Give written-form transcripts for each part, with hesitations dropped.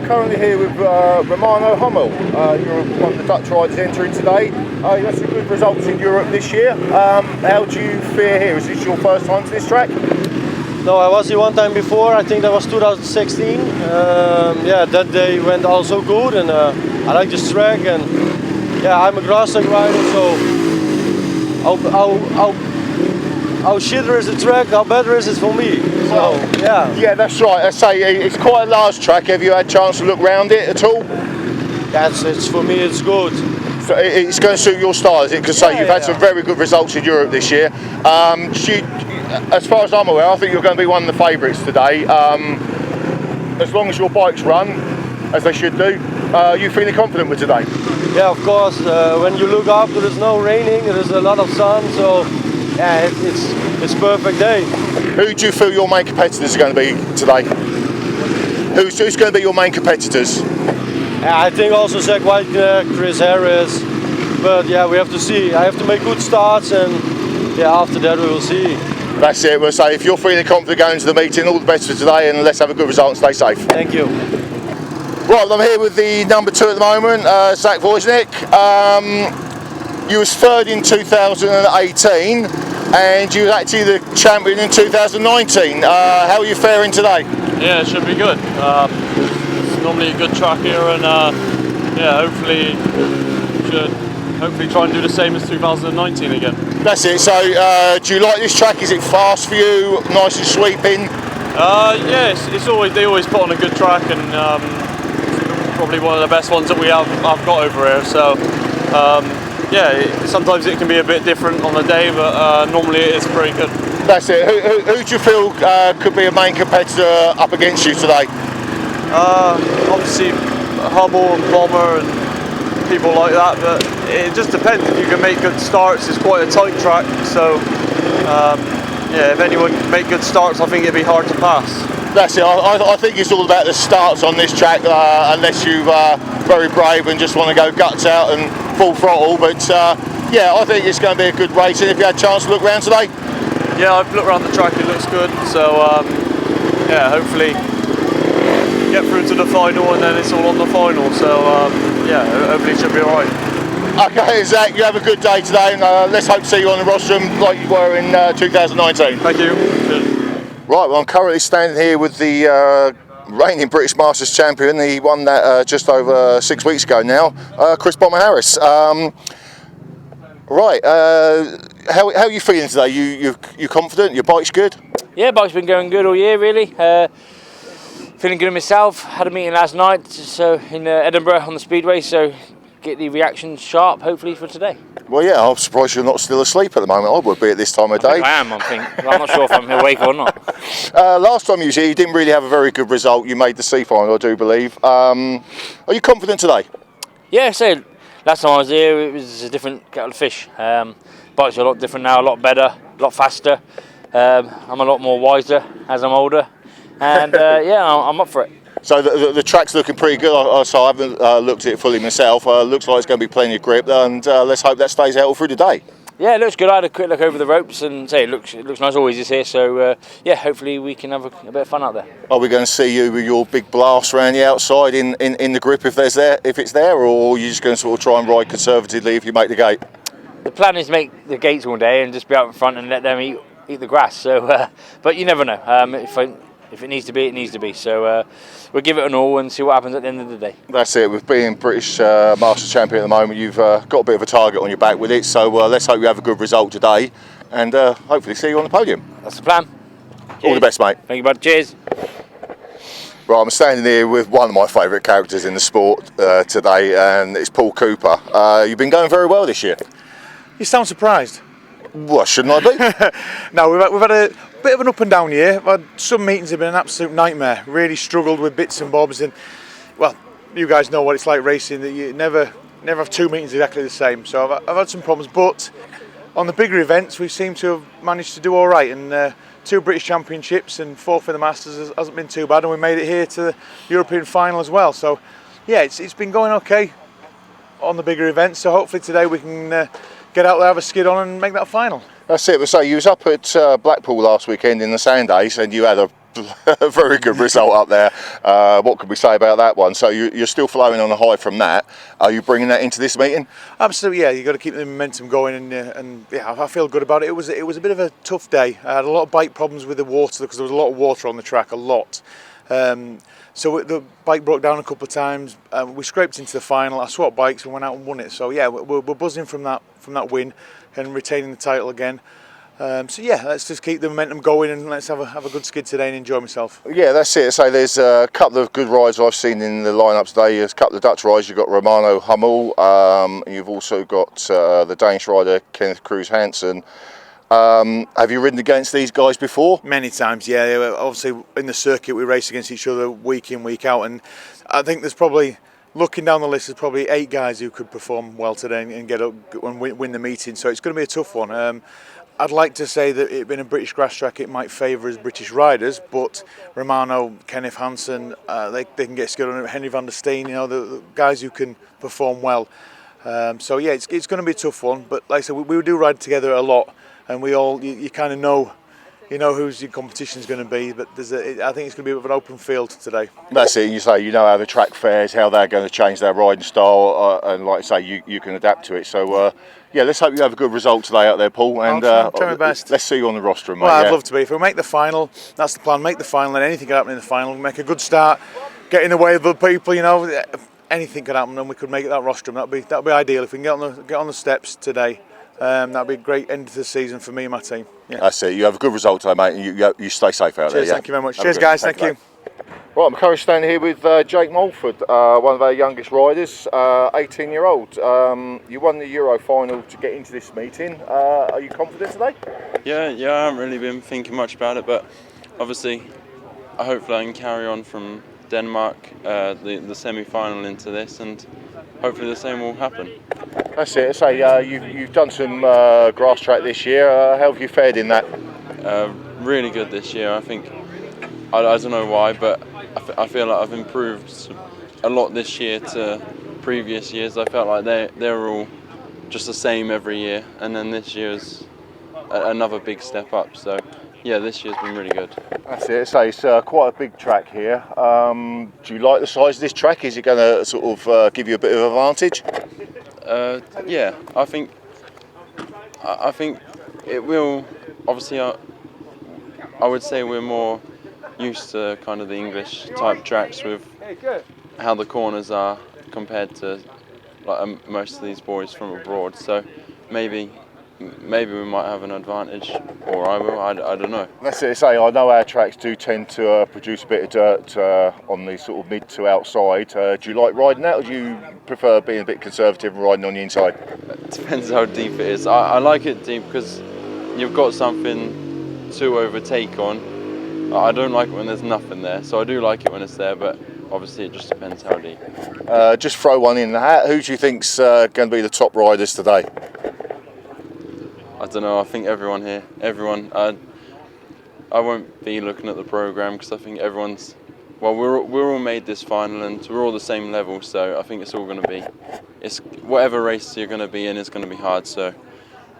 I'm currently here with Romano Hummel. You're one of the Dutch riders entering today. You had some good results in Europe this year. How do you fare here? Is this your first time to this track? No, I was here one time before. I think that was 2016. Yeah, that day went also good, and I like this track. And yeah, I'm a Grasstrack rider, so how shitter is the track, how better is it for me? So yeah. Yeah, that's right. I say it's quite a large track. Have you had a chance to look round it at all? It's for me. It's good. So it's going to suit your style, is it? Because you've had some very good results in Europe this year. As far as I'm aware, I think you're going to be one of the favourites today. As long as your bikes run, as they should do, you feeling confident with today? Yeah, of course. When you look up, there is no raining, there is a lot of sun, so yeah, it's perfect day. Who do you feel your main competitors are going to be today? Who's going to be your main competitors? Yeah, I think also Zach Wajknecht, Chris Harris, but yeah, we have to see. I have to make good starts, and yeah, after that we will see. That's it. We'll say if you're feeling confident going to the meeting, all the best for today, and let's have a good result and stay safe. Thank you. Right, I'm here with the number 2 at the moment, Zach Wajknecht. You was third in 2018, and you was actually the champion in 2019. How are you faring today? Yeah, it should be good. It's normally a good track here, and yeah, hopefully try and do the same as 2019 again. That's it. So, do you like this track? Is it fast for you? Nice and sweeping? Yes, they always put on a good track, and probably one of the best ones that I've got over here. So, yeah, sometimes it can be a bit different on the day, but normally it is pretty good. That's it. Who do you feel could be a main competitor up against you today? Obviously, Hubble and Bomber and people like that, but it just depends. If you can make good starts, it's quite a tight track, so yeah, if anyone can make good starts, I think it'd be hard to pass. That's it. I think it's all about the starts on this track, unless you're very brave and just want to go guts out and full throttle. But yeah, I think it's going to be a good race. And if you had a chance to look around today? Yeah, I've looked around the track, it looks good. So yeah, hopefully get through to the final, and then it's all on the final. So yeah, hopefully it should be all right. Okay, Zach, you have a good day today, and let's hope to see you on the rostrum like you were in 2019. Thank you. Right, well, I'm currently standing here with the reigning British Masters champion. He won that just over 6 weeks ago now, Chris Bomber Harris. Right, how are you feeling today? You confident? Your bike's good? Yeah, bike's been going good all year, really. Feeling good myself. Had a meeting last night, so in Edinburgh on the Speedway, so get the reactions sharp, hopefully, for today. Well, yeah, I'm surprised you're not still asleep at the moment. I would be at this time of day. I am, I'm not sure if I'm awake or not. Last time you was here, you didn't really have a very good result. You made the C final, I do believe. Are you confident today? Yeah, so last time I was here, it was a different kettle of fish. Bikes are a lot different now, a lot better, a lot faster. I'm a lot more wiser as I'm older, and yeah, I'm up for it. So the track's looking pretty good. So I haven't looked at it fully myself. Looks like it's going to be plenty of grip, and let's hope that stays out all through the day. Yeah, it looks good. I had a quick look over the ropes, and say it looks nice. Always is here, so yeah, hopefully we can have a bit of fun out there. Are we going to see you with your big blast around the outside in the grip if it's there, or are you just going to sort of try and ride conservatively if you make the gate? The plan is to make the gates all day and just be out in front and let them eat the grass. So, but you never know. If it needs to be, it needs to be. So we'll give it an all and see what happens at the end of the day. That's it. With being British Masters champion at the moment, you've got a bit of a target on your back with it. So let's hope you have a good result today, and hopefully see you on the podium. That's the plan. All the best, mate. Thank you, bud. Cheers. Right, I'm standing here with one of my favourite characters in the sport today, and it's Paul Cooper. You've been going very well this year. You sound surprised. Well, shouldn't I be? No, we've had a bit of an up and down year. Some meetings have been an absolute nightmare. Really struggled with bits and bobs, and well, you guys know what it's like racing. That you never have two meetings exactly the same. So I've had some problems, but on the bigger events, we seem to have managed to do all right. And 2 British Championships and 4th in the Masters hasn't been too bad, and we made it here to the European Final as well. So yeah, it's been going okay on the bigger events. So hopefully today we can get out there, have a skid on, and make that final. That's it. So you was up at Blackpool last weekend in the Sand Ace, and you had a a very good result up there. What can we say about that one? So you're still flowing on a high from that. Are you bringing that into this meeting? Absolutely, yeah. You've got to keep the momentum going, and yeah, I feel good about it. It was a bit of a tough day. I had a lot of bike problems with the water because there was a lot of water on the track, a lot. So the bike broke down a couple of times. We scraped into the final. I swapped bikes and went out and won it. So yeah, we're buzzing from that win and retaining the title again. So yeah, let's just keep the momentum going and let's have a good skid today and enjoy myself. Yeah, that's it. So there's a couple of good rides I've seen in the lineup today. There's a couple of Dutch rides. You've got Romano Hummel. And you've also got the Danish rider Kenneth Cruz Hansen. Have you ridden against these guys before? Many times, yeah. Obviously in the circuit we race against each other week in, week out, and I think there's probably, looking down the list, there's probably 8 guys who could perform well today and get up and win the meeting. So it's going to be a tough one. I'd like to say that it being a British grass track, it might favour us British riders, but Romano, Kenneth Hansen, they can get skilled on it. Henry van der Steen, the guys who can perform well. So yeah, it's going to be a tough one. But like I said, we do ride together a lot, and we all you kind of know. You know whose your competition is going to be, but I think it's going to be a bit of an open field today. That's it. You say you know how the track fares, how they're going to change their riding style, and like I say, you can adapt to it. So yeah, let's hope you have a good result today out there, Paul. And I'll try my best. Let's see you on the rostrum, mate. Well, I'd love to be. If we make the final, that's the plan. Make the final, and anything could happen in the final. Make a good start, get in the way of other people. Anything could happen, and we could make it that rostrum. That'd be ideal if we can get on the steps today. That'd be a great end to the season for me and my team. Yeah. That's it. You have a good result today, mate, and you stay safe out there. Cheers, thank you very much. Cheers, guys. Thank you. Right, I'm currently standing here with Jake Mulford, one of our youngest riders, 18-year-old. You won the Euro final to get into this meeting. Are you confident today? Yeah, I haven't really been thinking much about it, but obviously, hopefully I can carry on from Denmark, the semi-final into this, and hopefully the same will happen. That's it. So you've done some grass track this year. How have you fared in that? Really good this year. I think I don't know why, but I feel like I've improved a lot this year to previous years. I felt like they're all just the same every year, and then this year's another big step up. So yeah, this year's been really good. That's it. So it's quite a big track here. Do you like the size of this track? Is it going to sort of give you a bit of advantage? Yeah, I think it will. Obviously, I would say we're more used to kind of the English type tracks with how the corners are compared to like most of these boys from abroad. So maybe we might have an advantage, or I will. I don't know. That's it. Say I know our tracks do tend to produce a bit of dirt on the sort of mid to outside. Do you like riding that, or do you prefer being a bit conservative and riding on the inside? It depends how deep it is. I like it deep because you've got something to overtake on. I don't like it when there's nothing there, so I do like it when it's there, but obviously it just depends how deep. Just throw one in the hat. Who do you think's going to be the top riders today? I don't know. I think everyone here. I won't be looking at the programme because I think everyone's. Well, we're all made this final and we're all the same level, so I think it's all going to be. It's whatever race you're going to be in is going to be hard. So.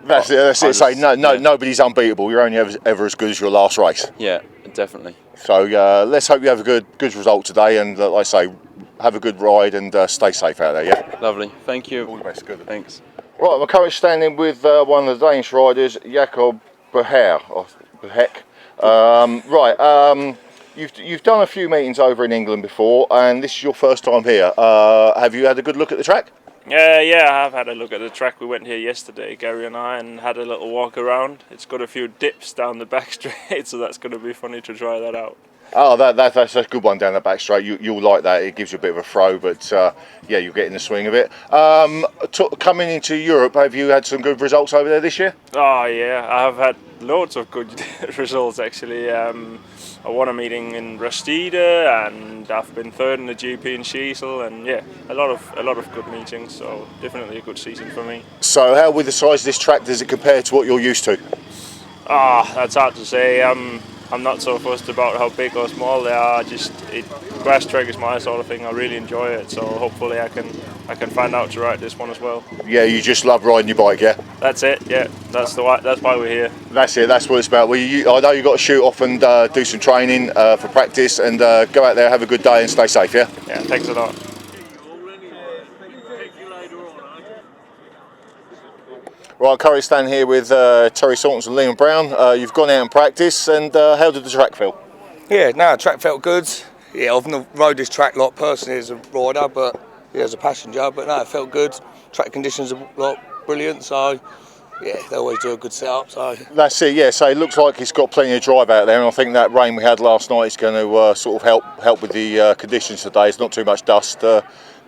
That's it. Say nobody's unbeatable. You're only ever as good as your last race. Yeah, definitely. So let's hope you have a good result today, and like I say, have a good ride and stay safe out there. Yeah. Lovely. Thank you. All the best. Good. Thanks. Right, I'm currently standing with one of the Danish riders, Jakob Beheck. You've done a few meetings over in England before, and this is your first time here. Have you had a good look at the track? Yeah, I have had a look at the track. We went here yesterday, Gary and I, and had a little walk around. It's got a few dips down the back straight, so that's going to be funny to try that out. Oh, that's a good one down the back straight. You'll like that. It gives you a bit of a throw, but yeah, you'll get in the swing of it. Coming into Europe, have you had some good results over there this year? Oh yeah, I have had loads of good results actually. I won a meeting in Rastede, and I've been third in the GP in Schiesel, and yeah, a lot of good meetings. So definitely a good season for me. So how, with the size of this track, does it compare to what you're used to? That's hard to say. I'm not so fussed about how big or small they are. Grass track is my sort of thing. I really enjoy it, so hopefully I can find out to ride this one as well. Yeah, you just love riding your bike, yeah? That's it. Yeah, that's why we're here. That's it. That's what it's about. Well, I know you've got to shoot off and do some training for practice, and go out there, have a good day, and stay safe. Yeah. Yeah. Thanks a lot. Right, I'm currently standing here with Terry Saunders and Liam Brown. You've gone out and practice, and how did the track feel? Yeah, no, track felt good. Yeah, I've not rode this track a lot personally as a rider, but yeah, as a passenger. But no, it felt good. Track conditions are brilliant, so yeah, they always do a good setup. So that's it. Yeah, so it looks like it's got plenty of drive out there, and I think that rain we had last night is going to sort of help with the conditions today. It's not too much dust.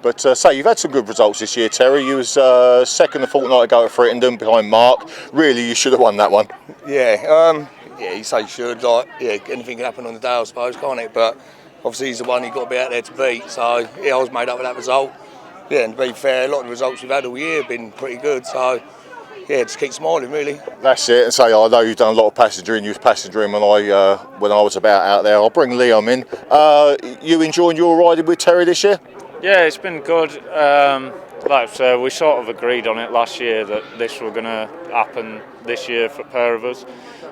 But say you've had some good results this year, Terry. You was second a fortnight ago at Frittenden behind Mark. Really, you should have won that one. Yeah, yeah, you say you should. Like, yeah, anything can happen on the day, I suppose, can't it? But obviously, he's the one you've got to be out there to beat. So yeah, I was made up with that result. Yeah, and to be fair, a lot of the results we've had all year have been pretty good. So yeah, just keep smiling, really. That's it. And say, I know you've done a lot of passengering. You was passengering when I was about out there. I'll bring Liam in. You enjoying your riding with Terry this year? Yeah, it's been good. Like I said, we sort of agreed on it last year that this was going to happen this year for a pair of us.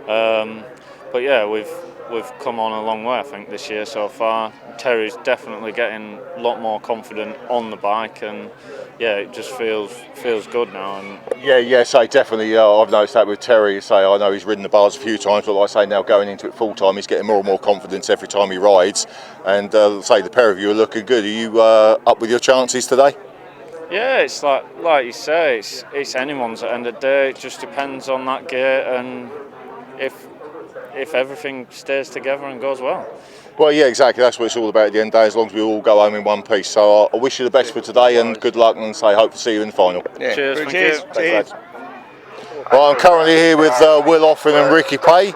But yeah, we've come on a long way, I think, this year so far. Terry's definitely getting a lot more confident on the bike, and yeah, it just feels good now. And yeah. So definitely, I've noticed that with Terry. Say, I know he's ridden the bars a few times, but like I say, now going into it full time, he's getting more and more confidence every time he rides. And say the pair of you are looking good. Are you up with your chances today? yeah, it's like you say, it's anyone's at the end of the day. It just depends on that gear and if everything stays together and goes well. Well, yeah, exactly. That's what it's all about at the end of the day, as long as we all go home in one piece. So I wish you the best for today and good luck, and say hope to see you in the final. Yeah. Cheers. Cheers. Well, I'm currently here with Will Offin and Ricky Pay,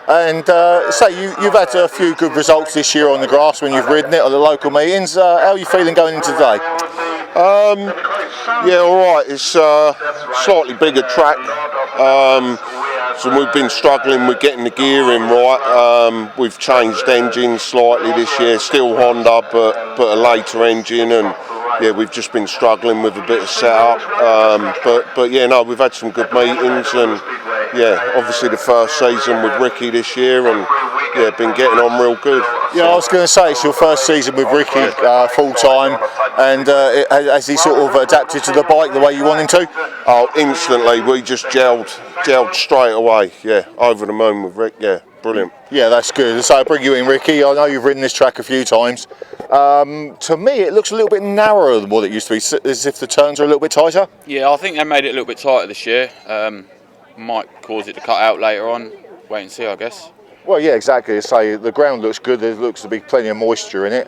and say you've had a few good results this year on the grass when you've ridden it at the local meetings. How are you feeling going into today? Yeah, all right. It's a slightly bigger track, so we've been struggling with getting the gearing right. We've changed engines slightly this year, still Honda, but a later engine, and yeah, we've just been struggling with a bit of setup. But yeah, no, we've had some good meetings, and yeah, obviously the first season with Ricky this year, and yeah, been getting on real good. Yeah, I was going to say it's your first season with Ricky full time, and has he sort of adapted to the bike the way you want him to? Oh, instantly, we just gelled straight away. Yeah, over the moon with Rick. Yeah, brilliant. Yeah, that's good. So I'll bring you in, Ricky. I know you've ridden this track a few times. To me, it looks a little bit narrower than what it used to be, as if the turns are a little bit tighter. Yeah, I think they made it a little bit tighter this year. Might cause it to cut out later on. Wait and see, I guess. Well, yeah, exactly. Say the ground looks good. There looks to be plenty of moisture in it.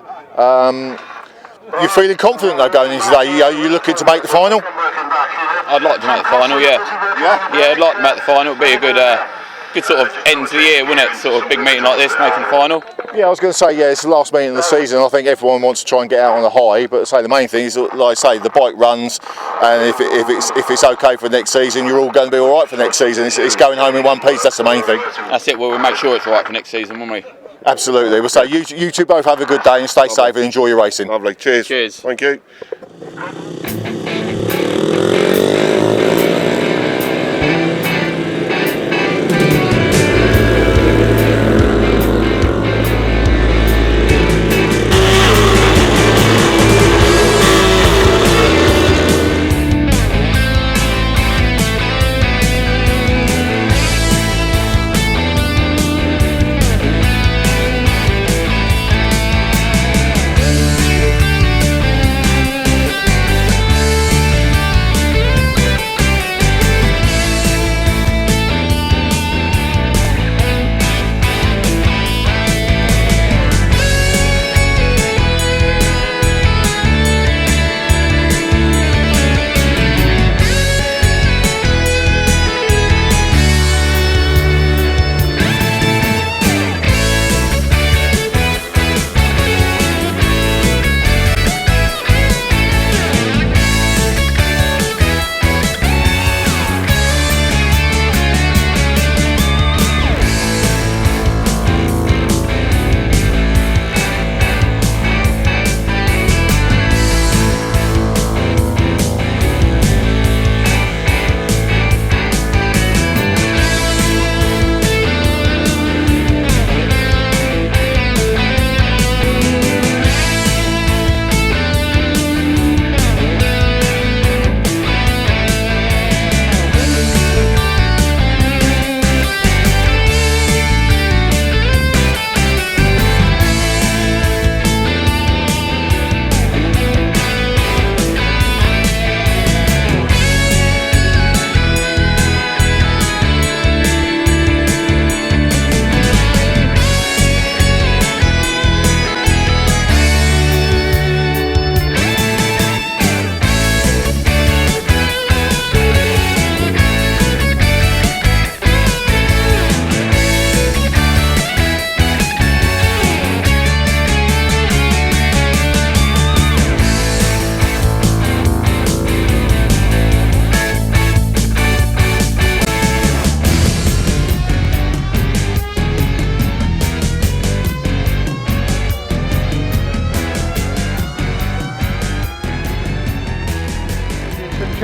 You're feeling confident though going into today. Are you looking to make the final? I'd like to make the final. Yeah. Yeah, I'd like to make the final. It'd be a good sort of end to the year, wouldn't it? Sort of big meeting like this, making the final. Yeah, I was going to say, yeah, it's the last meeting of the season. I think everyone wants to try and get out on a high, but say the main thing is, like I say, the bike runs, and if it's okay for next season, you're all going to be all right for next season. It's going home in one piece. That's the main thing. That's it. Well, we'll make sure it's right for next season, won't we? Absolutely. We'll say you two both have a good day and stay safe and enjoy your racing. Lovely. Cheers. Cheers. Thank you.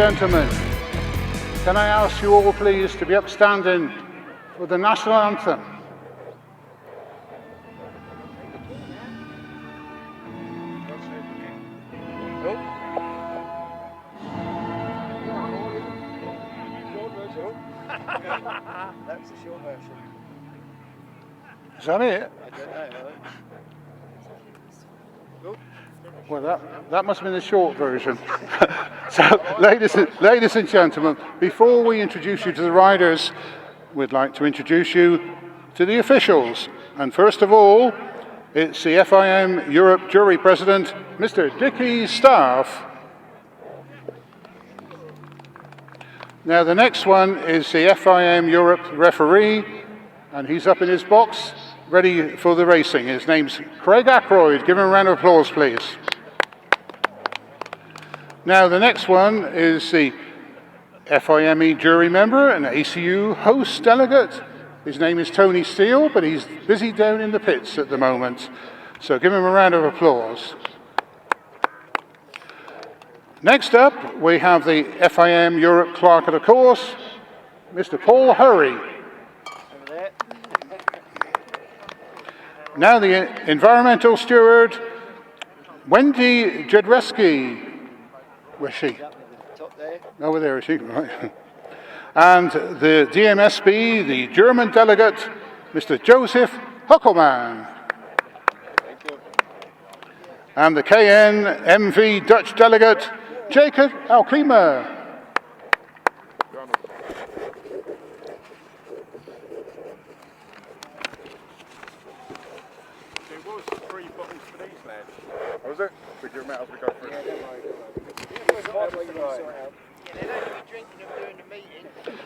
gentlemen, can I ask you all please to be upstanding for the national anthem? That's a short version. Is that it? I don't know. Well, that must have been the short version. So, ladies and gentlemen, before we introduce you to the riders, we'd like to introduce you to the officials. And first of all, it's the FIM Europe Jury President, Mr. Dickie Staff. Now, the next one is the FIM Europe referee, and he's up in his box, ready for the racing. His name's Craig Ackroyd. Give him a round of applause, please. Now, the next one is the FIME jury member and ACU host delegate. His name is Tony Steele, but he's busy down in the pits at the moment. So give him a round of applause. Next up, we have the FIM Europe Clerk of the Course, Mr. Paul Hurry. Now the Environmental Steward, Wendy Jedreski. Where's she? Top there. Over there, is she? Right. And the DMSB, the German delegate, Mr. Joseph Huckelman. Thank you. And the KNMV Dutch delegate, Jacob Alkema. Was it? Would you might as well go for it?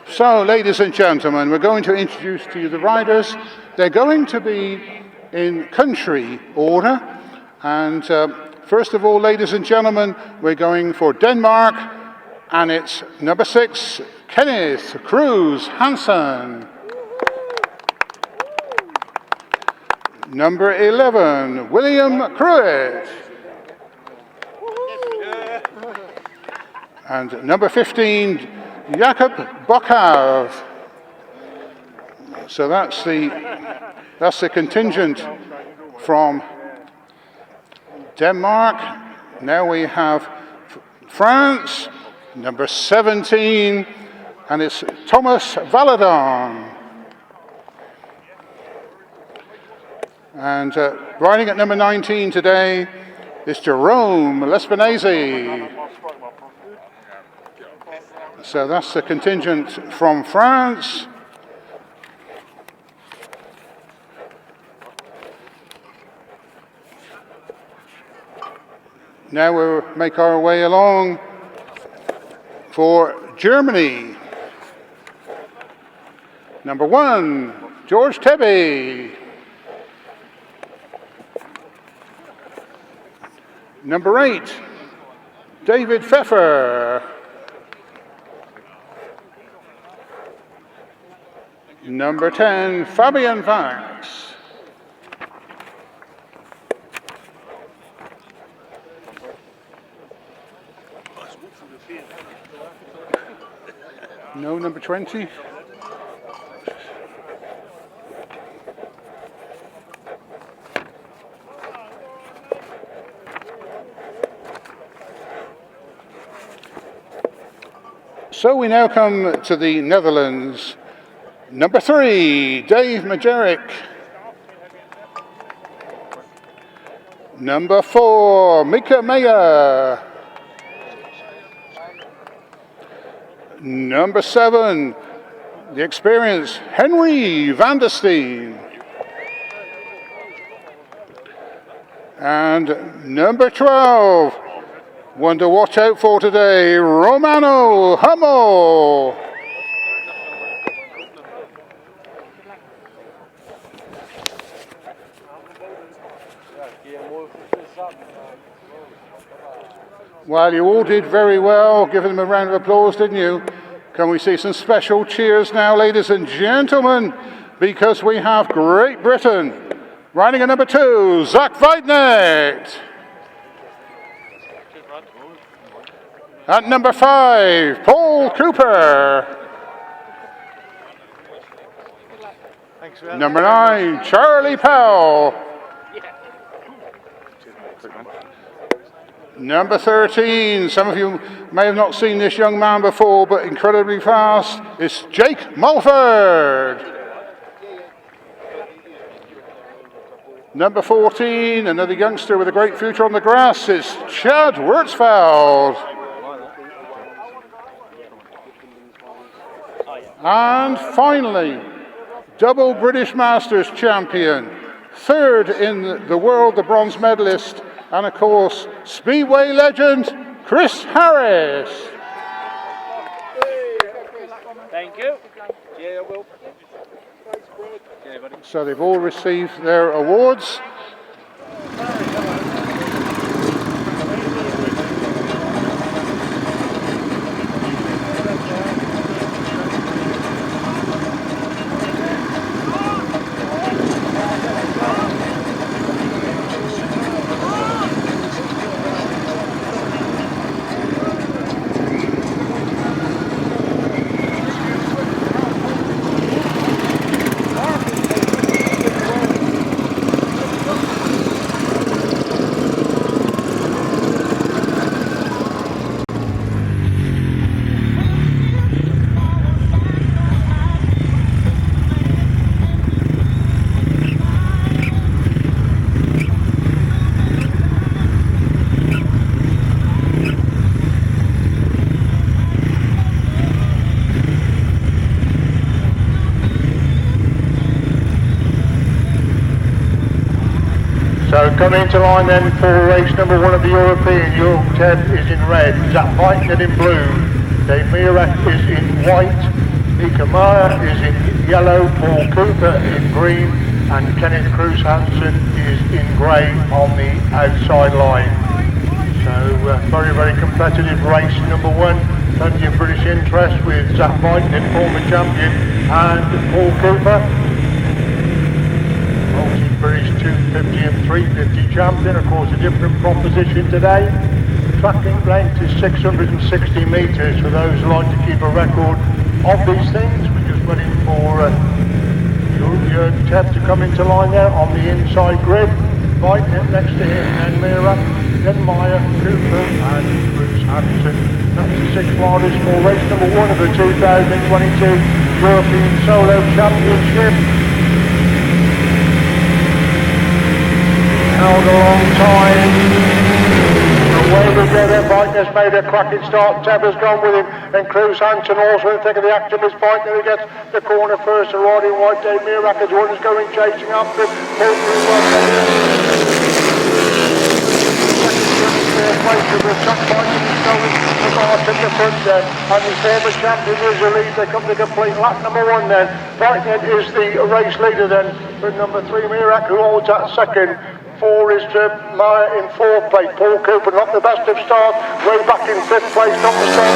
So, ladies and gentlemen, we're going to introduce to you the riders. They're going to be in country order. And first of all, ladies and gentlemen, we're going for Denmark. And it's number 6, Kenneth Cruz Hansen. Number 11, William Cruitt. And number 15, Jakob Bokhav. So that's the contingent from Denmark. Now we have France, number 17, and it's Thomas Valadon. And riding at number 19 today is Jerome Lespinazi. So that's the contingent from France. Now we'll make our way along for Germany. Number 1, George Tebbe. Number 8, David Pfeffer. Number 10, Fabian Vax. No, number 20. So we now come to the Netherlands. Number 3, Dave Majerick. Number 4, Mika Meyer. Number 7, the experienced Henry van der Steen. And number 12, one to watch out for today, Romano Hummel. Well, you all did very well. Give them a round of applause, didn't you? Can we see some special cheers now, ladies and gentlemen? Because we have Great Britain riding at number 2, Zach Wajknecht. At number 5, Paul Cooper. Number 9, Charlie Powell. Number 13, some of you may have not seen this young man before, but incredibly fast, is Jake Mulford. Number 14, another youngster with a great future on the grass, is Chad Wirtzfeld. And finally, double British Masters champion, third in the world, the bronze medalist, and of course, Speedway legend, Chris Harris. Thank you. So they've all received their awards. So coming into line then for race number 1 of the European, Ted is in red, Zach Wajknecht in blue, Dave Mirak is in white, Ika Meyer is in yellow, Paul Cooper in green, and Kenneth Cruz Hansen is in grey on the outside line. So very, very competitive race number 1, plenty of British interest with Zach Wajknecht, former champion, and Paul Cooper. British 250 and 350 champion, of course a different proposition today. Tracking length is 660 metres for those who like to keep a record of these things. We're just waiting for your Ted to come into line there on the inside grid. Right next to him, then Mira, then Meyer, Cooper and Bruce Hansen. That's the 6 riders for race number 1 of the 2022 European Solo Championship. Held a long time. Away together, Wajknecht's made a cracking start. Teb has gone with him, and Cruz Hansen also in the thick of the action. This Wajknecht gets the corner first. The riding white, Dave Mirak is one is going chasing after him. In the front then, and the former champion is the lead. They come to complete lap number 1 then. Wajknecht is the race leader then for number 3, Mirak, who holds that second. 4 is Meyer in 4th place. Paul Cooper, not the best of start, way back in 5th place, not the start.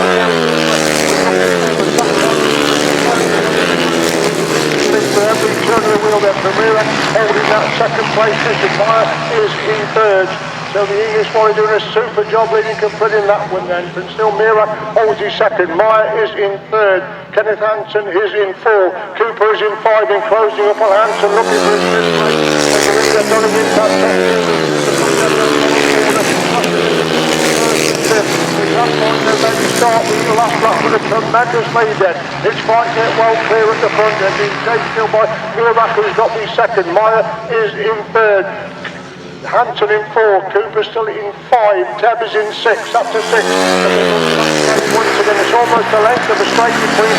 For every turn of the wheel then, Meyer holding that second place. Meyer is in 3rd. So the English boy doing a super job leading complete in that one then, but still Mira holds his second. Meyer is in 3rd. Kenneth Hansen is in 4. Cooper is in 5 and closing up on Hansen, looking for his 5th place. Start with the last lap with a tremendous lead then. It's Wajknecht well clear at the front and being taken still by Mirak, who's got the second. Meyer is in 3rd. Hansen in 4, Cooper still in 5, Teb is in 6, up to 6. Once again, it's almost a length of a straight between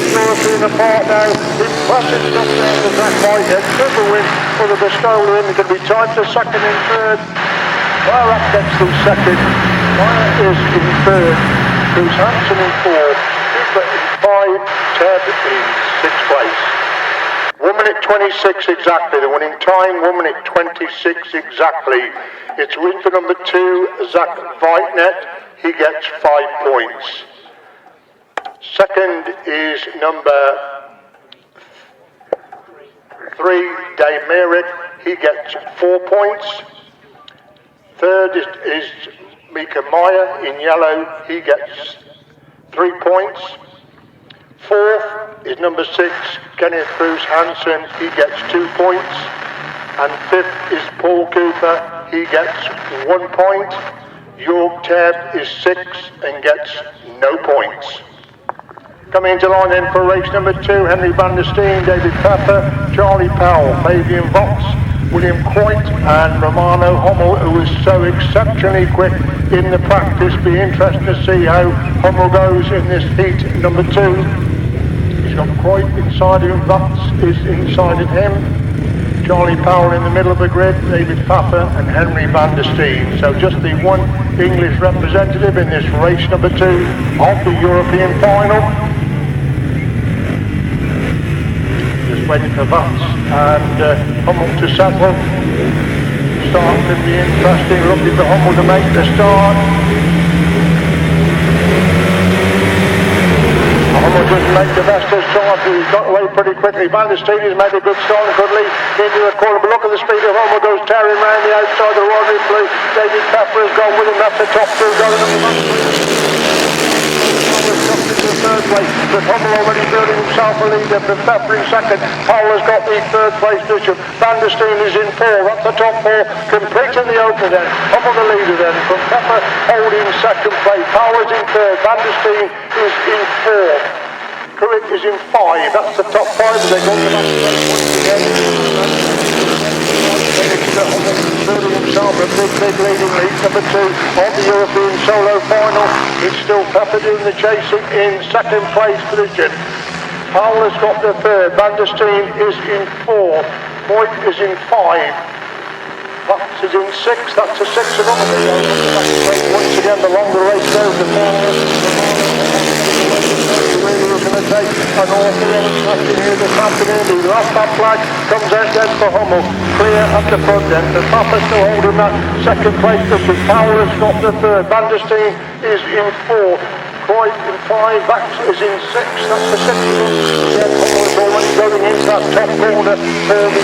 European apart now. Impressive stuff there for Zach Wajknecht. Cooper win for the Bestower, and it can be timed to 2nd and 3rd. Meyer gets the 2nd. Meyer is in 3rd. Cruz Hansen in 4, Cooper in 5, Teb in 6th place. 1 minute 26 exactly, the winning time, 1 minute 26 exactly. It's win for number 2, Zach Wajknecht, he gets 5 points. Second is number 3, Dave Mirak, he gets 4 points. Third is Mika Meyer in yellow, he gets 3 points. Fourth is number 6, Kenneth Bruce Hansen, he gets 2 points. And fifth is Paul Cooper, he gets 1 point. York Tebb is 6 and gets no points. Coming into line then for race number 2, Henry van der Steen, David Pepper, Charlie Powell, Fabian Vox, William Coit and Romano Hummel, who was so exceptionally quick in the practice. Be interesting to see how Hummel goes in this heat number 2. He's got Coit inside him, Vox is inside of him. Charlie Powell in the middle of the grid, David Paffer and Henry van der Steen. So just the one English representative in this race number 2 of the European final. Just waiting for Vance and Hummel to settle. Start could be interesting, looking for Hummel to make the start. Hummel doesn't make the best of start, he's got away pretty quickly. Van der Steen has made a good start and could lead into the corner, but look at the speed of Hummel, goes tearing round the outside of the Rodney Blue. David Pepper has gone with him, that's the top 2 going up the back. Third place, but Hummel already building himself a leader for Pepper in second. Powell has got the third place position. Van der Steen is in 4, that's the top 4, completing the opener then. Hummel the leader then, from Pepper holding second place. Powell is in 3rd, Van der Steen is in 4th. Pruitt is in 5, that's the top 5, they're going to have to once again. Building himself a big leading lead, number 2 of the European Solo Final. It's still Pepper doing the chasing in second place position. Powell has got the 3rd, Van der Steen is in 4, Boyd is in 5, Vox is in 6, that's a 6 of them. Once again the longer race goes, the really looking to take an awful lot of snatching here this afternoon. The last that flag comes out then for Hummel, clear at the front then. The Papa still holding that second place position. Powell has got the 3rd, Van der Steen is in 4th, Croyd in 5, Vax is in 6, that's the 6 of them. Again, Hummel is already going into that top corner for the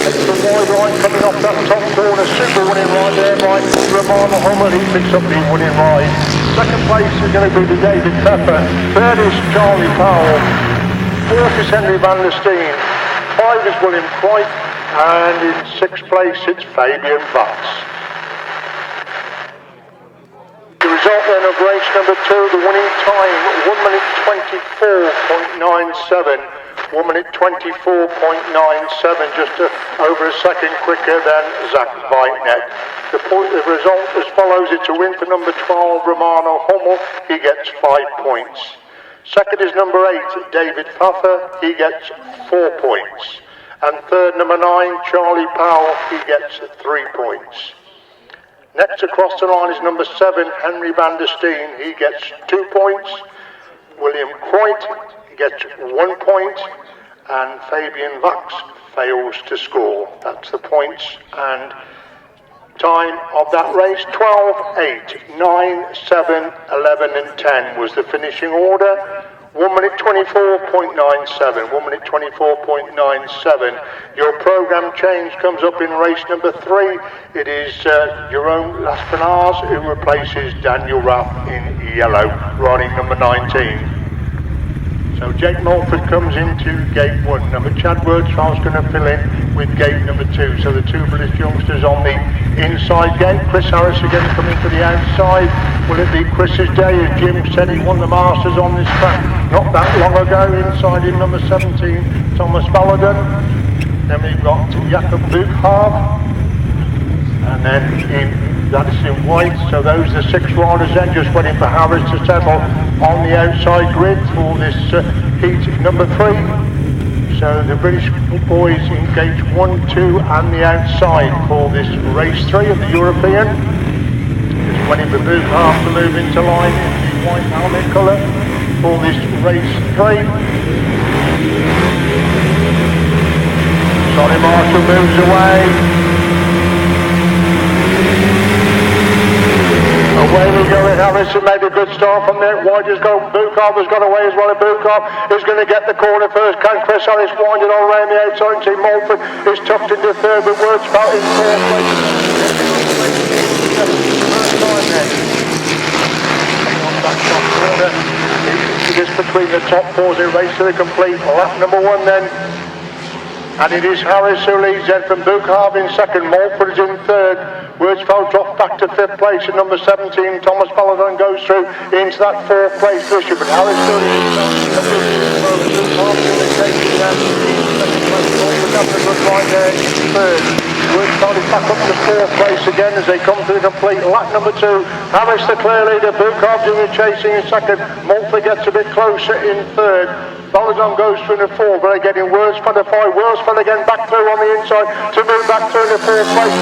the wide line coming off that top corner, super winning ride there by Romano Hummel, he picks up the winning ride. Second place is going to be to David Pepper, 3rd is Charlie Powell, 4th is Henry van der Steen, 5 is William Coit, and in 6th place it's Fabian Vox. The result then of race number 2, the winning time 1 minute 24.97. 1 minute 24.97, just over a second quicker than Zach Wajknecht. The result as follows: it's a win for number 12, Romano Hummel, he gets 5 points. Second is number 8, David Puffer, he gets 4 points. And third, number 9, Charlie Powell, he gets 3 points. Next across the line is number 7, Henry van der Steen, he gets 2 points. William Coit gets 1 point, and Fabian Vox fails to score. That's the points and time of that race. 12, 8, 9, 7, 11 and 10 was the finishing order. 1 minute 24.97, 1 minute 24.97. Your program change comes up in race number 3. It is Jerome Laspinaz who replaces Daniel Raff in yellow, riding number 19. So Jake Mulford comes into gate 1. Number Chad Wirtzfeld is going to fill in with gate number 2. So the 2 British youngsters on the inside gate. Chris Harris again coming to the outside. Will it be Chris's day? As Jim said, he won the Masters on this track not that long ago. Inside in number 17, Thomas Balladen. Then we've got Jakob Buchhaab. And then that is in white, so those are the 6 riders then, just waiting for Harris to settle on the outside grid for this heat number 3. So the British boys in gate 1, 2 and the outside for this race 3 of the European. Just waiting for Buchhaab to move into line in the white helmet colour for this race 3. Sonny Marshall moves away. Away we go with Harrison, made a good start from there. Wajknecht got, Bukov has got away as well. Bukov is going to get the corner first. Can Chris Harris wind it all around the outside? See Mulford is tucked into third with Wirtzfeld in fourth place. First time then. On that top corner. It is between the top four as they race to the complete. Lap number one then. And it is Harris who leads then from Bukov in second. Mulford is in third. Wirtzfeld dropped back to fifth place at number 17. Thomas Paladon goes through into that fourth place position. But Harris still is third. Wirtzfeld is back up to fourth place again as they come to the complete. Lap number two. Harris the clear leader. Bukov doing the chasing in second. Mulford gets a bit closer in third. Paladon goes through the fourth, but they're getting Wirtzfeld to five. Wirtzfeld again back through on the inside to move back through the fourth place.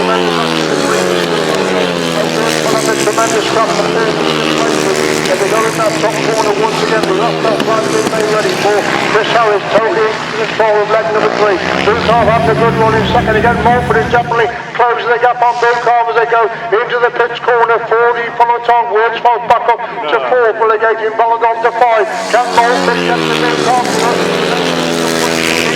Tremendous scrap for third place. And they go in that top corner once again. The last top line being made ready for Chris Harris, totally in control of leg number three. Bukov having a good run in second again. Mulford is definitely closing the gap on Bukov as they go into the pitch corner for the peloton. Wirtzfeld back up to fourth, relegating Paladon to five. Can Mulford get the Bukov?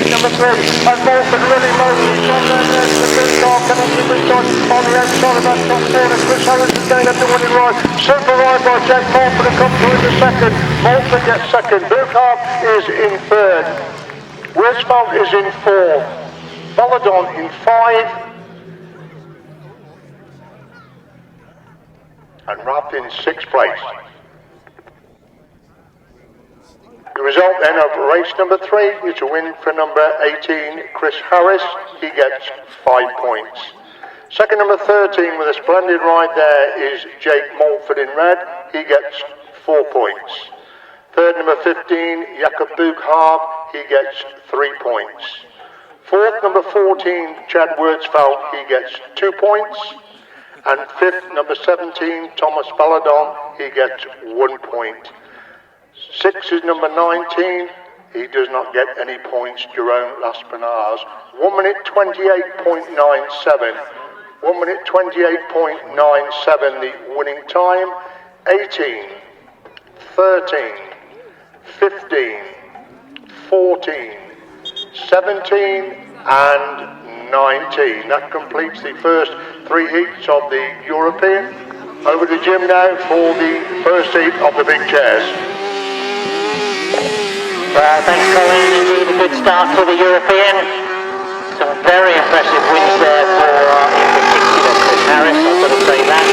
Number three, and Mulford really low. He's on there, there's the Bukov coming to the on the outside of that top corner. Chris Harris is going up the winning ride. Super ride by Jack Mulford to come through into second. Mulford gets second. Bukov is in third. Wirtzfeld is in fourth. Paladon in five. And Rapp in sixth place. The result then of race number three is a win for number 18, Chris Harris. He gets 5 points. Second, number 13 with a splendid ride there is Jake Mulford in red. He gets 4 points. Third, number 15, Jakob Bukov. He gets 3 points. Fourth, number 14, Chad Wirtzfeld. He gets 2 points. And fifth, number 17, Thomas Paladon. He gets 1 point. Six is number 19. He does not get any points. Jerome Laspinaz. 1 minute 28.97. 1 minute 28.97 the winning time. 18, 13, 15, 14, 17 and 19. That completes the first three heats of the European. Over to Jim now for the first heat of the big chairs. Thanks, Colin. Indeed, a good start to the European. Some very impressive wins there for, in particular, Chris Harris. I've got to say that.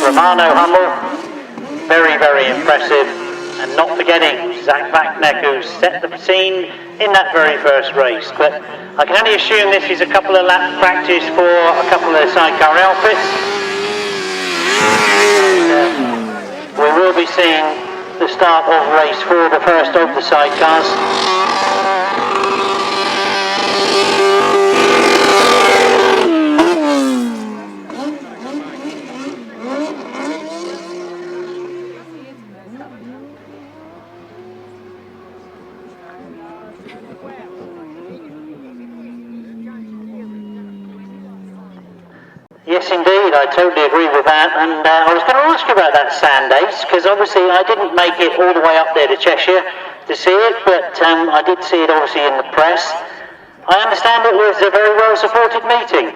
Romano Hummel, very, very impressive. And not forgetting Zach Wajknecht, who set the scene in that very first race. But I can only assume this is a couple of lap practice for a couple of sidecar outfits. We will be seeing the start of race 4, the first of the sidecars. Yes, indeed, I totally agree with that, and I was going to ask you about that sand ace, because obviously I didn't make it all the way up there to Cheshire to see it, but I did see it obviously in the press. I understand it was a very well supported meeting.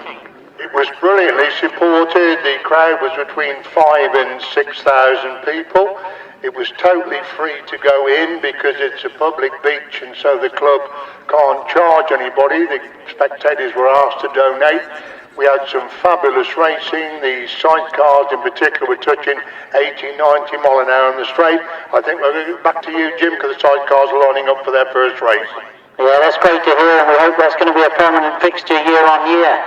It was brilliantly supported. The crowd was between 5,000 and 6,000 people. It was totally free to go in because it's a public beach, and so the club can't charge anybody. The spectators were asked to donate. We had some fabulous racing. The sidecars in particular were touching 80, 90 mile an hour on the straight. I think we'll go back to you, Jim, because the sidecars are lining up for their first race. Yeah, that's great to hear, and we hope that's going to be a permanent fixture year on year.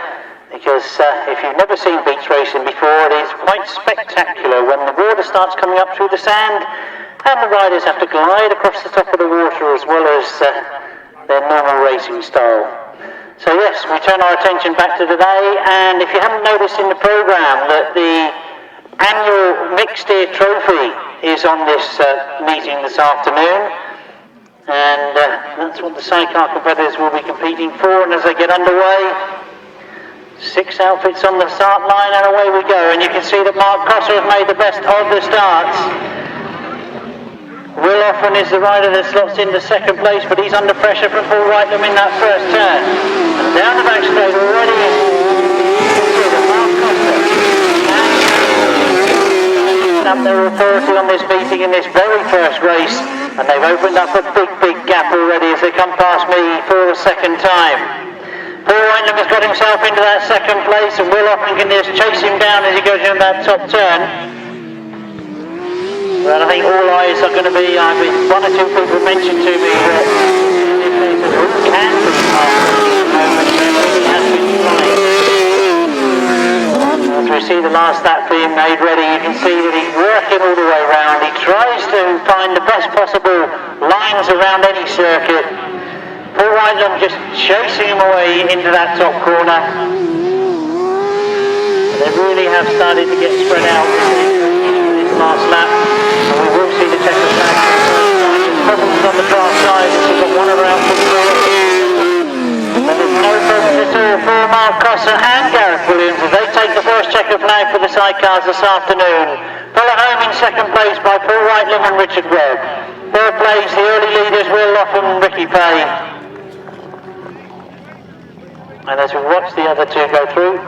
Because if you've never seen beach racing before, it is quite spectacular when the water starts coming up through the sand and the riders have to glide across the top of the water as well as their normal racing style. So yes, we turn our attention back to today, and if you haven't noticed in the programme that the annual Mixed Steer Trophy is on this meeting this afternoon, and that's what the sidecar competitors will be competing for. And as they get underway, 6 outfits on the start line, and away we go. And you can see that Mark Cotter has made the best of the starts. Will Hoffman is the rider that slots into second place, but he's under pressure from Paul Whitelam in that first turn. And down the back straight already, Mark Cotter up their authority on this meeting in this very first race, and they've opened up a big gap already as they come past me for the second time. Paul Whitelam has got himself into that second place, and Will Hoffman can just chase him down as he goes into that top turn. Well, I think all eyes are going to be, one or two people mentioned to me that if there's a who can be moment, there really has been trying. As we see the last lap being made ready, you can see that he's working all the way around. He tries to find the best possible lines around any circuit. Paul Whitelam just chasing him away into that top corner. They really have started to get spread out in this last lap. And we will see the checker flag. Problems on the far side. We've got one around for the door. And there's no problems at all for Mark Cotter and Gareth Williams as they take the first checker flag for the sidecars this afternoon. Followed home in second place by Paul Whitelam and Richard Webb. Third place, the early leaders, Will Hoffman and Ricky Pay. And as we watch the other two go through,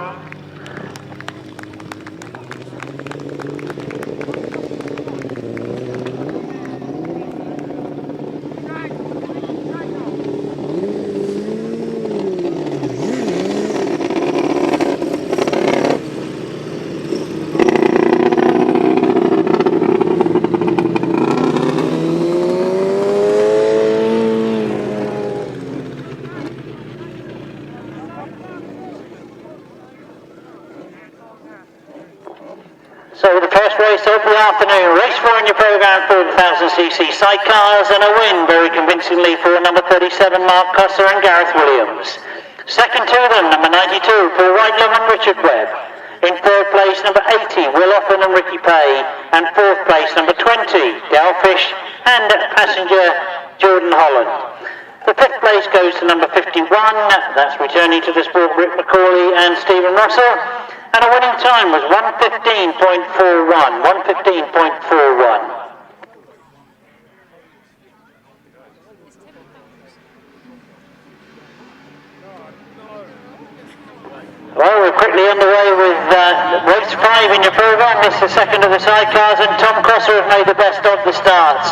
of the afternoon, race 4 in your programme for the 1000cc sidecars, and a win very convincingly for number 37 Mark Cotter and Gareth Williams. Second to them, number 92 Paul Whitelam and Richard Webb. In third place, number 80 Will Hoffman and Ricky Pay, and fourth place, number 20 Dale Fish and passenger Jordan Holland. The fifth place goes to number 51, that's returning to the sport Rick McCauley and Stephen Russell. And a winning time was 1:15.41. 1:15.41. Well, we're quickly underway with race 5 in your programme. This is the second of the sidecars, and Tom Cotter has made the best of the starts.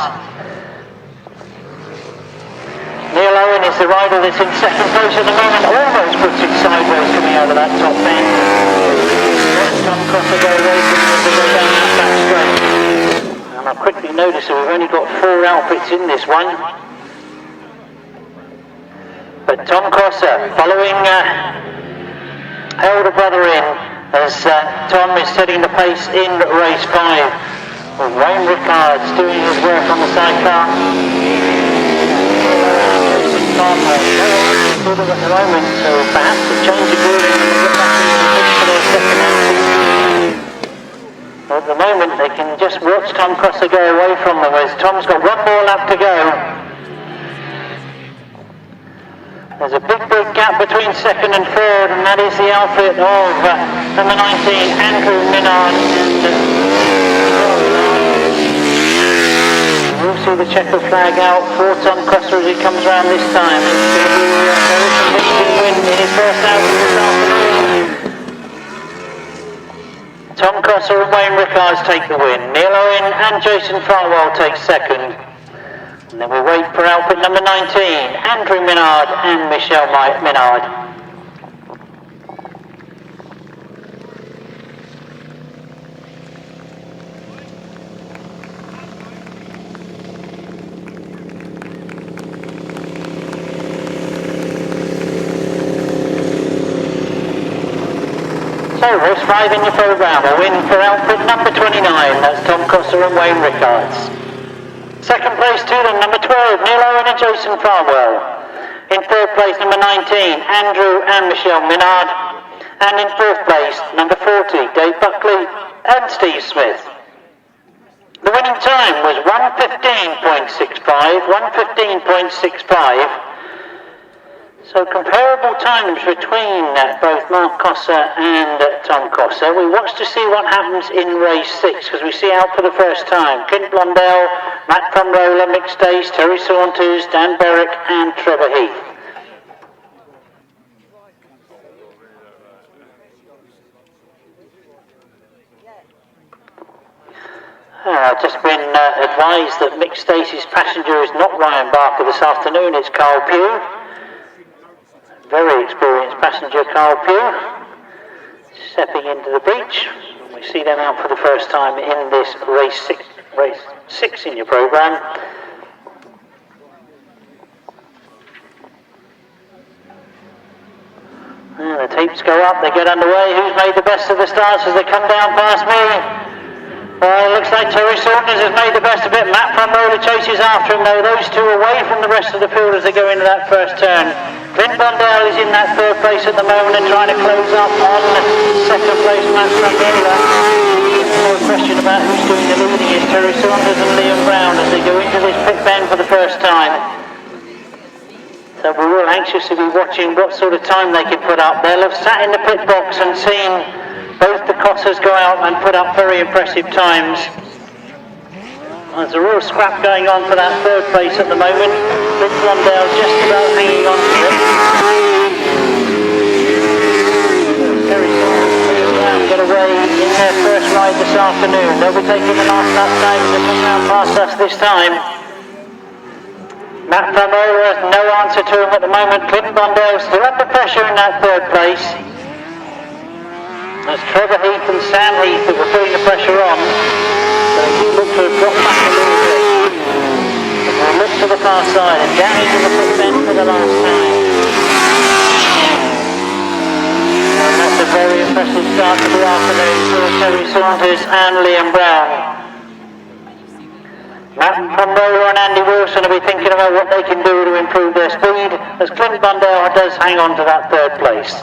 Neil Owen is the rider that's in second place at the moment, almost puts it sideways coming out of that top bend. Tom Cotter go away from the go down that back straight. And I've quickly noticed that we've only got 4 outfits in this one. But Tom Cotter following elder brother in as Tom is setting the pace in race 5. With Wayne Rickards doing his work on the sidecar. Sort of at the moment, so perhaps a change of gearing and they get back into the pitch for their second outing. At the moment they can just watch Tom Cotter go away from them as Tom's got one more lap to go. There's a big gap between second and third, and that is the outfit of number 19 Andrew Minard. We'll see the checker flag out for Tom Cotter as he comes round this time. It's going to be a very convincing win in his first outing this afternoon. Tom Cotter and Wayne Rickards take the win. Neil Owen and Jason Farwell take second. And then we wait for outfit number 19, Andrew Minard and Michelle Minard. So, race 5 in your programme, a win for outfit number 29, that's Tom Cotter and Wayne Rickards. Second place to them, number 12, Neil Owen and Jason Farwell. In third place, number 19, Andrew and Michelle Minard. And in fourth place, number 40, Dave Buckley and Steve Smith. The winning time was 1:15.65, 1:15.65. So comparable times between both Mark Cosser and Tom Cosser. We watch to see what happens in race 6 because we see out for the first time Clint Blondell, Matt Fromroller, Mick Stace, Terry Saunders, Dan Berwick and Trevor Heath. I've just been advised that Mick Stace's passenger is not Ryan Barker this afternoon, it's Carl Pugh. Very experienced passenger, Carl Pugh, stepping into the breach. We see them out for the first time in this race six in your programme. And the tapes go up, they get underway. Who's made the best of the starts as they come down past me? Well, it looks like Terry Saunders has made the best of it. Matt Fromroller chases after him though. Those two away from the rest of the field as they go into that first turn. Clint Blondell is in that third place at the moment and trying to close up on second place Matt Fromroller. No question about who's doing the leading is Terry Saunders and Liam Brown as they go into this pit bend for the first time. So we will anxiously be watching what sort of time they can put up. They'll have sat in the pit box and seen both the Cossers go out and put up very impressive times. There's a real scrap going on for that third place at the moment. Clint Blondell just about hanging on to it. Terry Saunders get away in their first ride this afternoon. They'll be taking the last lap time to come round past us this time. Matt Fromroller has no answer to him at the moment. Clint Blondell still under pressure in that third place. There's Trevor Heath and Sam Heath that were putting the pressure on. So he looked to have dropped back a little bit. And we'll look to the far side and down into the pit bend for the last time. And that's a very impressive start to the afternoon for Terry Saunders and Liam Brown. Matt Fromroller and Andy Wilson will be thinking about what they can do to improve their speed as Clint Blondell does hang on to that third place.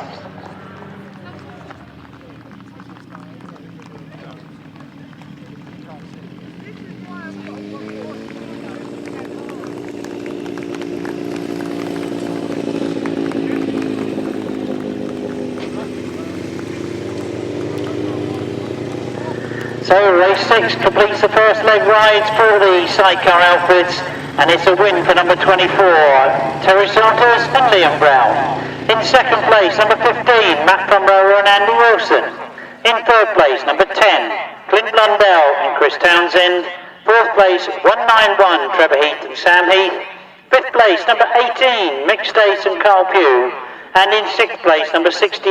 So race 6 completes the first leg rides for the sidecar outfits and it's a win for number 24, Terry Saunders and Liam Brown. In second place, number 15, Matt Fromroller and Andy Wilson. In third place, number 10, Clint Blondell and Chris Townsend. Fourth place, 191, Trevor Heath and Sam Heath. Fifth place, number 18, Mick Stace and Carl Pugh. And in sixth place, number 68,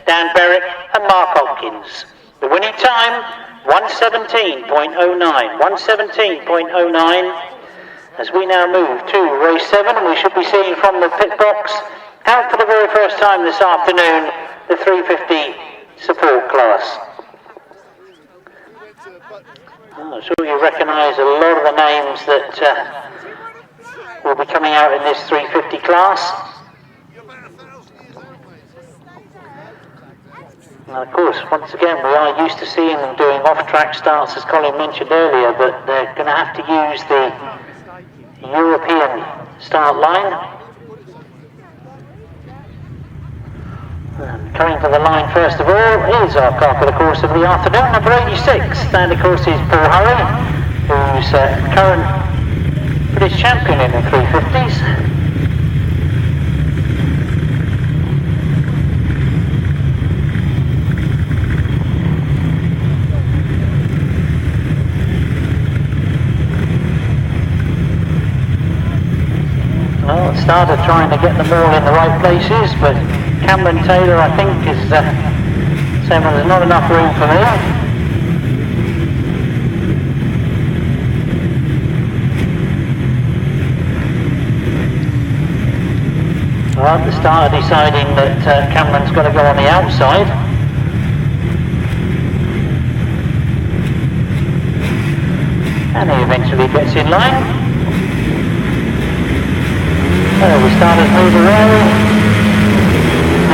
Dan Berwick and Mark Hopkins. The winning time, 117.09, 117.09. As we now move to race 7, and we should be seeing from the pit box, out for the very first time this afternoon, the 350 support class. I'm sure you recognise a lot of the names that will be coming out in this 350 class. And of course, once again, we are used to seeing them doing off-track starts, as Colin mentioned earlier, but they're going to have to use the European start line. And coming to the line first of all is our car for the course of the afternoon, number 86. And of course is Paul Hurry, who's current British champion in the 350s. Well, started trying to get them all in the right places, but Cameron Taylor, I think, is saying there's not enough room for me. Well, the starter deciding that Cameron's got to go on the outside. And he eventually gets in line. The starters move away,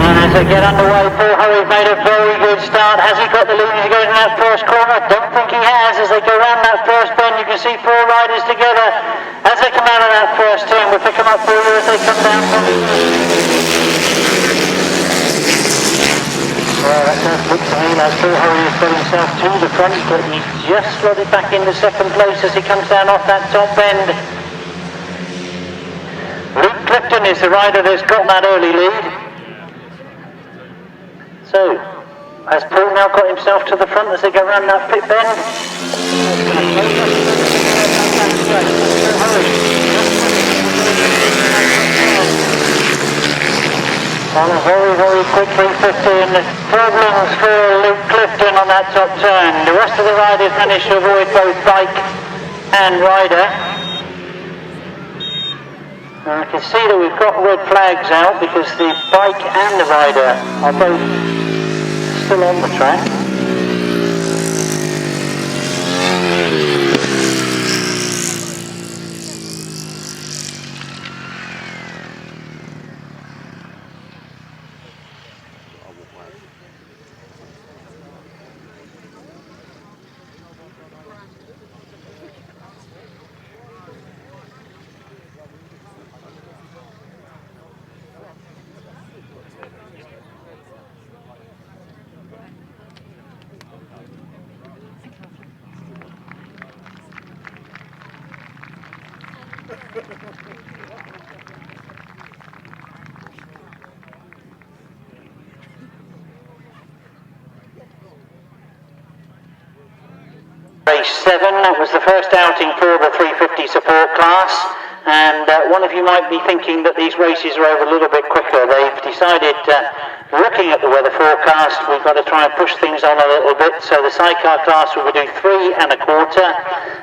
and as they get underway, Paul Hurry's made a very good start. Has he got the lead as he goes in that first corner? I don't think he has. As they go around that first bend, you can see 4 riders together. As they come out of that first turn, we'll pick them up for you as they come down. Looks to me like Paul Hurry has got himself to the front, but he just slotted back into second place as he comes down off that top bend. Luke Clifton is the rider that's got that early lead. So, has Paul now got himself to the front as they go round that pit bend? On a very, very quick 350 and problems for Luke Clifton on that top turn. The rest of the riders managed to avoid both bike and rider. I can see that we've got red flags out because the bike and the rider are both still on the track. Race 7, that was the first outing for the 350 support class, and one of you might be thinking that these races are over a little bit quicker. They've decided, looking at the weather forecast, we've got to try and push things on a little bit, so the sidecar class will do 3 1/4,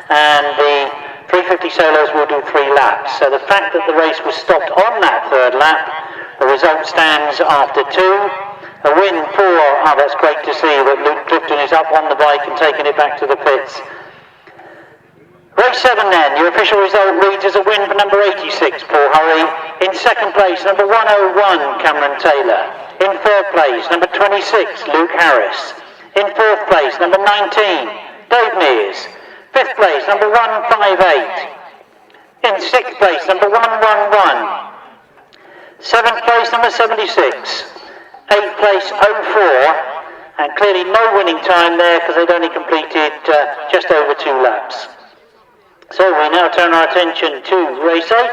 and the 350 solos will do 3 laps. So the fact that the race was stopped on that third lap, the result stands after 2. A win for, that's great to see that Luke Clifton is up on the bike and taking it back to the pits. Race 7 then, your official result reads as a win for number 86, Paul Hurry. In second place, number 101, Cameron Taylor. In third place, number 26, Luke Harris. In fourth place, number 19, Dave Mears. Fifth place, number 158. In sixth place, number 111. Seventh place, number 76. 8th place, 04, and clearly no winning time there because they'd only completed just over 2 laps. So we now turn our attention to race 8,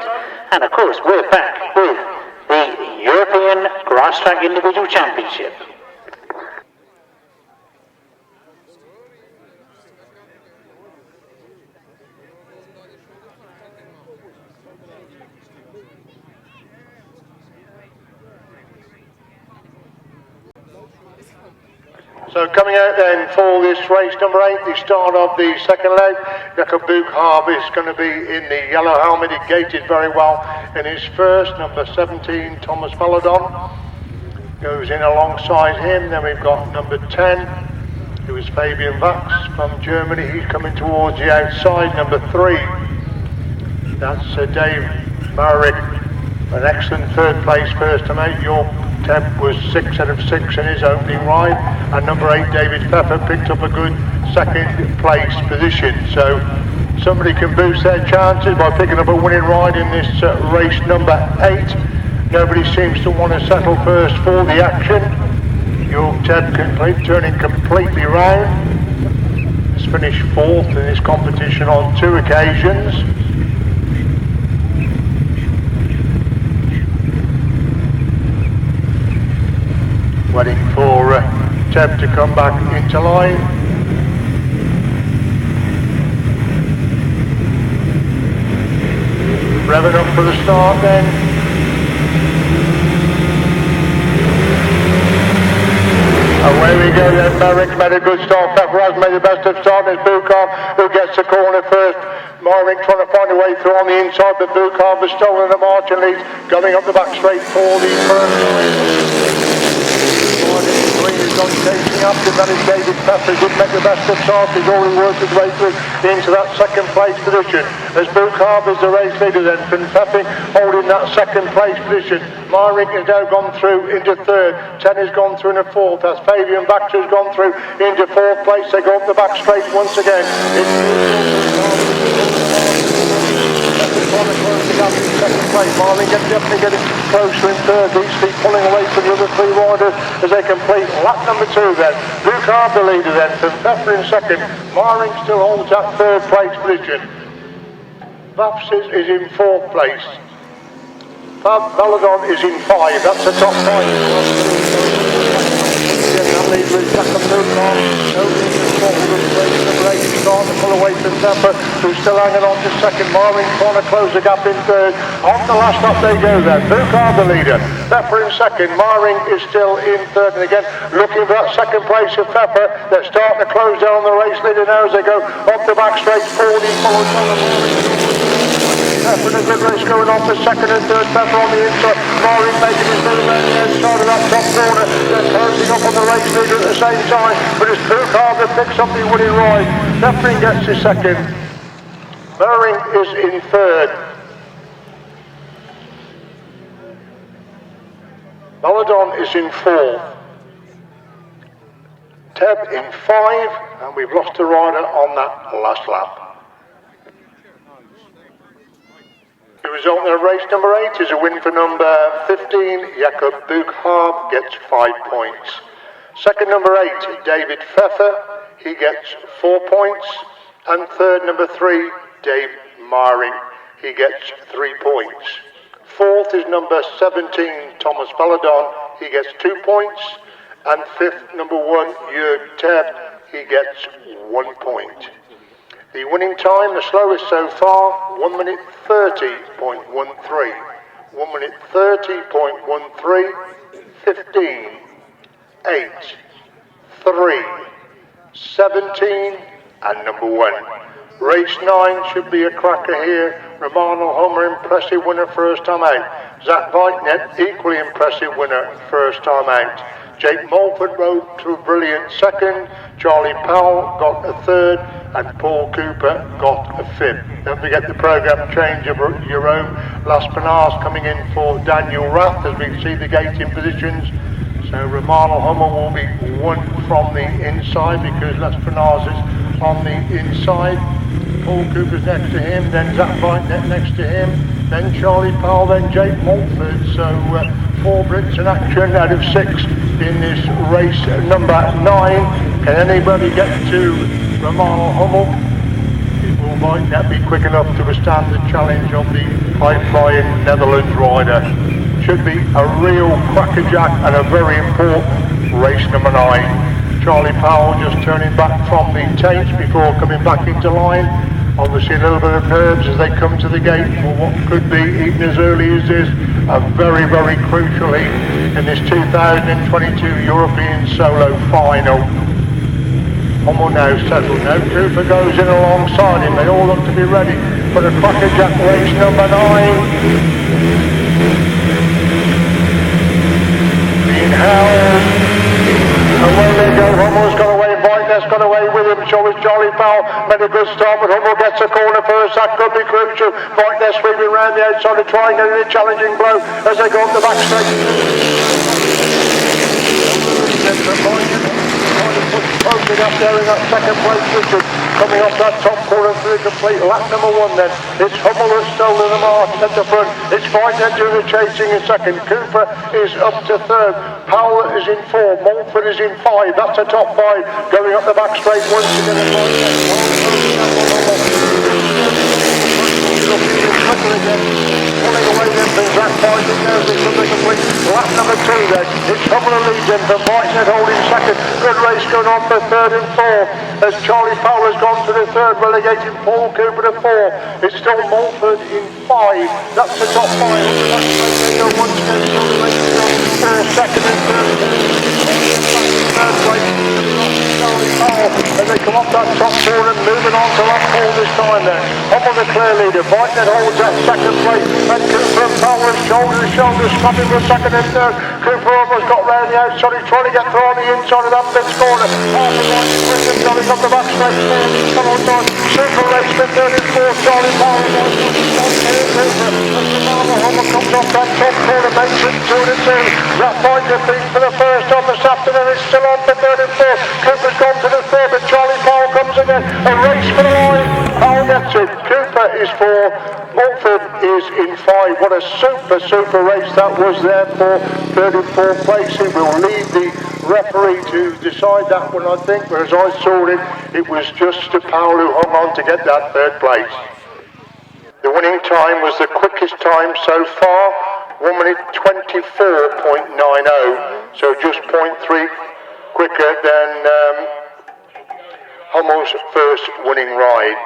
and of course we're back with the European Grasstrack Individual Championship. So coming out then for this race number 8, the start of the second leg, Jakob Buchhaab is going to be in the yellow helmet. He gated very well in his first. Number 17, Thomas Melodon, goes in alongside him. Then we've got number 10, who is Fabian Vax from Germany. He's coming towards the outside. Number 3, that's Dave Marek, an excellent third place first to make. York Temp was 6 out of 6 in his opening ride, and number 8, David Pfeffer, picked up a good second place position. So somebody can boost their chances by picking up a winning ride in this race number 8. Nobody seems to want to settle first for the action. York Temp turning completely round. He's finished 4th in this competition on 2 occasions. Waiting for Teb to come back into line. Revving up for the start then. Away we go then. Merrick made a good start. Pepper has made the best of start. It's Buchhaab who gets the corner first. Myrick trying to find a way through on the inside, but Buchhaab has stolen the march and leads, going up the back straight for the first. Green is on chasing up, and that is David Pfeffer. Didn't make the best of start. He's already worked his way through into that second place position. As Buchhaab is the race leader then, from Pfeffer holding that second place position. Myrick has now gone through into third. 10 has gone through into fourth. That's Fabian Baxter has gone through into fourth place. They go up the back straight once again. trying to close the gap in second place. Marvin definitely getting closer in third. These three pulling away from the other three riders as they complete lap number 2 then. Luke Hard the leader then, from Pepper in second. Marvin still holds that third place position. Vaps is in fourth place. Valadon is in 5, that's the top 5. That leads with Zach starting to pull away from Pepper, who's still hanging on to second. Marvin trying to close the gap in third. On the last lap they go then. Bukar the leader. Pepper in second. Marvin is still in third. And again, looking for that second place of Pepper. They're starting to close down the race leader now as they go up the back straight forward. He follows on the Pepper in a good race going on for second and third. Pepper on the inside. Marvin making his move around the outside of that top corner. They're closing up on the race leader at the same time. But it's Bukar that picks up the winning ride. Pepper gets his second. Murring is in third. Maladon is in fourth. Teb in 5, and we've lost a rider on that last lap. The result of race number 8 is a win for number 15, Jakob Buchhaab gets 5 points. Second number 8, David Pfeffer, he gets 4 points. And third number 3, Dave Maring, he gets 3 points. Fourth is number 17, Thomas Valadon, he gets 2 points. And fifth, number 1, Jörg Teb, he gets 1 point. The winning time, the slowest so far, 1 minute 30.13. 1 minute 30.13, 15, 8, 3, 17, and number 1. Race 9 should be a cracker here. Romano Hummer, impressive winner first time out. Zach Wajknecht, equally impressive winner first time out. Jake Mulford rode to a brilliant second. Charlie Powell got a third, and Paul Cooper got a fifth. Don't forget the programme change of Jerome Laspenas coming in for Daniel Rath as we see the gating positions. So Romano Hummer will be 1 from the inside because Laspenas is on the inside. Paul Cooper's next to him, then Zach Wajknecht next to him, then Charlie Powell, then Jake Mulford. So 4 Brits in action out of 6 in this race number 9. Can anybody get to Romano Hummel? It might not be quick enough to withstand the challenge of the high-flying Netherlands rider. Should be a real crackerjack and a very important race number 9. Charlie Powell just turning back from the taints before coming back into line. Obviously a little bit of herbs as they come to the gate for what could be, even as early as this, a very, very crucial heat in this 2022 European Solo Final. Hummel now settled. Now Cooper goes in alongside him. They all look to be ready for the crackerjack race number 9. Being held. Away they go. Hummel's got away. Wajknecht's got away with him. So is Charlie Powell. Made a good start, but Hummel gets a corner first. That could be crucial. Wajknecht sweeping around the outside to try and get in a challenging blow as they go up the back straight. Closing up there in that second place position. Coming off that top corner through the complete lap number 1 then. It's Hummel that's stolen the mark at the front. It's Wajknecht doing the chasing in second. Cooper is up to third. Powell is in 4. Mulford is in 5. That's a top 5. Going up the back straight once again. Pulling away then from Zach Wajknecht now as they complete lap number 2 then. It's Hummel and leads in from Wajknecht holding second. Good race going on for third and 4 as Charlie Powell has gone to the third, relegating Paul Cooper to 4. It's still Mulford in 5. That's the top 5. They go once again, so the race is on for second and third place. Charlie Powell as they come up that top corner, moving on to lap 4 this time then. Hummel the clear leader. Wajknecht holds that second place, and Cooper and Powell is shoulder to shoulder, stopping for second and third. Cooper almost got round the outside, he's trying to get through on the inside of that fifth corner. After Wajknecht with him, going up the back straight, come on down. Super race for third and 4th, Charlie Powell. Hummel comes off that top corner, makes it 2 to 2. That Wajknecht beat for the first on this afternoon, it's still on for third and 4th. Cooper's gone to the third, but Charlie Powell comes again. A race for the line. Powell gets it. Cooper number is 4. Mulford is in 5. What a super race that was there for third and fourth place. It will lead the referee to decide that one, I think, but as I saw it, it was just Powell who hung on to get that third place. The winning time was the quickest time so far, 1 minute 24.90, so just 0.3 quicker than Hummel's first winning ride.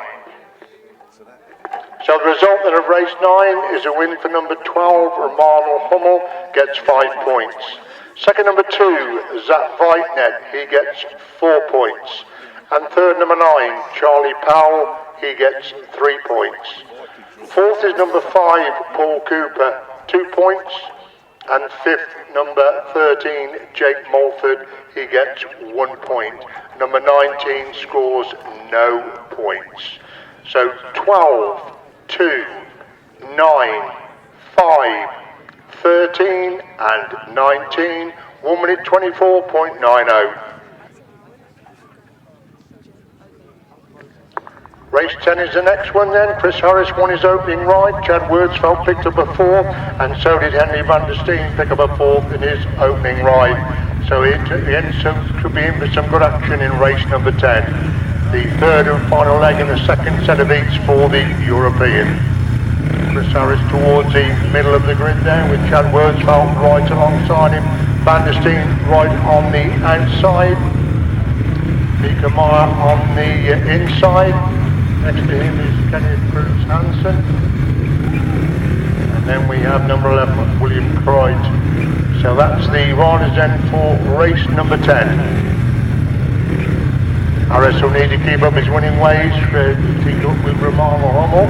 So the result then of race 9 is a win for number 12, Romano Hummel, gets 5 points. Second, number 2, Zach Wajknecht, he gets 4 points. And third, number 9, Charlie Powell, he gets 3 points. Fourth is number 5, Paul Cooper, 2 points. And fifth, number 13, Jake Mulford, he gets 1 point. Number 19 scores no points. So 12, 2, 9, 5, 13 and 19, 1 minute 24.90. Race 10 is the next one then. Chris Harris won his opening ride. Chad Wirtzfeld picked up a 4th, and so did Henry van der Steen pick up a 4th in his opening ride. So it at the end could be in for some good action in race number 10. The third and final leg in the second set of heats for the European. Chris Harris towards the middle of the grid there with Chad Wirtzfeld right alongside him. Van der Steen right on the outside. Mika Meyer on the inside. Next to him is Kenneth Cruz Hansen. And then we have number 11, William Croyd. So that's the riders then for race number 10. Harris will need to keep up his winning ways to keep up with Romano Hummel.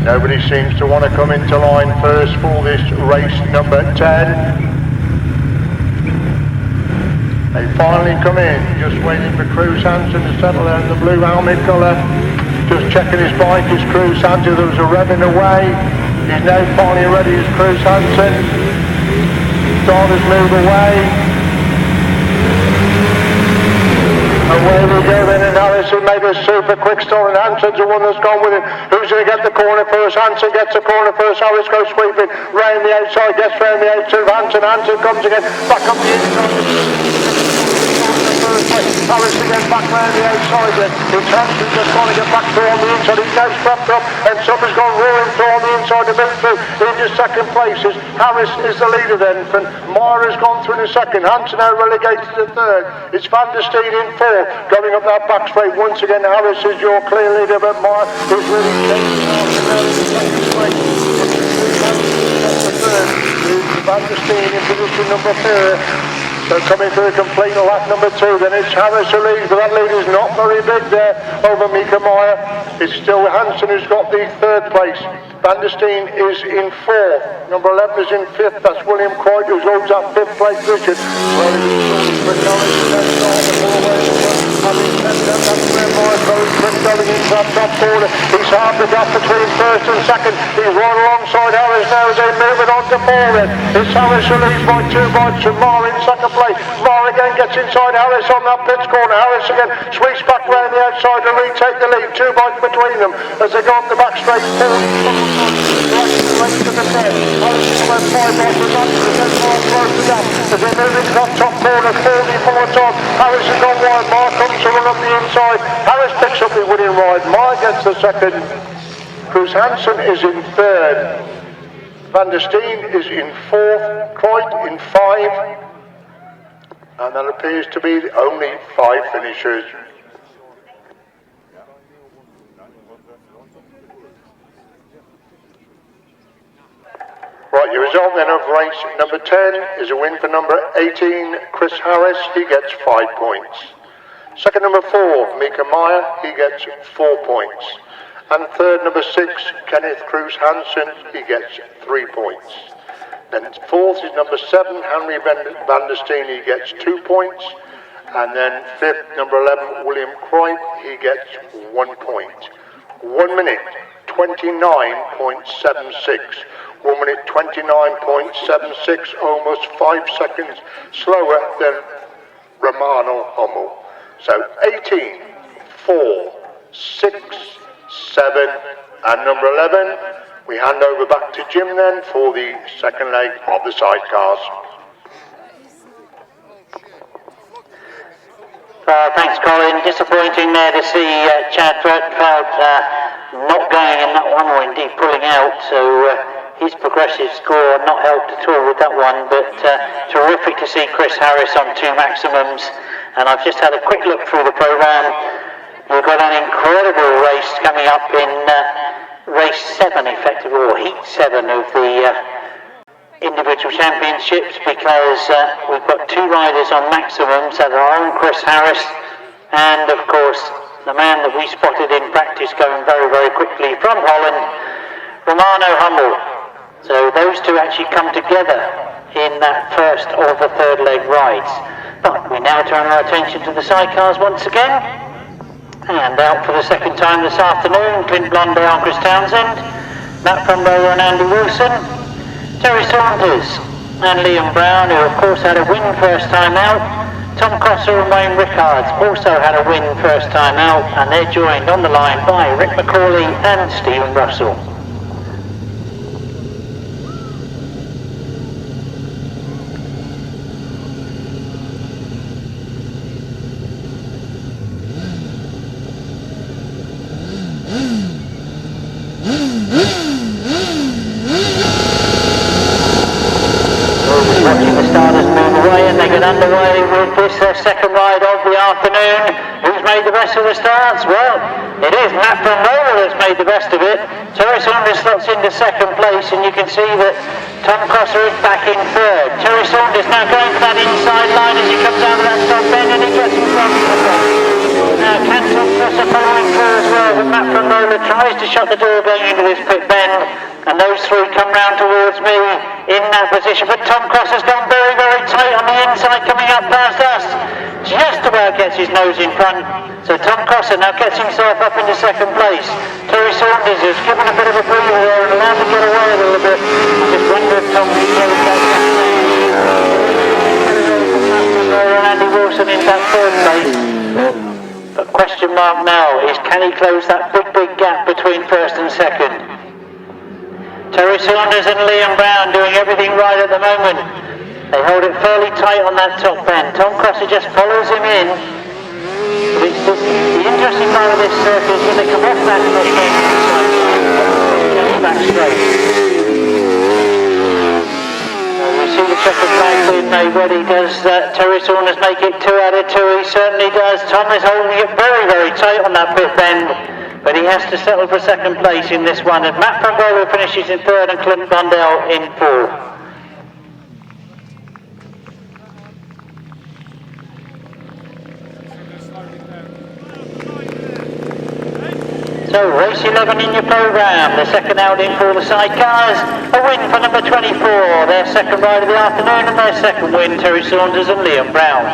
Nobody seems to want to come into line first for this race number 10. They finally come in, just waiting for Cruz Hansen to settle there in the blue helmet colour. Just checking his bike is Cruz Hansen. There was a revving away. He's now finally ready as Cruz Hansen. Drivers move away. Away we go then, and Harris made a super quick start, and Hansen's the one that's gone with him. Who's going to get the corner first? Hansen gets the corner first. Harris goes sweeping round the outside, gets round the outside of Hansen. Hansen comes again, back up the inside. Harris again back round the outside then. It's Hansen just trying to get back through on the inside. He's now strapped up, and somebody's gone roaring through on the inside to move through. Into second place is Harris is the leader then. Meyer has gone through in the second. Hansen now relegated to third. It's Van der Steen in fourth. Going up that back straight once again. Harris is your clear leader, but Meyer is really chasing after now in the second straight. Van der Steen in position number 4. So coming through a complete lap number 2, then it's Harris who leads, but that lead is not very big there over Mika Meyer. It's still Hansen who's got the third place. Van der Steen is in 4th. Number 11 is in 5th. That's William Croyd who holds that 5th place position. Well, he's going into that top corner. He's half the gap between first and second. He's right alongside Harris now as they move it on to 4 then. It's Harris who leads by 2 bikes from Meyer in second place. Meyer again gets inside Harris on that pits corner. Harris again sweeps back round the outside to retake the lead. 2 bikes between them as they go up the back straight. 4 to the 10. Harris is about 5 bikes with that. As they move into that top corner, 44 top. Harris has gone wide. Meyer comes to run up the inside. Harris picks up the winning ride. Meyer gets the second. Cruz Hansen is in third. Van der Steen is in 4th. Croyd in 5. And that appears to be the only 5 finishers. Right, your result then of race number 10 is a win for number 18, Chris Harris. He gets 5 points. Second, number 4, Mika Meyer. He gets 4 points. And third, number 6, Kenneth Cruz Hansen. He gets 3 points. Then fourth is number 7, Henry van der Steen. He gets 2 points. And then fifth, number 11, William Croyd. He gets 1 point. 1 minute 29.76. 1 minute 29.76, almost 5 seconds slower than Romano Hummel. So 18, 4, 6, 7 and number 11. We hand over back to Jim then for the second leg of the sidecars. Thanks, Colin. Disappointing there to see Chad Wirtzfeld not going in that one, or indeed pulling out. So his progressive score not helped at all with that one. But terrific to see Chris Harris on 2 maximums. And I've just had a quick look through the programme. We've got an incredible race coming up in race 7, effectively, or heat 7 of the individual championships, because we've got 2 riders on maximums, that are on Chris Harris, and of course the man that we spotted in practice going very, very quickly from Holland, Romano Hummel. So those 2 actually come together in that first of the third leg rides. But we now turn our attention to the sidecars once again, and out for the second time this afternoon, Clint Blondell, Chris Townsend, Matt Frombola and Andy Wilson, Terry Saunders and Liam Brown, who of course had a win first time out. Tom Crosser and Wayne Rickards also had a win first time out, and they're joined on the line by Rick McCauley and Stephen Russell. Underway with this second ride of the afternoon. Who's made the best of the starts? Well, it is Matt Frombola that's made the best of it. Terry Saunders slots into second place, and you can see that Tom Crosser is back in third. Terry Saunders now going for that inside line as he comes out of that top bend, and he gets in front of the front. Now can Tom Crosser following through as well, but Matt Frombola tries to shut the door going into this pit bend, and those 3 come round towards me in that position, but Tom Crosser's gone very, very tight on the inside coming up past us. Just about gets his nose in front. So Tom Crosser now gets himself up into second place. Terry Saunders has given a bit of a breather there and allowed to get away a little bit. I just wonder if Tom can go back. And Andy Wilson in that third place. But question mark now is, can he close that big, big gap between first and second? Terry Saunders and Liam Brown doing everything right at the moment. They hold it fairly tight on that top bend. Tom Crosser just follows him in. But it's just, the interesting part of this circuit is when they come off that top bend, back straight. We see the checkered flag being made ready. Does Terry Saunders make it 2 out of 2? He certainly does. Tom is holding it very, very tight on that pit bend, but he has to settle for second place in this one, and Matt Frombola finishes in third and Clint Blondell in fourth. So race 11 in your programme, the second outing for the sidecars, a win for number 24, their second ride of the afternoon, and their second win, Terry Saunders and Liam Brown.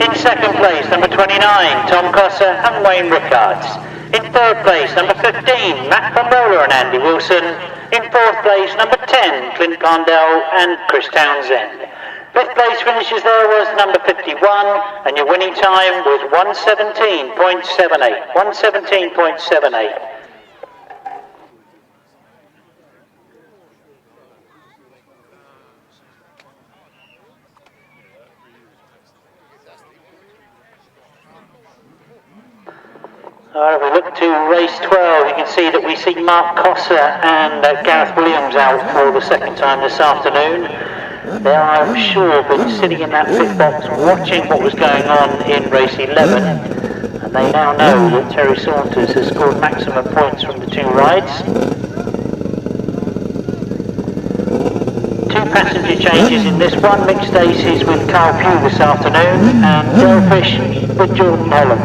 In second place, number 29, Tom Crosser and Wayne Rickards. In third place, number 15, Matt Frombola and Andy Wilson. In fourth place, number 10, Clint Blondell and Chris Townsend. Fifth place finishes there was number 51, and your winning time was 1:17.78. 1:17.78. If we look to race 12, you can see that we see Mark Cosser and Gareth Williams out for the second time this afternoon. They are, I'm sure, been sitting in that pit box watching what was going on in race 11, and they now know that Terry Saunders has scored maximum points from the 2 rides. 2 passenger changes in this one, mixed aces with Carl Pugh this afternoon, and Delfish with Jordan Holland.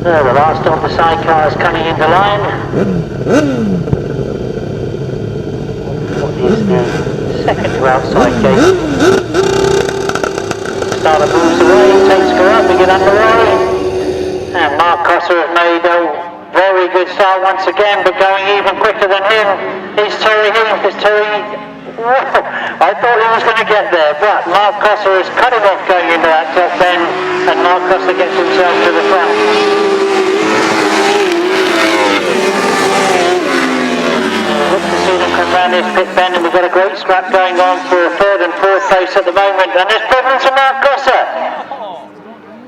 The last of the sidecars coming into line. is the second to outside gate. Starter moves away, takes her up, we get underway. And Mark Cosser has made a very good start once again, but going even quicker than him is Terry Heath. Whoa, I thought he was going to get there, but Mark Cosser has cut him off going into that top bend, and Mark Cosser gets himself to the front. Look to see them come round this pit bend, and we've got a great scrap going on for third and fourth place at the moment, and there's problems for Mark Cosser.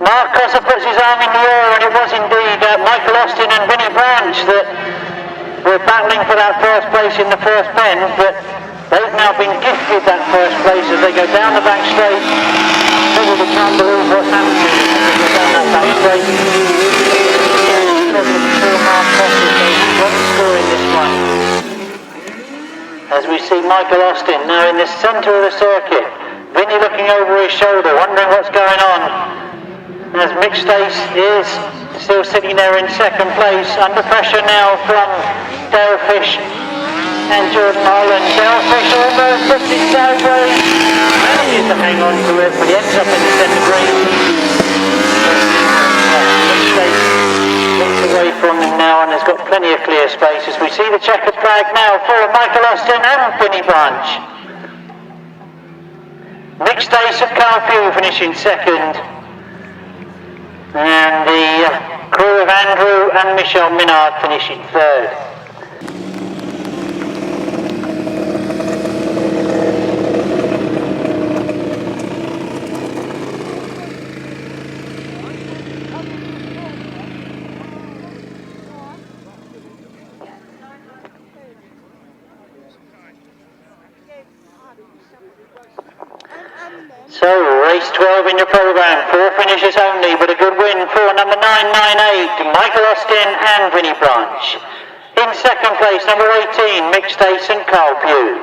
Mark Cosser puts his arm in the air, and it was indeed Michael Austin and Vinnie Branch that were battling for that first place in the first bend, but they've now been gifted that first place as they go down the back straight. Probably can't believe what's happened to them as they go down that back straight. Mark Cosser won't score in this one. As we see Michael Austin now in the centre of the circuit, Vinnie looking over his shoulder, wondering what's going on. As Mick Stace is still sitting there in second place, under pressure now from Dale Fish and Jordan Holland. Dale Fish almost puts it sideways, manages to hang on to it, but he ends up in the centre green. Mick Stace gets away from him now and has got plenty of clear space as we see the checkered flag now for Michael Austin and Vinnie Branch. Mick Stace of Carpew finishing second. And the crew of Andrew and Michelle Minard finishing third. So, race 12 in your programme, 4 finishes only, but a good win for number 998, Michael Austin and Vinnie Branch. In second place, number 18, Mick Stace and Carl Pugh.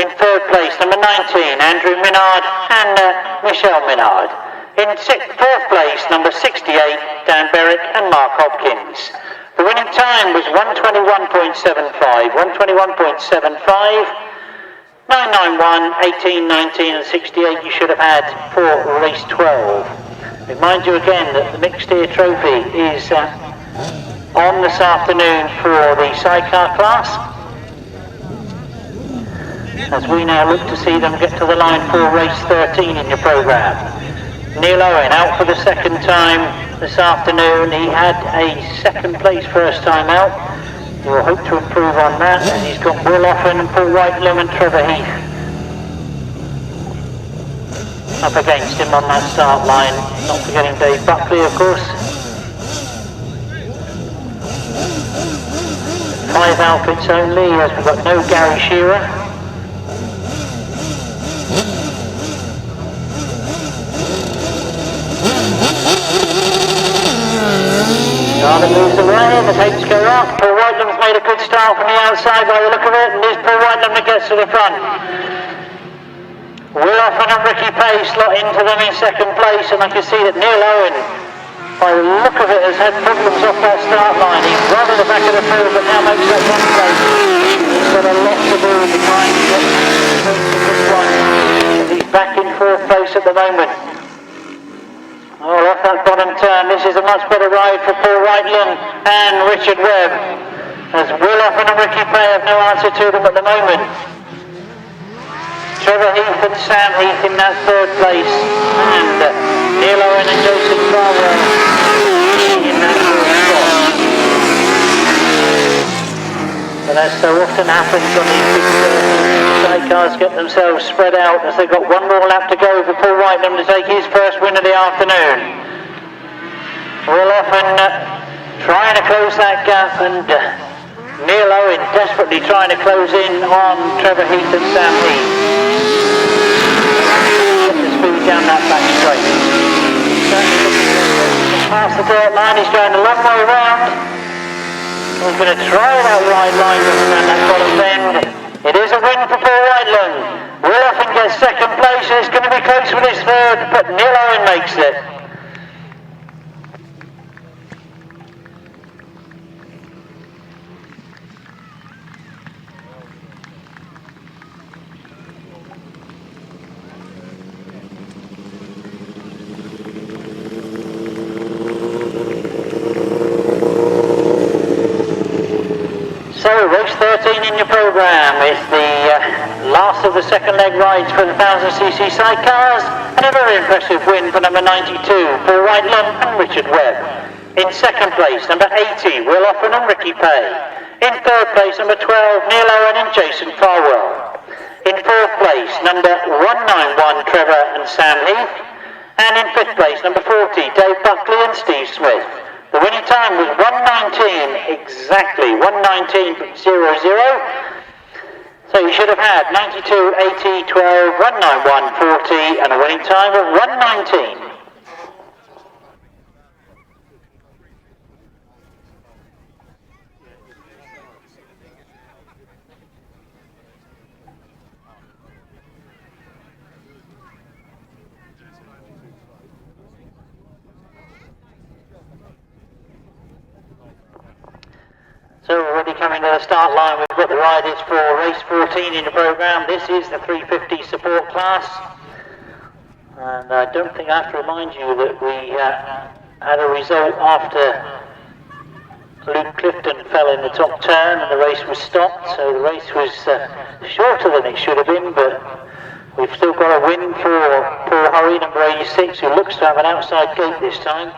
In third place, number 19, Andrew Minard and Michelle Minard. In fourth place, number 68, Dan Berwick and Mark Hopkins. The winning time was 1:21.75, 1:21.75. 991, 18, 19 and 68 you should have had for race 12. Remind you again that the Mick Steer Trophy is on this afternoon for the sidecar class. As we now look to see them get to the line for race 13 in your programme. Neil Owen out for the second time this afternoon. He had a second place first time out. We'll hope to improve on that, and he's got Will Offen and Paul Whitelum and Trevor Heath up against him on that start line, not forgetting Dave Buckley of course. 5 outfits only, as we've got no Gary Shearer. Garner moves away, the tapes go up. Paul Whitelum's made a good start from the outside by the look of it, and there's Paul Whitelum that gets to the front. Will Offen and Ricky Pace slot into them in second place, and I can see that Neil Owen, by the look of it, has had problems off that start line. He's right at the back of the field, but now makes that one place. He's got a lot to do to try and get to this one, and he's back in fourth place at the moment. Oh, off that bottom turn, this is a much better ride for Paul Whitelum and Richard Webb, as Will Offen and Ricky Pay have no answer to them at the moment. Trevor Heath and Sam Heath in that third place, and Neil Owen and Joseph Farwell in that fourth spot. But as so often happens on these big sidecars, get themselves spread out as they've got one more lap to go for Paul Whitelum to take his first win of the afternoon. Will Offen trying to close that gap, and Neil Owen desperately trying to close in on Trevor Heath and Sam Heath. Get the speed down that back straight. Past the dirt line, he's going a long way round. He's going to try that wide line around that bottom bend. It is a win for Paul Whitelum. Will Offen gets second place, and it's going to be close with his third, but Neil Owen makes it. race 13 in your programme is the last of the second leg rides for the 1000cc sidecars, and a very impressive win for number 92, Paul Whiteland and Richard Webb. In second place, number 80, Will Oppen and Ricky Pay. In third place, number 12, Neil Owen and Jason Farwell. In fourth place, number 191, Trevor and Sam Heath. And in fifth place, number 40, Dave Buckley and Steve Smith. The winning time was 1:19, exactly 1:19.00. So you should have had 92, 80, 12, 191, 40, and a winning time of 1:19. So already coming to the start line, we've got the riders for race 14 in the programme. This is the 350 support class. And I don't think I have to remind you that we had a result after Luke Clifton fell in the top turn and the race was stopped. So the race was shorter than it should have been, but we've still got a win for Paul Hurry, number 86, who looks to have an outside gate this time.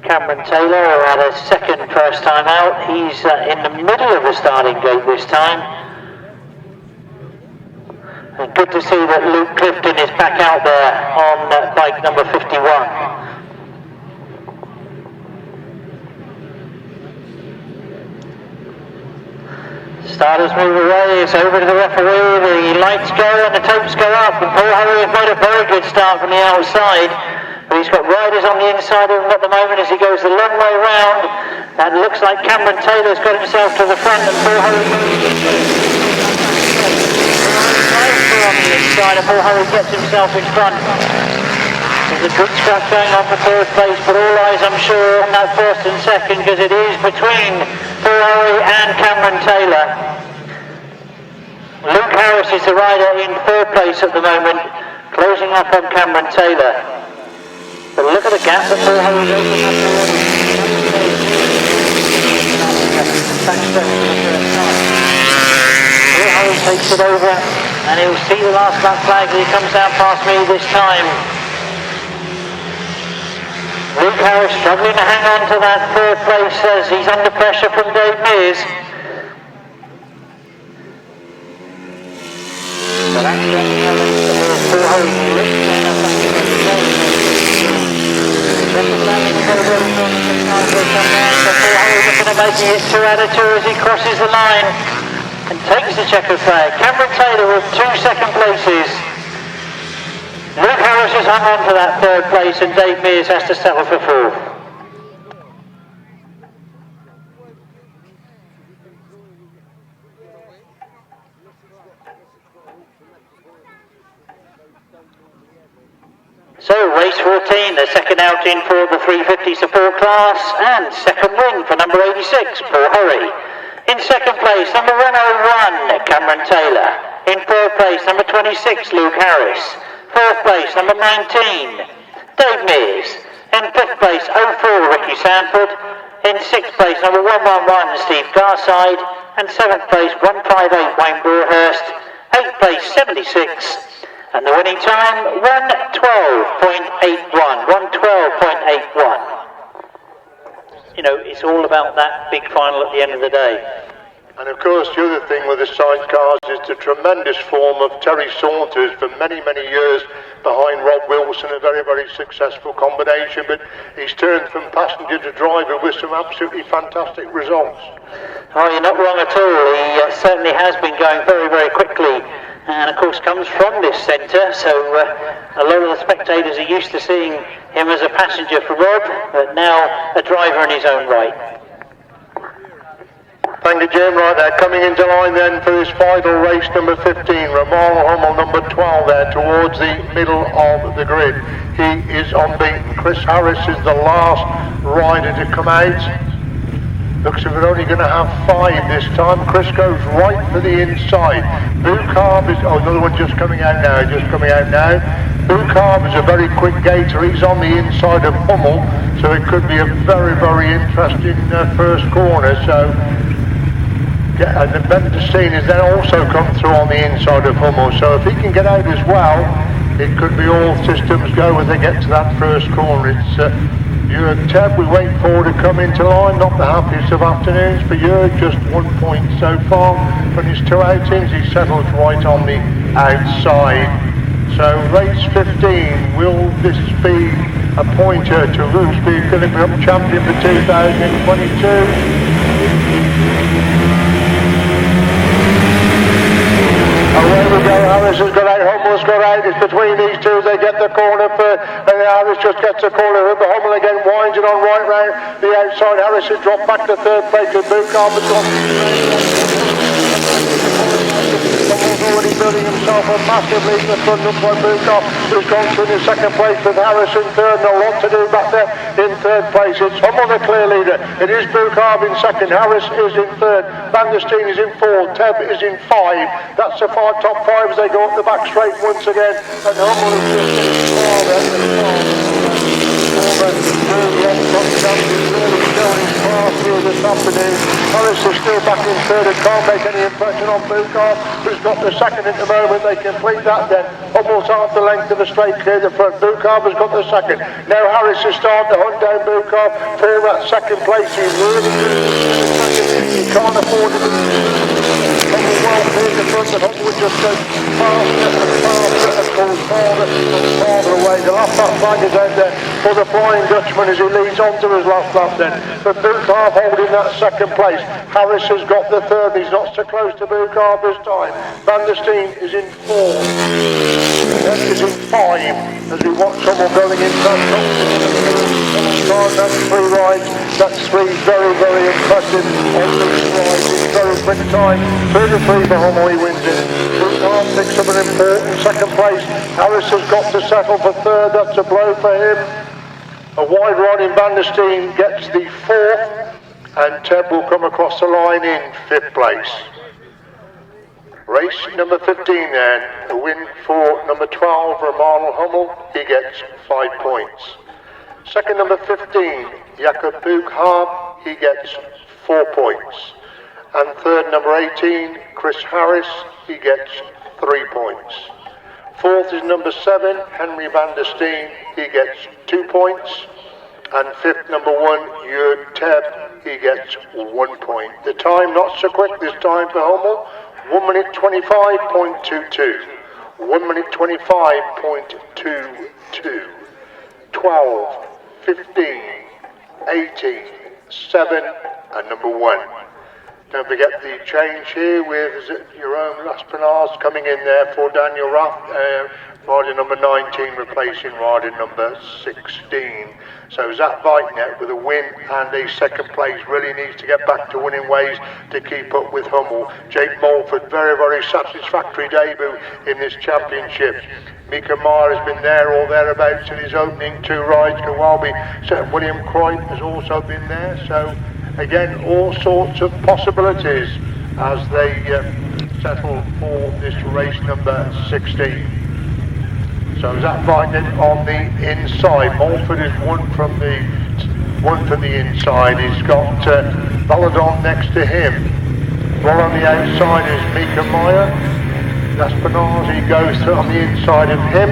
Cameron Taylor, who had a second first time out, he's in the middle of the starting gate this time. And good to see that Luke Clifton is back out there on bike number 51. Starters move away, it's over to the referee, the lights go and the tapes go up, and Paul Hurry has made a very good start from the outside. But he's got riders on the inside of him at the moment as he goes the long way round. And it looks like Cameron Taylor's got himself to the front and Paul Hurry on the inside and Paul Hurry gets himself in front. There's a good scrap going on for third place, but all eyes I'm sure on that first and second, because it is between Paul Hurry and Cameron Taylor. Luke Harris is the rider in third place at the moment, closing up on Cameron Taylor. But look at the gap that Paul Hurry's opened up already. Paul Hurry takes it over, and he'll see the last lap flag as he comes down past me this time. Luke Harris struggling to hang on to that third place as he's under pressure from Dave Mears. So that's Paul Hurry. Making it 2 out of 2 as he crosses the line and takes the checkered flag. Cameron Taylor with 2 second places. Luke Harris has hung on to that third place and Dave Mears has to settle for fourth. So race 14, the second outing for the 350 support class and second win for number 86, Paul Hurry. In second place, number 101, Cameron Taylor. In third place, number 26, Luke Harris. Fourth place, number 19, Dave Mears. In fifth place, 04, Ricky Sanford. In sixth place, number 111, Steve Garside. And seventh place, 158, Wayne Broadhurst. Eighth place, 76. And the winning time, 1:12.81. 1:12.81. You know, it's all about that big final at the end of the day. And of course, the other thing with the sidecars is the tremendous form of Terry Saunders for many, many years behind Rob Wilson, a very, very successful combination. But he's turned from passenger to driver with some absolutely fantastic results. Oh, you're not wrong at all. He certainly has been going very, very quickly. And of course comes from this centre, so a lot of the spectators are used to seeing him as a passenger for Rob, but now a driver in his own right. Thank you, Jim. Right there, coming into line then for this final race, number 15, Romano Hummel, number 12 there towards the middle of the grid. He is unbeaten. Chris Harris is the last rider to come out. Looks as if we're only going to have 5 this time. Chris goes right for the inside. Bucarb is, another one just coming out now, Bucarb is a very quick gator. He's on the inside of Hummel, so it could be a very, very interesting first corner. So, and the Bendestein has then also come through on the inside of Hummel. So if he can get out as well, it could be all systems go when they get to that first corner. It's Jörg Tebb, we wait for to come into line, not the happiest of afternoons for Jörg, just 1 point so far from his 2 outings. He settles right on the outside. So race 15, will this be a pointer to Roosby, Philip Cup champion for 2022? Away we go, Harris has got out, Hummel's got out, it's between these two, they get the corner first, and Harris just gets the corner, but Hummel again winds it on right round the outside. Harris has dropped back to third place with Bucarb has gone. Hummel's already building himself a massive lead in the front, looks like Bucarb has gone through in second place with Harris in third, and a lot to do back there in third place. It's Hummel the clear leader, it is Bucarb in second, Harris is in third, Bendestein is in fourth, Tebb is in 5, that's the top 5 as they go up the back straight once again, and Hummel is just getting farther and this afternoon. Harris is still back in third and can't make any impression on Bucarb, who's got the second at the moment. They complete that then. Hummel's half the length of the straight clear the front. Bucarb has got the second. Now Harris is starting to hunt down Bucarb for that second place. He's really good. He can't afford to Hummel well clear the front, and Hummel would just go faster and faster and goes farther and farther away. The last lap flag is out there for the Flying Dutchman as he leads on to his last lap then. But Bucarb holding that second place. Harris has got the third. He's not so close to Bucarb this time. Bendestein is in 4. That is in 5 as we watch Hummel going into that top. That's 3 rides. That's 3 very, very impressive on these rides. It's very quick time. 2-3 for Hummel, he wins it. Bucarb picks up an important second place. Harris has got to settle for third. That's a blow for him. A wide ride in Bendestein gets the 4th, and Tebb will come across the line in 5th place. Race number 15 then, a win for number 12, Romanel Hummel, he gets 5 points. Second number 15, Jakob Bucarb, he gets 4 points. And third number 18, Chris Harris, he gets 3 points. Fourth is number 7, Henry Bendestein, he gets 2 points. And fifth, number 1, Jörg Tebb, he gets 1 point. The time not so quick this time for Hummel, 1 minute 25.22. 1 minute 25.22. 12, 15, 18, 7, and number 1. Don't forget the change here with Jerome Laspinaz coming in there for Daniel Raff, rider number 19 replacing rider number 16. So Zach Wajknecht with a win and a second place really needs to get back to winning ways to keep up with Hummel. Jake Mulford, very, very satisfactory debut in this championship. Mika Meyer has been there or thereabouts in his opening 2 rides. Kowalby, William Croyd has also been there. So again, all sorts of possibilities as they settle for this race number 16. So Zach Wajknecht on the inside. Mulford is one from the inside. He's got Valadon next to him. Well on the outside is Mika Meyer. Laspinaz, he goes on the inside of him,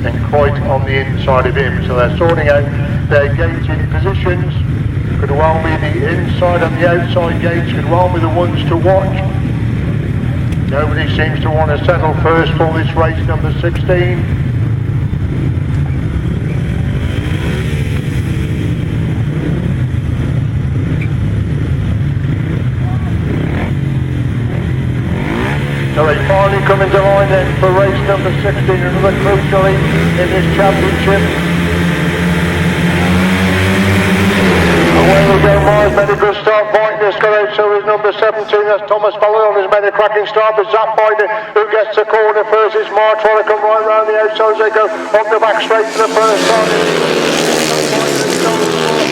and Croyd on the inside of him. So they're sorting out their gating positions. Could well be the inside and the outside gates, could well be the ones to watch. Nobody seems to want to settle first for this race number 16. So they finally come into line then for race number 16, another crucially in this championship. Away we go, Myers made a good start, Wajknecht got out, so is number 17, that's Thomas Valadon, has made a cracking start, but Zach Wajknecht, who gets the corner first, is Mark trying to come right round the outside as they go up the back straight to the first start.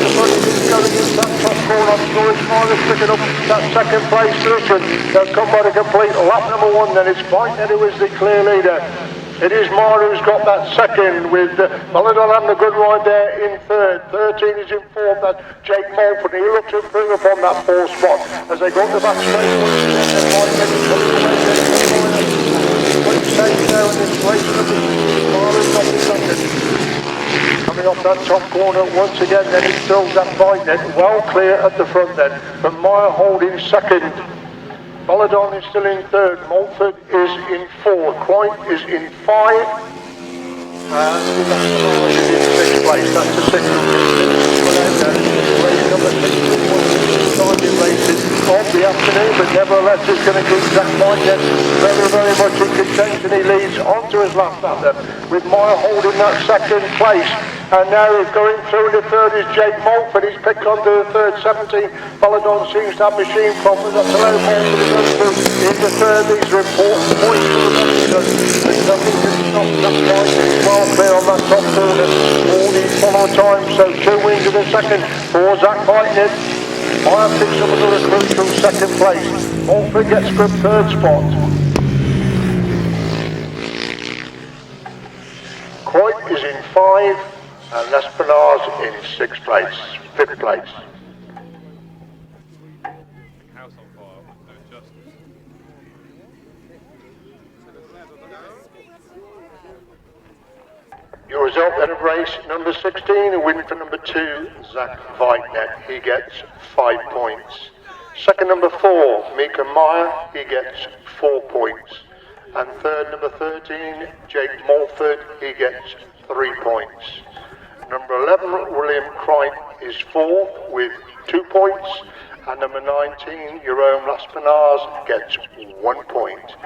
Going into that top corner George Myers picking up that second place position. They'll come by to complete lap number 1 then. It's Wajknecht who is the clear leader. It is Mara who's got that second with Mulford having a good ride there in third. 13 is in fourth, that's Jake Mulford. He looks to improve upon that 4th spot as they go to the back straight. Coming off that top corner once again, then it's still that Wajknecht well clear at the front then. But Meyer holding second. Balladon is still in third, Mulford is in fourth, Quite is in 5, and is in 6th place. That's the signal. Race number 6 starting races of the afternoon, but nevertheless it's going to keep Zach Wajknecht very much in contention. He leads onto his last lap then, with Meyer holding that second place. And now he's going through the third is Jake Mulford. He's picked onto the third, 17. Balladon seems to have machine problems. That's a low Mulford in the third. These are important points for the Mulford. There's nothing can stop that right. It's well clear on that top corner. All these follow time. So 2 wins in the second for Zach Wajknecht. Meyer picks up another crucial second place. Mulford gets good third spot. Coit is in 5. And Espinaz in 6th place, 5th place. Your result then of race number 16, a win for number 2, Zach Wajknecht. He gets 5 points. Second, number 4, Mika Meyer. He gets 4 points. And third, number 13, Jake Mulford. He gets 3 points. Number 11, William Cripe is 4th with 2 points. And number 19, Jerome Laspinaz gets 1 point.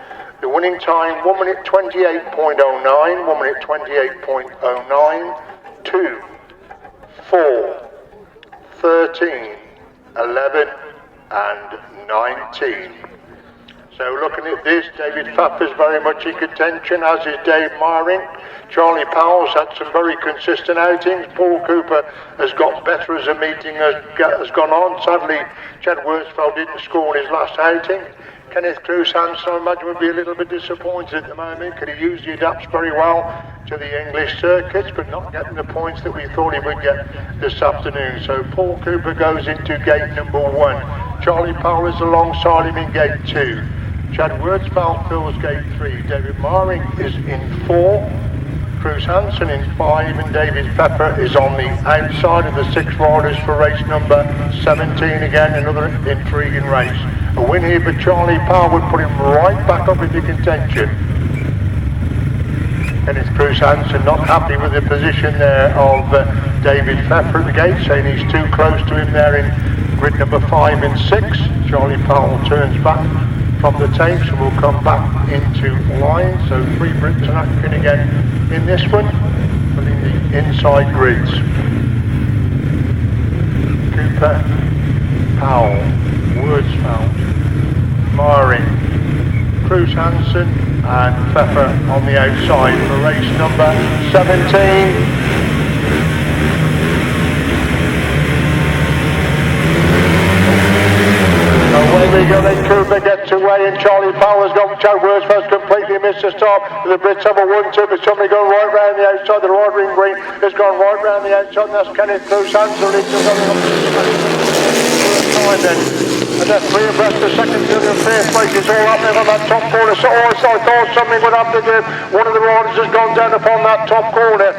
The winning time, 1 minute 28.09, 1 minute 28.09, 2, 4, 13, 11, and 19. So looking at this, David Pfeffer's very much in contention, as is Dave Myring. Charlie Powell's had some very consistent outings. Paul Cooper has got better as the meeting has gone on. Sadly, Chad Wirtzfeld didn't score in his last outing. Kenneth Cruz Hansen, I imagine, would be a little bit disappointed at the moment. Could he use the adapts very well to the English circuits, but not getting the points that we thought he would get this afternoon. So Paul Cooper goes into gate number 1. Charlie Powell is alongside him in gate 2. Chad Wirtzfeld fills gate 3. David Myring is in 4. Cruz Hansen in 5, and David Pfeffer is on the outside of the 6 riders for race number 17. Again, another intriguing race. A win here for Charlie Powell would put him right back up into contention. And it's Cruz Hansen not happy with the position there of David Pfeffer at the gate, saying he's too close to him there in grid number 5 and 6. Charlie Powell turns back from the tapes and will come back into line. So 3 Brits are acting again in this one, filling the inside grids. Cooper, Powell, Wirtzfeld, Myring, Cruz Hansen and Pfeffer on the outside for race number 17. Away we go, then Cooper gets away and Charlie Powell's got Chad Wirtzfeld completely missed the start. The Brits have a 1-2, but somebody going right round the outside. The right ring green has gone right round the outside, and that's Kenneth Cruz Hansen. It's just on the then. And that's 3 abreast, the second to the 5th place is all up there on that top corner. So I thought something would have to give. One of the riders has gone down upon that top corner.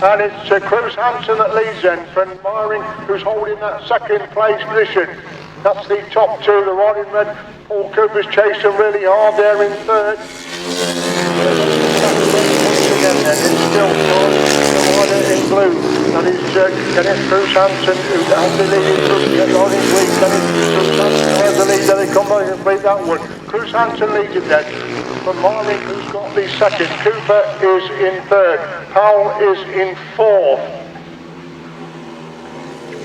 And it's Cruz Hansen that leads then from Myring, who's holding that second place position. That's the top 2, the right in red. Paul Cooper's chasing really hard there in 3rd. Again then, it's still the rider in blue. And it's Kenneth Cruz Hansen who has the lead in right in green. Kenneth Cruz Hansen has the lead, then they come back and complete that one. Cruz Hansen leads it then. From Myring, who's got the second. Cooper is in 3rd. Powell is in 4th.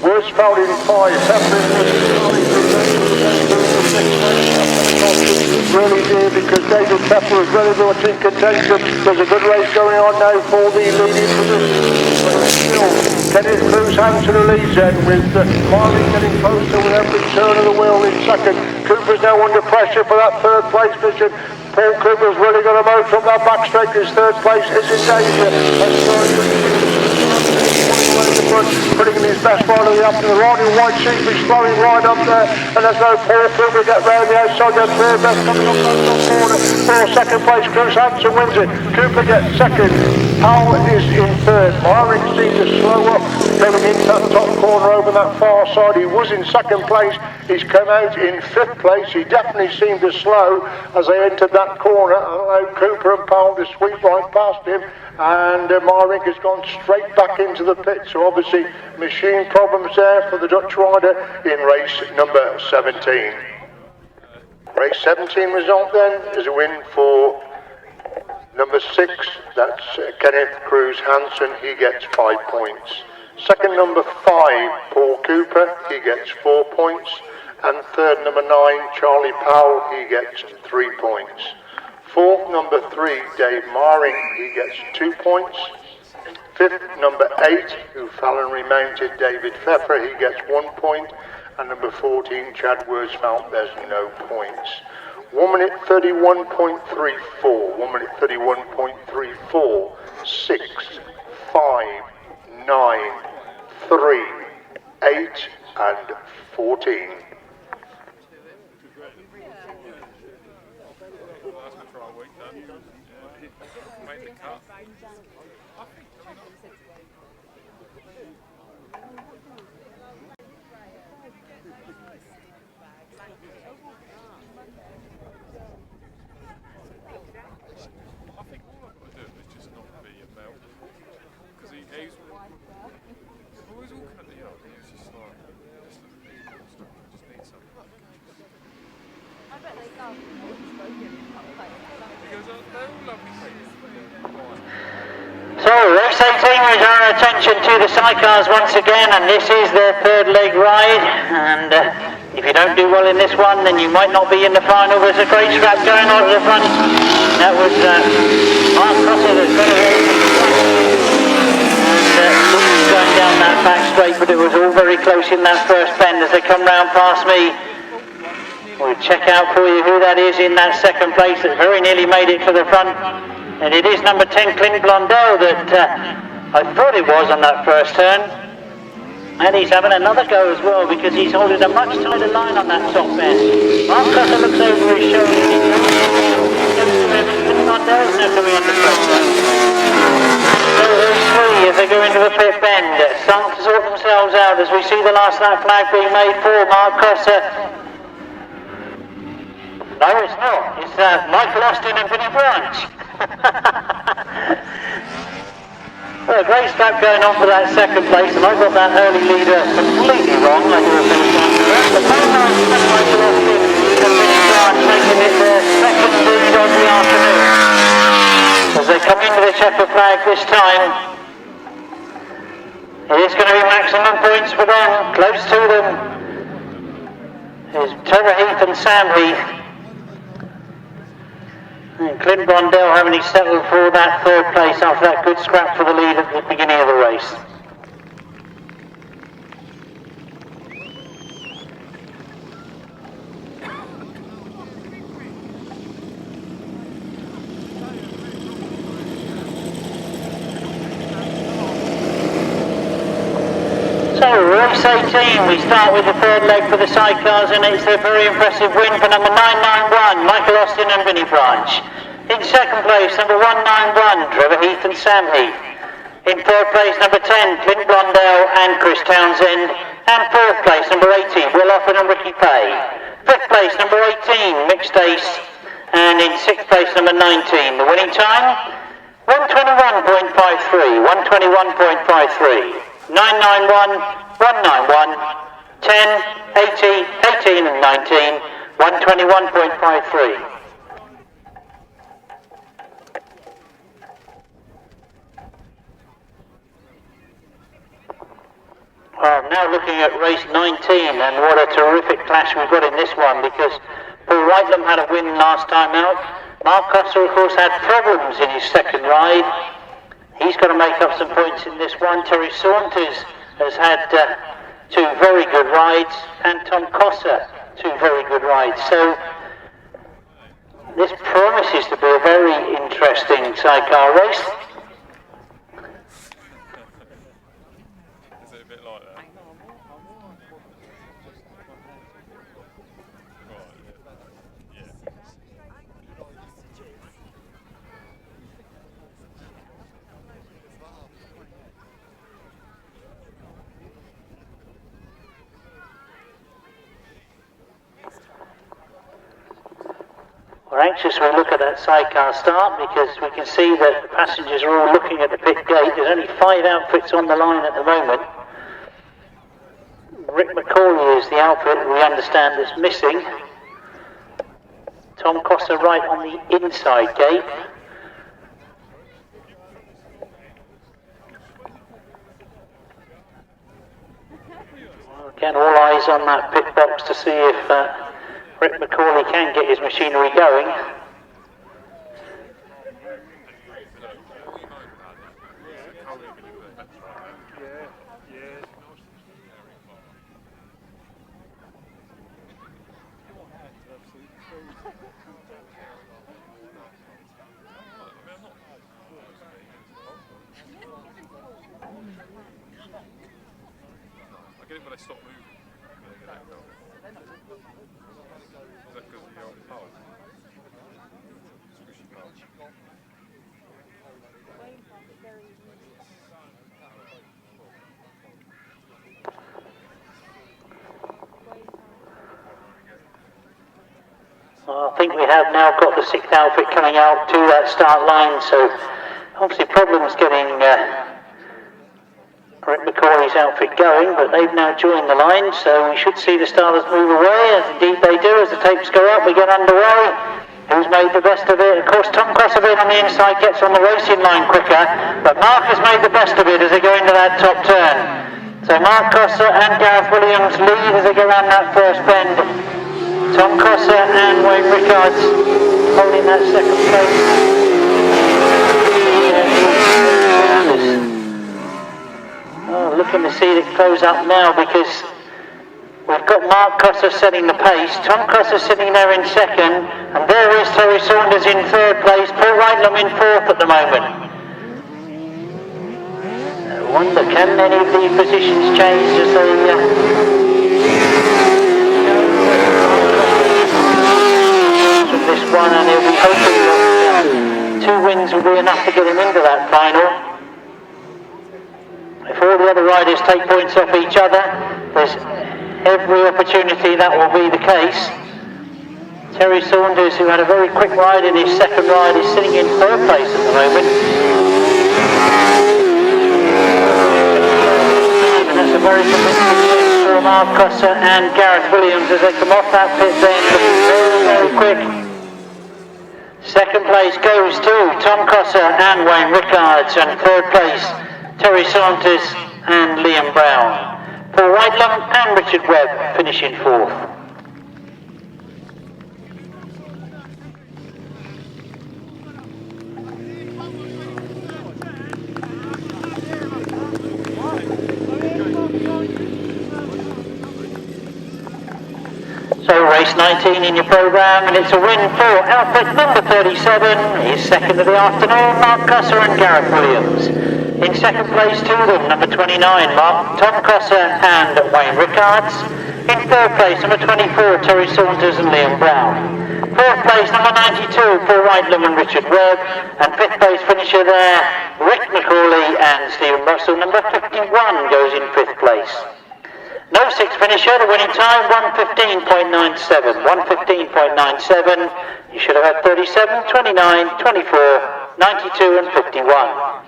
Wirtzfeld in 5, Pfeffer in 6th. really dear, because David Pepper was very much in contention. There's a good race going on now for the leading position. Kenneth Cruz Hansen leads then, with Marley getting closer with every turn of the wheel in second. Cooper's now under pressure for that third place position. Paul Cooper's really got a motor from that back straight. His third place is in danger. Putting in his best ride of the afternoon. The riding white sheep is flowing right up there, and there's no Paul Cooper get round the outside. There's third best coming up the corner. For second place, Cruz Hansen wins it. Cooper gets second. Powell is in third. Marling seems to slow up going into that top corner over that far side. He was in second place. He's come out in fifth place. He definitely seemed to slow as they entered that corner, and allowed Cooper and Powell to sweep right past him. And Marink has gone straight back into the pit. So obviously machine problems there for the Dutch rider in race number 17. Race 17 result then is a win for number 6. That's Kenneth Cruz Hansen. He gets 5 points. Second, number 5, Paul Cooper. He gets 4 points. And third, number 9, Charlie Powell. He gets 3 points. Fourth, number 3, Dave Maring, he gets 2 points. Fifth, number 8, who Fallon remounted, David Pfeffer, he gets 1 point. And number 14, Chad Wirtzfeld, there's no points. 1 minute 31.34, 1 minute 31.34, 6, 5, 9, 3, 8, and 14. So, race 18 was our attention to the sidecars once again, and this is their third leg ride. And if you don't do well in this one, then you might not be in the final. There's a great scrap going on at the front. That was Mark Crosser that's got it. And going down that back straight, but it was all very close in that first bend as they come round past me. We'll check out for you who that is in that second place that very nearly made it to the front. And it is number 10, Clint Blondell, that I thought it was on that first turn. And he's having another go as well, because he's holding a much tighter line on that top bend. Mark Cutter looks over his shoulder. Clint Blondell's now coming into front. So those three, as they go into the fifth bend, starting to sort themselves out as we see the last lap flag being made for Mark Cutter. No, it's not. It's Michael Austin and Vinnie Branch. Well, a great scrap going on for that second place, and I got that early leader completely wrong. I do apologise for that. But Michael Austin and Vinnie Branch making it their second lead of the afternoon. As they come into the checkered flag this time, it is going to be maximum points for them. Close to them is Trevor Heath and Sam Heath. And Clint Blondell having he settled for that third place after that good scrap for the lead at the beginning of the race. So, race 18, we start with the third leg for the sidecars, and it's a very impressive win for number 991, Michael Austin and Vinnie Branch. In second place, number 191, Trevor Heath and Sam Heath. In third place, number 10, Clint Blondell and Chris Townsend. And fourth place, number 80, Will Oppen and Ricky Pay. Fifth place, number 18, Mick Stace. And in sixth place, number 19. The winning time, 121.53, 121.53. 991, 191, 10, 80, 18 and 19, 121.53. Now looking at race 19, and what a terrific clash we've got in this one, because Paul Whitelam had a win last time out. Mark Costa, of course, had problems in his second ride. He's got to make up some points in this one. Terry Saunders has had two very good rides, and Tom Cossa, two very good rides. So this promises to be a very interesting sidecar race. Is it a bit like that? We're anxious when we look at that sidecar start because we can see that the passengers are all looking at the pit gate. There's only 5 outfits on the line at the moment. Rick McCauley is the outfit we understand is missing. Tom Cossa right on the inside gate. Well, again, all eyes on that pit box to see if Rick McCauley can get his machinery going. I get it when they stop moving. Is that because of your power? Squishy power. I think we have now got the 6th outfit coming out to that start line, so obviously problems getting Rick McCauley's outfit going, but they've now joined the line, so we should see the starters move away, as indeed they do. As the tapes go up, we get underway. Who's made the best of it? Of course, Tom Cossa on the inside gets on the racing line quicker, but Mark has made the best of it as they go into that top turn. So Mark Cossa and Gareth Williams lead as they go around that first bend. Tom Cossa and Wayne Rickards holding that second place. Oh, looking to see it close up now because we've got Mark Cossa setting the pace, Tom Cossa sitting there in second, and there is Terry Saunders in third place, Paul Whitelam in fourth at the moment. I wonder, can any of the positions change as they from this one, and he'll be hoping that 2 wins will be enough to get him into that final. If all the other riders take points off each other, there's every opportunity that will be the case. Terry Saunders, who had a very quick ride in his second ride, is sitting in third place at the moment. And that's a very convincing win for Mark Cossa and Gareth Williams as they come off that pit then very, very quick. Second place goes to Tom Cossa and Wayne Rickards, and third place Terry Saunders and Liam Brown. Paul Whitelam and Richard Webb finishing fourth. So race 19 in your programme, and it's a win for outfit number 37, his second of the afternoon, Mark Cossa and Gareth Williams. In second place to them, number 29, Tom Cossa and Wayne Rickards. In third place, number 24, Terry Saunders and Liam Brown. Fourth place, number 92, Paul Whitelam and Richard Webb. And fifth place finisher there, Rick McCauley and Stephen Russell. Number 51 goes in fifth place. No sixth finisher, the winning time 1:15.97. 1:15.97. You should have had 37, 29, 24, 92 and 51.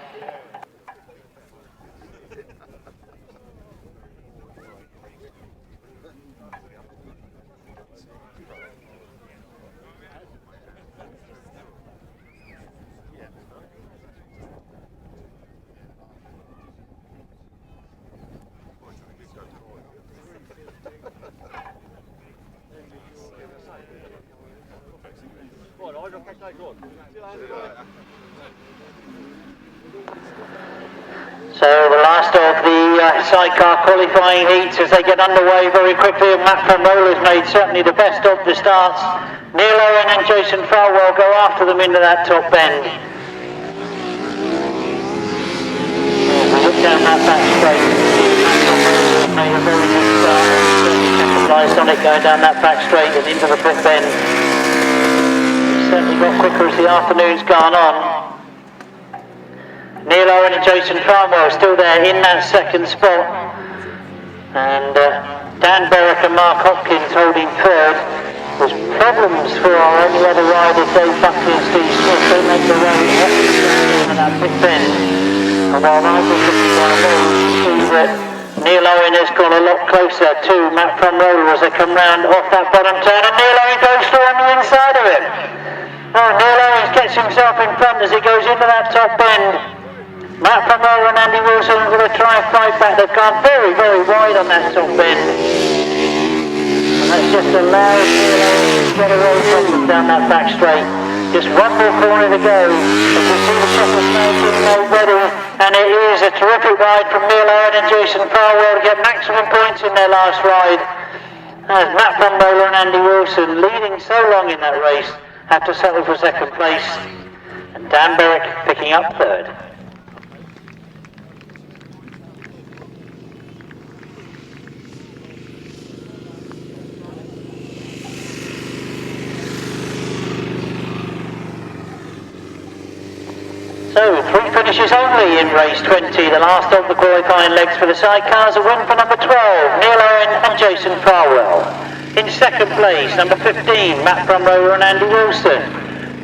So the last of the sidecar qualifying heats as they get underway very quickly, and Matt from Roller's made certainly the best of the starts. Neil Owen and Jason Farwell go after them into that top bend. As we look down that back straight, Matt made a very good start, certainly capitalised on it going down that back straight and into the pit bend. Certainly got quicker as the afternoon's gone on. Neil Owen and Jason Farwell still there in that second spot, and Dan Berwick and Mark Hopkins holding third. There's problems for our only other rider, Dave Buckley and Steve Smith. They make the run in that pit bend, and while I was looking down there, you can see that Neil Owen has gone a lot closer to Matt from Roller as they come round off that bottom turn, and Neil Owen goes through on the inside of it. Oh, Neil Owen gets himself in front as he goes into that top bend. Matt from Roller and Andy Wilson are going to try and fight back. They've gone very, very wide on that top bend. And that's just allowed Neil Owen to get away from them down that back straight. Just one more corner to go. As we see the checkered flag getting made ready. And it is a terrific ride from Neil Owen and Jason Farwell to get maximum points in their last ride. As Matt from Roller and Andy Wilson, leading so long in that race, have to settle for second place. And Dan Berwick picking up third. So, 3 finishes only in race 20, the last of the qualifying legs for the sidecars. A win for number 12, Neil Owen and Jason Farwell. In second place, number 15, Matt from Roller and Andy Wilson.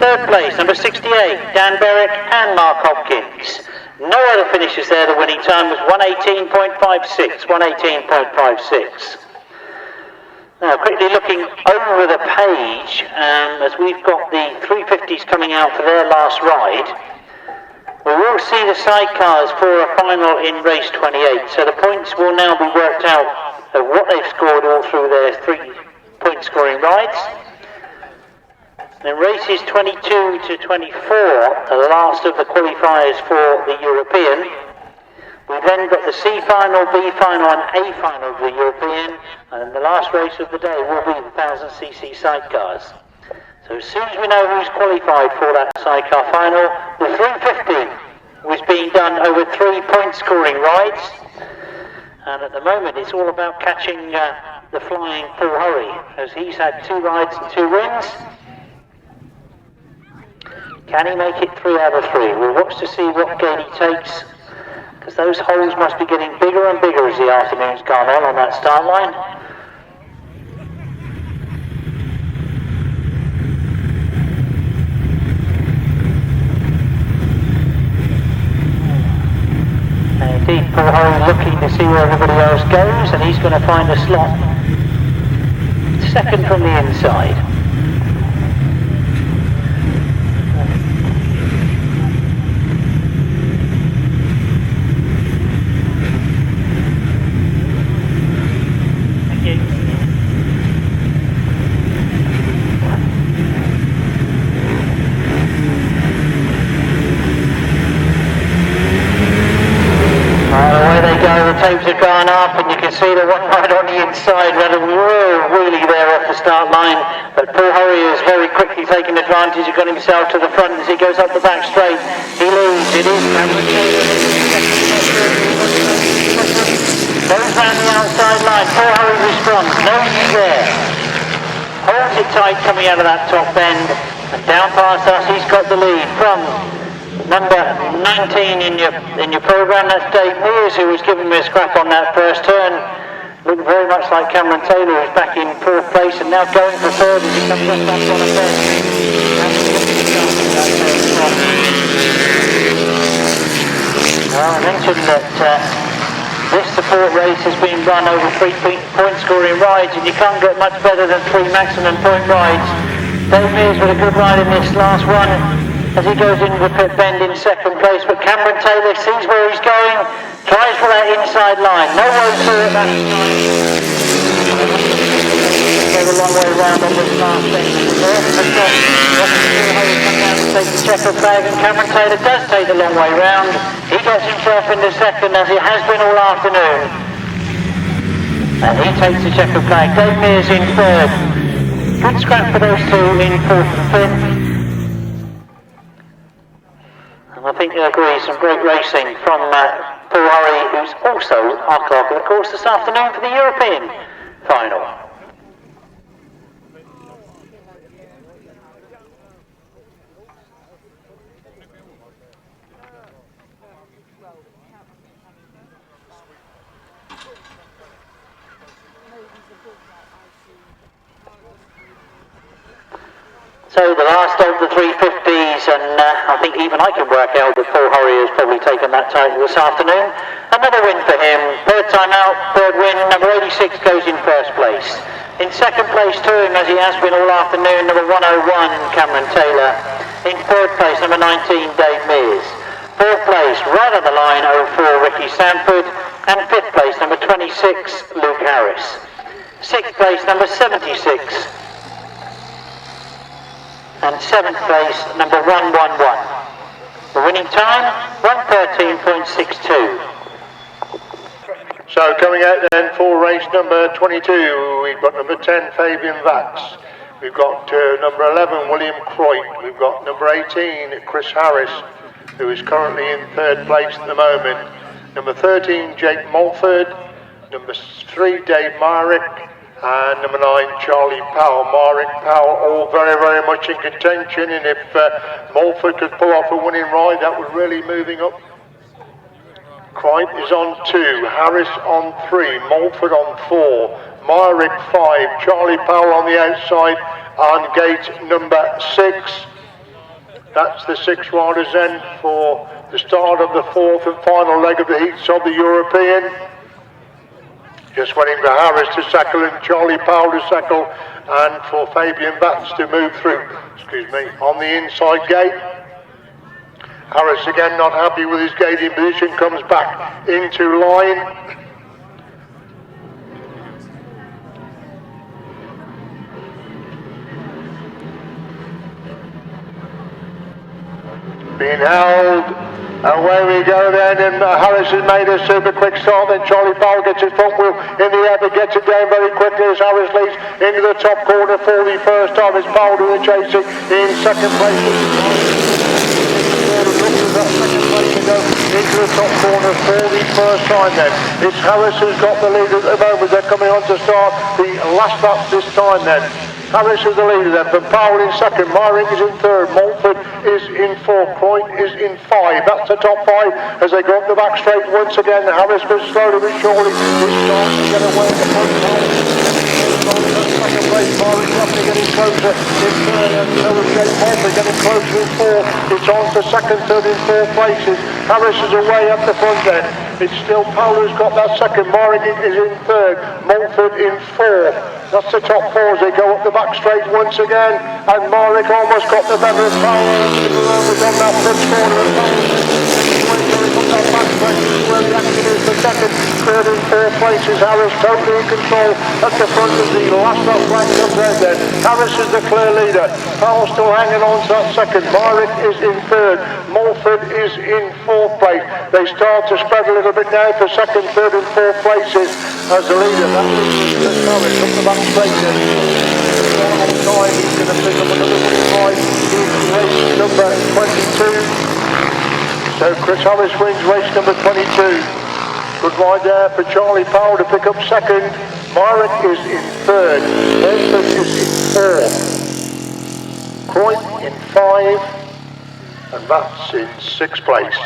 Third place, number 68, Dan Berwick and Mark Hopkins. No other finishes there. The winning time was 1:18.56, 1:18.56. Now, quickly looking over the page, as we've got the 350s coming out for their last ride. We will see the sidecars for a final in race 28, so the points will now be worked out of what they've scored all through their 3-point scoring rides. In races 22 to 24, the last of the qualifiers for the European, we've then got the C final, B final and A final of the European, and the last race of the day will be the 1000cc sidecars. So as soon as we know who's qualified for that sidecar final, the 350 was being done over 3-point scoring rides. And at the moment it's all about catching the flying Paul Hurry, as he's had 2 rides and 2 wins. Can he make it 3 out of 3? We'll watch to see what gate he takes, because those holes must be getting bigger and bigger as the afternoon's gone on that start line. Indeed, Paul Hurry looking to see where everybody else goes, and he's going to find a slot second from the inside. Thank you. Away they go, the tapes have gone up, and you can see the one right on the inside, had a wheelie there off the start line, but Paul Hurry has very quickly taken advantage. He got himself to the front as he goes up the back straight. He leads, it is Cameron Taylor. Goes round the outside line, Paul Hurry responds, no he's there. Holds it tight coming out of that top bend, and down past us he's got the lead from number 19 in your programme. That's Dave Mears, who was giving me a scrap on that first turn. Looked very much like Cameron Taylor, who's back in 4th place and now going for 3rd as he comes up back on a bend. Well, I mentioned that this support race has been run over 3-point scoring rides, and you can't get much better than 3 maximum point rides. Dave Mears with a good ride in this last one, as he goes into the pit bend in 2nd place, but Cameron Taylor sees where he's going, tries for that inside line, no way through it that time. Go a long way round on this line. last end of the course. We've got Harris come down to take the checker flag, and Cameron Taylor does take the long way round. He gets himself into second, as he has been all afternoon. And he takes the checker flag. Dave Mears in third. Good scrap for those two in fourth and fifth. And I think you'll agree, some great racing from Paul Hurry, who's also our clerk of the course this afternoon for the European final. So the last of the 350s, and I think even I can work out that Paul Hurry has probably taken that title this afternoon. Another win for him, third time out, third win, number 86 goes in first place. In second place to him, as he has been all afternoon, number 101, Cameron Taylor. In third place, number 19, Dave Mears. Fourth place, right on the line, 04, Ricky Sanford. And fifth place, number 26, Luke Harris. Sixth place, number 76. And seventh place, number 111. The winning time, 1:13.62. So coming out then for race number 22, we've got number 10, Fabian Vax. We've got number 11, William Croyt. We've got number 18, Chris Harris, who is currently in third place at the moment. Number 13, Jake Mulford. Number 3, Dave Myrick. And number 9, Charlie Powell. Myrick, Powell, all very, very much in contention. And if Mulford could pull off a winning ride, that would really moving up. Cripe is on 2, Harris on 3, Mulford on 4, Myrick 5, Charlie Powell on the outside on gate number 6. That's the 6 riders then for the start of the fourth and final leg of the heats of the European. Just waiting for Harris to settle and Charlie Powell to settle, and for Fabian Batts to move through, on the inside gate. Harris again not happy with his gating position, comes back into line. Being held, away we go then, and Harris has made a super quick start, then Charlie Powell gets his front wheel in the air but gets it down very quickly as Harris leads into the top corner for the first time. It's Powell doing the chasing in second place. That second place to go into the top corner for the first time then. It's Harris who's got the lead at the moment. They're coming on to start the last lap this time then. Harris is the leader then, but Powell in second, Myrick is in third, Mulford is in fourth, Croyt is in 5. That's the top 5 as they go up the back straight once again. Harris goes slowly but surely, is starting to get away the front side. Second place, Myrick roughly getting closer in third, and so is Jake Mulford getting closer in fourth. It's on to second, third and fourth places. Harris is away up the front then. It's still Powell who's got that second, Myrick is in third, Mulford in fourth. That's the top 4 as they go up the back straight once again, and Myrick almost got the better of Powell. Was on that front corner. That back straight is where the action is for second, third and fourth places. Harris totally in control at the front of the last lap flank comes out then. Harris is the clear leader. Powell still hanging on to that second. Myrick is in third. Mulford is in fourth place. They start to spread a little bit now for second, third and fourth places as the leader. That is Chris Harris up the back straight then. On time, he's going to pick up another winning ride in race number 22. So Chris Harris wins race number 22. Good ride there for Charlie Powell to pick up second. Myrick is in third. Mulford is in fourth. Croyt in 5. And that's in 6th place.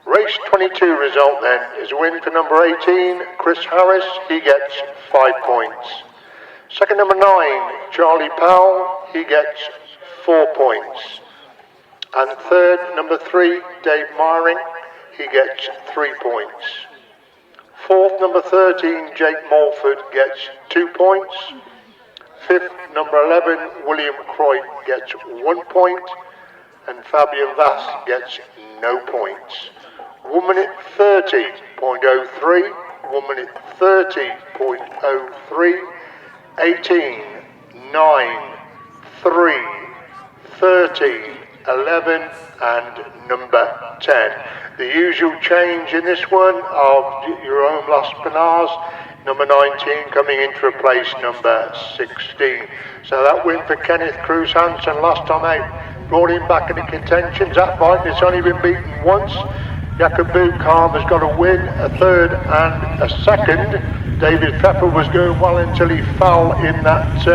Race 22 result then is a win for number 18, Chris Harris. He gets 5 points. Second, number 9, Charlie Powell. He gets 4 points. And third, number 3, Dave Myring. He gets 3 points. Fourth, number 13, Jake Mulford gets 2 points. Fifth, number 11, William Croyt gets 1 point. and Fabian Vass gets no points. 1 minute 30.03, 1 minute 30.03, 18, 9, 3, 13, 11 and number 10. The usual change in this one of Jerome Las Pinas, number 19 coming in to replace number 16. So that win for Kenneth Cruz Hansen last time out brought him back into contention. Zach Wajknecht's only been beaten once. Jakob Bucham has got a win, a third and a second. David Pepper was going well until he fell in that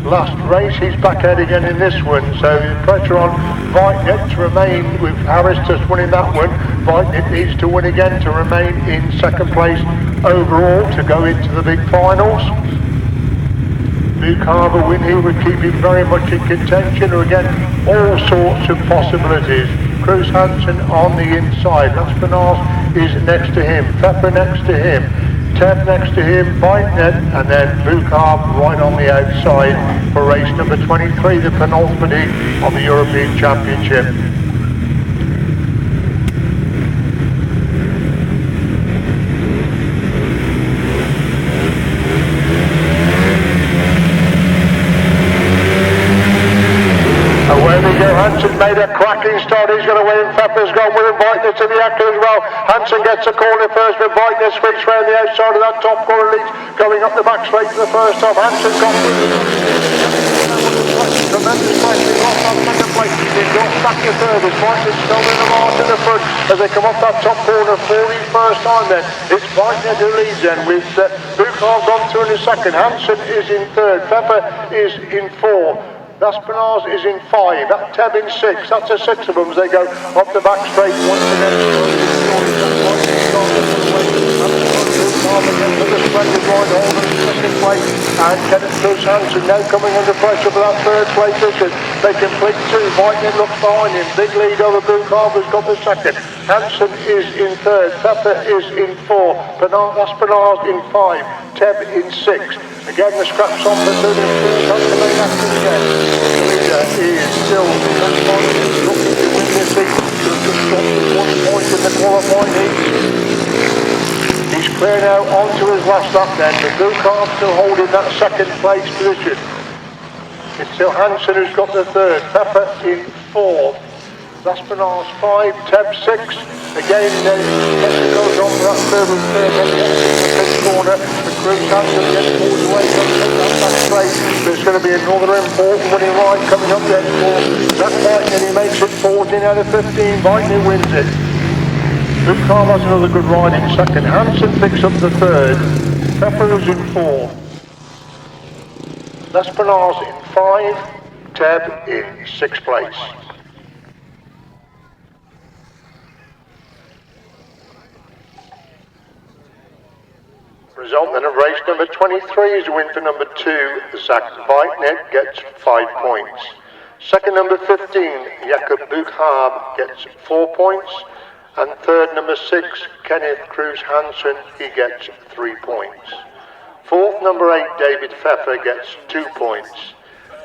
last race. He's back out again in this one, so the pressure on Wajknecht to remain, with Harris just winning that one. Wajknecht needs to win again to remain in second place overall to go into the big finals. Bucham a win here would keep him very much in contention, or again all sorts of possibilities. Cruz Hansen on the inside, Las Pinas is next to him, Pepper next to him, Ted next to him, Wajknecht, and then Bucham right on the outside for race number 23, the penultimate of the European Championship. Away they go, Hansen made a cracking start, he's going to win, Pepper's gone with him, Wajknecht to the actor as well. Hansen gets a corner first, but Wajknecht swings round the outside of that top corner, leads going up the back straight to the first top. Hansen's got tremendous place, he lost on second place, he drops back to third, as Wajknecht still in the march in the front as they come off that top corner for the first time then. It's Wajknecht who leads then with Bucham gone through in the second, Hansen is in third, Pepper is in fourth. Las Pinas is in 5, that Teb in 6, that's a 6 of them as they go up the back straight once again. And Kenneth Cruz Hansen now coming under pressure for that third place position. They complete 2, Wajknecht looks behind him, big lead over Bucham who's got the second. Hansen is in third, Pepper is in 4, Las Pinas in 5, Teb in 6. Again the scraps on for Cruz Hansen made after again. The leader is still looking to win this heat. Just dropped 1 point in the qualifying heat. He's clear now onto his last lap then, but Bucham still holding that second place position. It's still Hansen who's got the third, Pepper in 4, Las Pinas 5, Teb 6. Again, Pepper goes on for that third and third on the fifth corner, but Cruz Hansen gets pulled away from that back straight. There's going to be another important winning ride coming up then for Zach Wajknecht. He makes it 14 out of 15, Wajknecht wins it. Bucham has another good ride in second, Hansen picks up the third, Pepper is in 4, Las Pinas in 5, Teb in 6th place. Result then of race number 23 is a win for number 2, Zach Wajknecht gets 5 points. Second number 15, Jakob Bucham gets 4 points. And third number 6, Kenneth Cruz Hansen, he gets 3 points. Fourth number 8, David Pfeffer gets 2 points.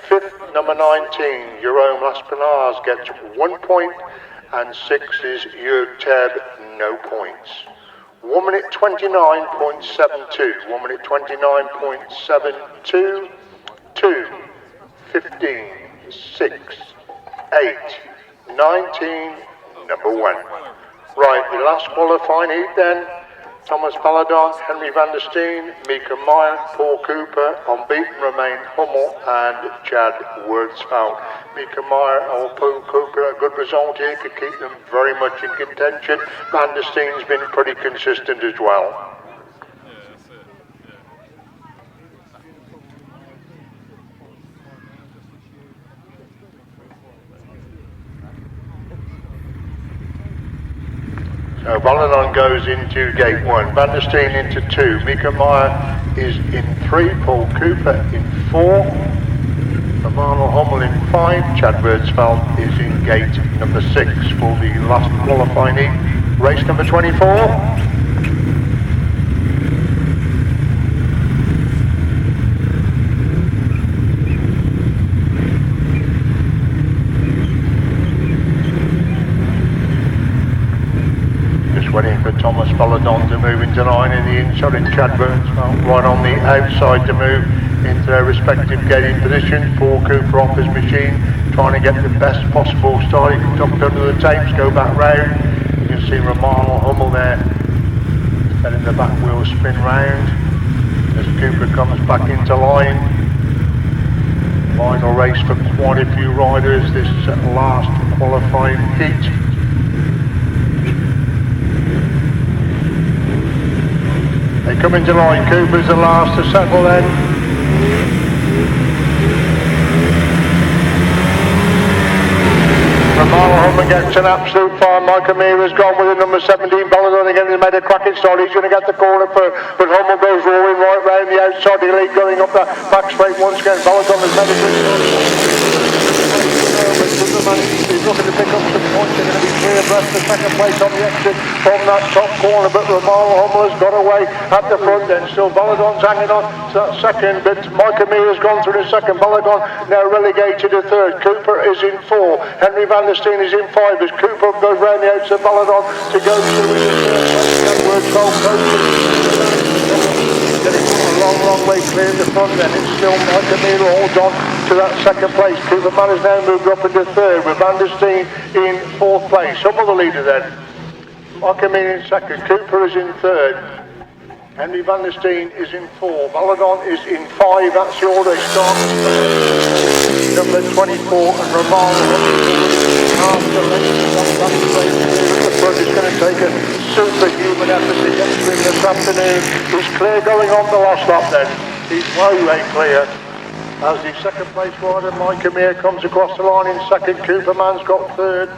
Fifth number 19, Jerome Las Pinas gets 1 point. And 6 is Jörg Teb, no points. 1 minute 29.72, 1 minute 29.72, 2, 15, 6, 8, 19, number 1. Right, the last qualifying heat then, Thomas Paladon, Henry van der Steen, Mika Meyer, Paul Cooper, unbeaten remain Hummel and Chad Wirtzfeld. Mika Meyer or Paul Cooper, a good result here, could keep them very much in contention. Van der Steen's been pretty consistent as well. So Paladon goes into gate 1, Van der Steen into 2, Mika Meyer is in 3, Paul Cooper in 4, Emmanuel Hummel in 5, Chad Wirtzfeld is in gate number 6 for the last qualifying heat, race number 24. Valadon to move into line in the inside, and Chad Wirtzfeld right on the outside to move into their respective getting positions. Paul Cooper off his machine, trying to get the best possible start. He can jump under the tapes, go back round. You can see Romano Hummel there, letting the back wheel spin round as Cooper comes back into line. Final race for quite a few riders, this last qualifying heat. They come into line, Cooper's the last to settle then. Romano Hummel gets an absolute fire. Mike Amira's gone with the number 17. Valadon again has made a cracking start. He's going to get the corner first, but Hummel goes roaring right round the outside. The lead going up that back straight once again. Valadon has made a good start. He's looking to pick up some points. They're going to be clear abreast the second place on the exit from that top corner, but Romano Hummel has got away at the front then. Still Valadon's hanging on to that second, but Mike Amira's gone through the second. Valadon now relegated to third. Cooper is in 4. Henry van der Steen is in 5 as Cooper goes round the outside. Valadon to go through in the third place. Getting a long way clear in the front then. It's still Mike Amira holds on to that second place. Cooper man has now moved up into third with Van der Steen in 4th place. Some of the leader then. Mike Amira in second. Cooper is in third. Henry van der Steen is in 4. Valadon is in 5. That's the order they start. Number 24 and Romano after the front is going to take a superhuman effort to get through this afternoon. He's clear going on the last lap then. He's way clear. As the second place rider Mike Amira comes across the line in second. Cooper man's got third.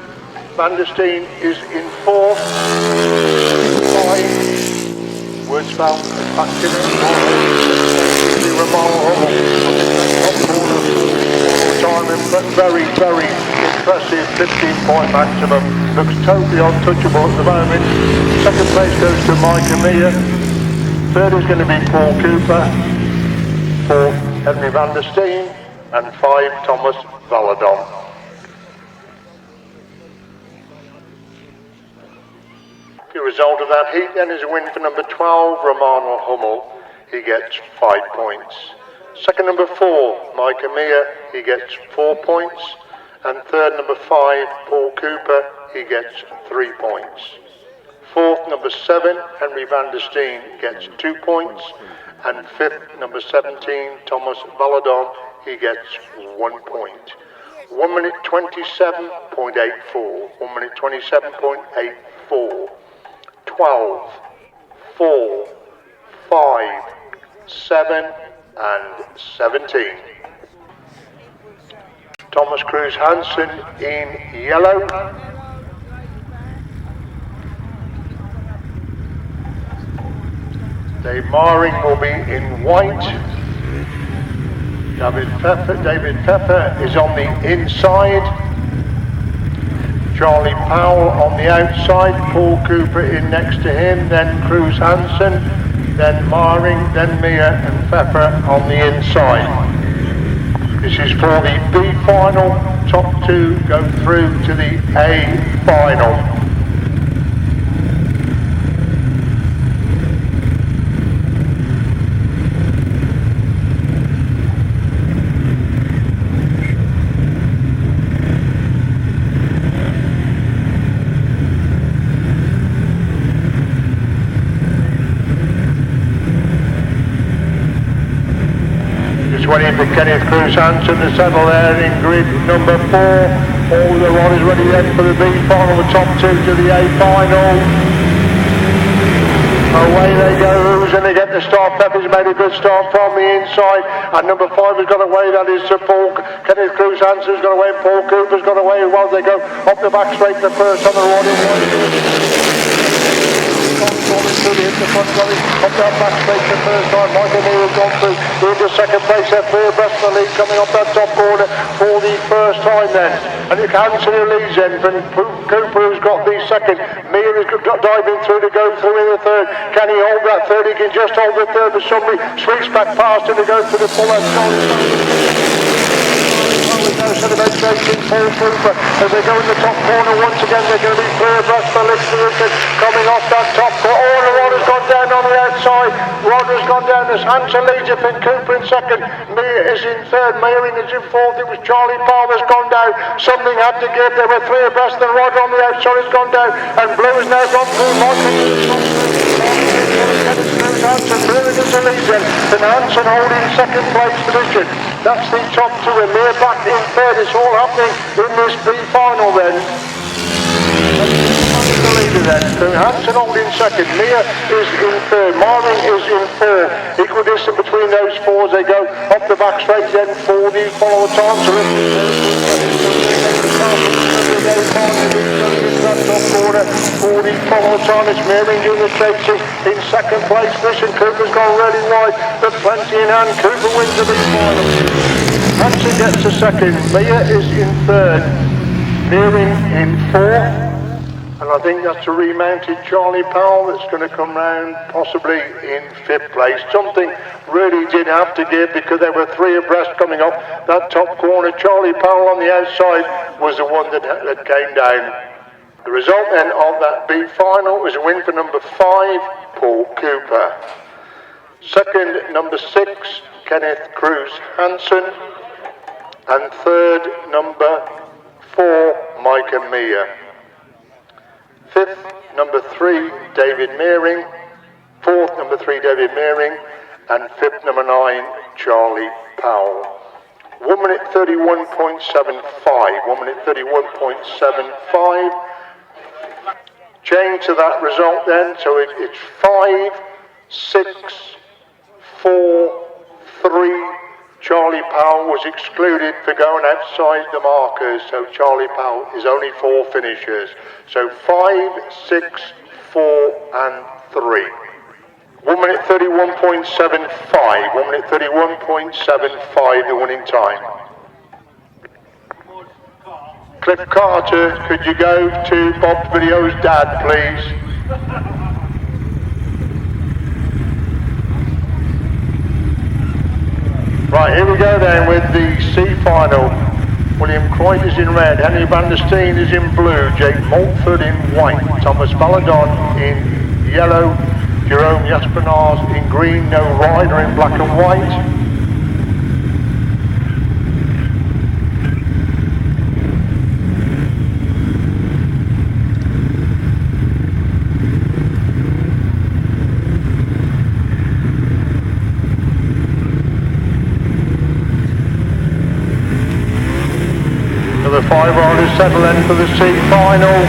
Van der Steen is in 4th. 5. Wirtzfeld is back in it. Romano Hummel timing, but very impressive 15-point maximum. Looks totally untouchable at the moment. Second place goes to Mike Amira. Third is going to be Paul Cooper. 4th Henry van der Steen, and 5 Thomas Valadon. The result of that heat then is a win for number 12, Romano Hummel. He gets 5 points. Second, number 4, Mike Amira. He gets 4 points. And third, number 5, Paul Cooper. He gets 3 points. Fourth, number 7, Henry van der Steen gets 2 points. And fifth, number 17, Thomas Valadon. He gets 1 point. 1 minute 27.84. 1 minute 27.84. 12, 4, 5, 7, and 17. Thomas Cruz Hansen in yellow. Dave Maring will be in white. David Pepper is on the inside. Charlie Powell on the outside, Paul Cooper in next to him, then Cruz Hansen, then Maring, then Mia and Pepper on the inside. This is for the B final, top 2 go through to the A final. Waiting for Kenneth Cruz Hansen to settle there in grid number 4. All the riders ready then for the B final, the top 2 to the A final. Away they go. Who's going to get the start? Pepper's made a good start from the inside, and number 5 has got away. That is Paul. Kenneth Cruz Hansen's got away, and Paul Cooper's got away as well. They go up the back straight to first on the right. Through the front going up that back straight to first time. Mike Amira's gone through into second place there, clear abreast of the lead coming up that top corner for the first time then. And you can see the leads then from Cooper, who's got the second. Mir is diving through to go through in the third. Can he hold that third? He can just hold the third, but somebody sweeps back past him to go to the full left. No celebration Paul Cooper. As they go in the top corner once again, they're going to be clear abreast for Lichtenstein coming off that top corner. Oh, the Rod has gone down on the outside. Rod has gone down as Hanson leads it, and Cooper in second. Mia is in third. Mayering is in fourth. It was Charlie Powell that's gone down. Something had to give. They were three abreast. The Rod on the outside has gone down, and Blue has now gone through. Hanson really does the lead then, and Hanson holding second place position. That's the top two, and Mia back in third. It's all happening in this B final then. The leader then, so Hanson holding second, Mia is in third, Marvin is in fourth. Equal distance between those four as they go up the back straight then for the follower time. So top corner for the follower time. It's Mary doing the chasing in second place. Christian Cooper's gone really wide, but plenty in hand. Cooper wins the big final. Hanson gets a second, Mia is in third, Mary in fourth. And I think that's a remounted Charlie Powell that's going to come round possibly in fifth place. Something really did have to give because there were three abreast coming up that top corner. Charlie Powell on the outside was the one that came down. The result then of that B final was a win for number 5, Paul Cooper. Second, number 6, Kenneth Cruz Hanson. And third, number 4, Mike and Mia. Fifth, number 3, David Meering. Fourth, number 3, David Meering. And fifth, number 9, Charlie Powell. 1 minute 31.75. 1 minute 31.75. Change to that result then. So it's 5, 6, 4, 3. Charlie Powell was excluded for going outside the markers, so Charlie Powell is only 4 finishers. So 5, 6, 4 and 3. 1 minute 31.75. 1 minute 31.75 the winning time. Cliff Carter, could you go to Bob Video's dad, please? Right, here we go then with the C final. William Croyd is in red, Henry van der Steen is in blue, Jake Mulford in white, Thomas Baladon in yellow, Jerome Jaspernaars in green, no rider in black and white. The 5 riders settle in for the C final.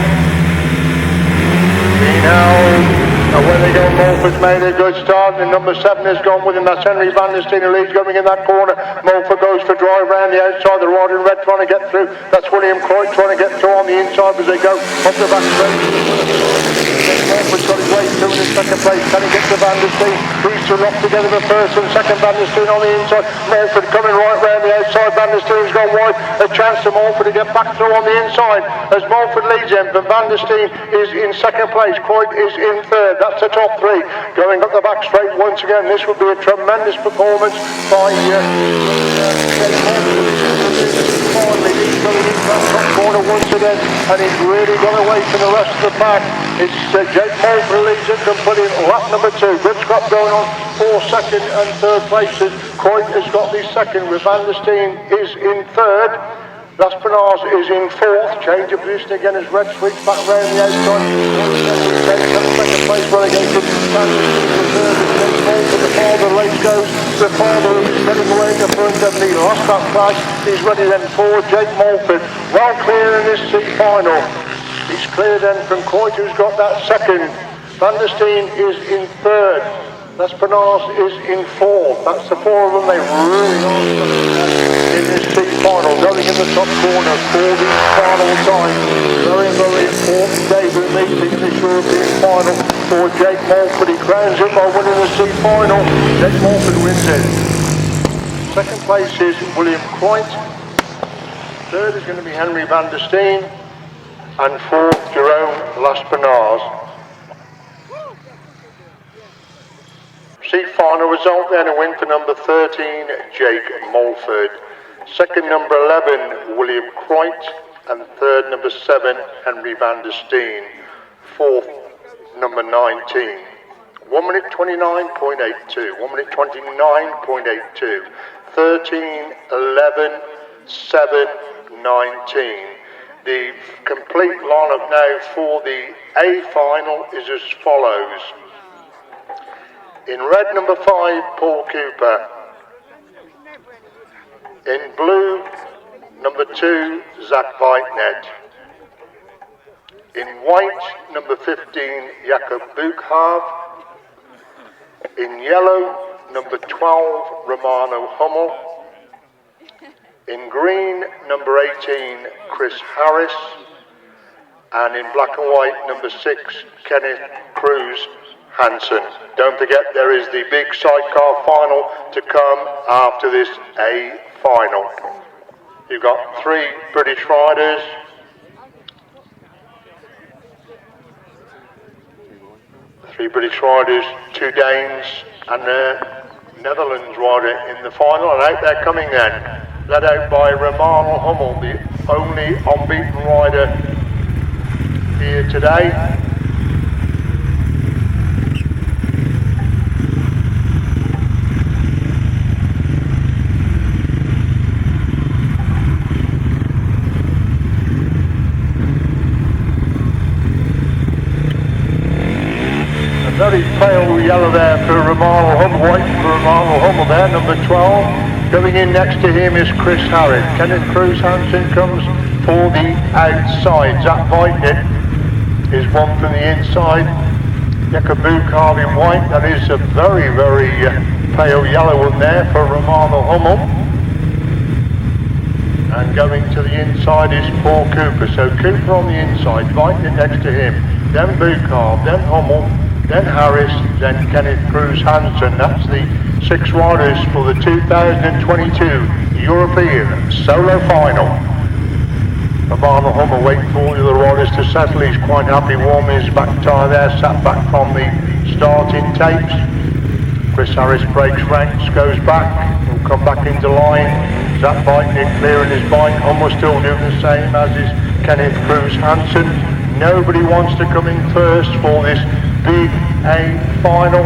When they go, Mulford's made a good start, and number 7 has gone with him. That's Henry van der Steen, who leads going in that corner. Mulford goes for drive round the outside, the rider in red trying to get through. That's William Croyd trying to get through on the inside as they go up the back straight. Mulford's got his way through in second place. Can he get to van der Steen? These two locked together for first and second. Van der Steen on the inside. Mulford coming right round the outside. Van der Steen's gone wide. A chance for Mulford to get back through on the inside as Mulford leads him. But Van der Steen is in second place. Croyd is in third. That's the top 3 going up the back straight once again. This would be a tremendous performance by top corner once again, and he's really gone away from the rest of the pack. It's Jake Mulford leads it and put in lap number 2. Grasstrack going on for second and third places. Croyd has got the second, with Van der Steen is in third. Jaspernaars is in fourth. Change of position again as Red sweeps back round the outside. Second place relegated. The farther the race goes, the farther he's heading away in the front, and the last that flash is ready then for Jake Mulford. Well clear in this C final. He's clear then from Croyd, who's got that second. Van der Steen is in third. Jaspernaars is in fourth. That's the 4 of them. They really are in this C final, going in the top corner for the final time. Very, very important debut meeting in this European final for Jake Mulford. He crowns it by winning the C final. Jake Mulford wins it. Second place is William Croyd. Third is going to be Henry van der Steen. And fourth, Jerome Jaspernaars. C final result then, a win for number 13, Jake Mulford. Second, number 11, William Croyt. And third, number 7, Henry van der Steen. Fourth, number 19. 1 minute 29.82. 1 minute 29.82. 13, 11, 7, 19. The complete lineup now for the A final is as follows. In red, number 5, Paul Cooper. In blue, number 2, Zach Wajknecht. In white, number 15, Jakob Buchhav. In yellow, number 12, Romano Hummel. In green, number 18, Chris Harris. And in black and white, number 6, Kenneth Cruz Hansen. Don't forget, there is the big sidecar final to come after this A final. You've got 3 British riders. Three British riders, 2 Danes, and a Netherlands rider in the final. And out they're coming then. Led out by Romano Hummel, the only unbeaten rider here today. A very pale yellow there for Romano Hummel, white for Romano Hummel there, number 12. Going in next to him is Chris Harris. Kenneth Cruz Hansen comes for the outside. Zach Wajknecht is one from the inside. Jakob Buchhav in white. That is a very, very pale yellow one there for Romano Hummel. And going to the inside is Paul Cooper. So Cooper on the inside, Wajknecht next to him. Then Buchhav, then Hummel, then Harris, then Kenneth Cruz Hansen. That's the 6 riders for the 2022 European Solo Final. Romano Hummel waiting for all the other riders to settle. He's quite happy warming his back tyre there, sat back from the starting tapes. Chris Harris breaks ranks, goes back, he'll come back into line. Zach Wajknecht clearing his bike. Hummel still doing the same as is Kenneth Cruz Hansen. Nobody wants to come in first for this big A final.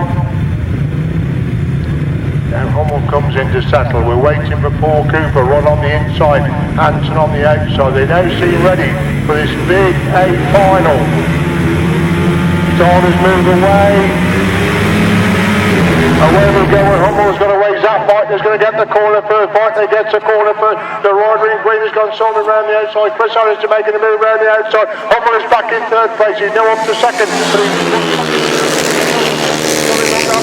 Now Hummel comes in to settle. We're waiting for Paul Cooper, right on the inside, Hansen on the outside. They now seem ready for this big A final. Starters move away. Away we go, and Hummel's going to raise that bike. He's going to get the corner first. Wajknecht gets the corner first. The rider in green has gone solid around the outside. Chris Harris is making a move around the outside. Hummel is back in third place. He's now up to second.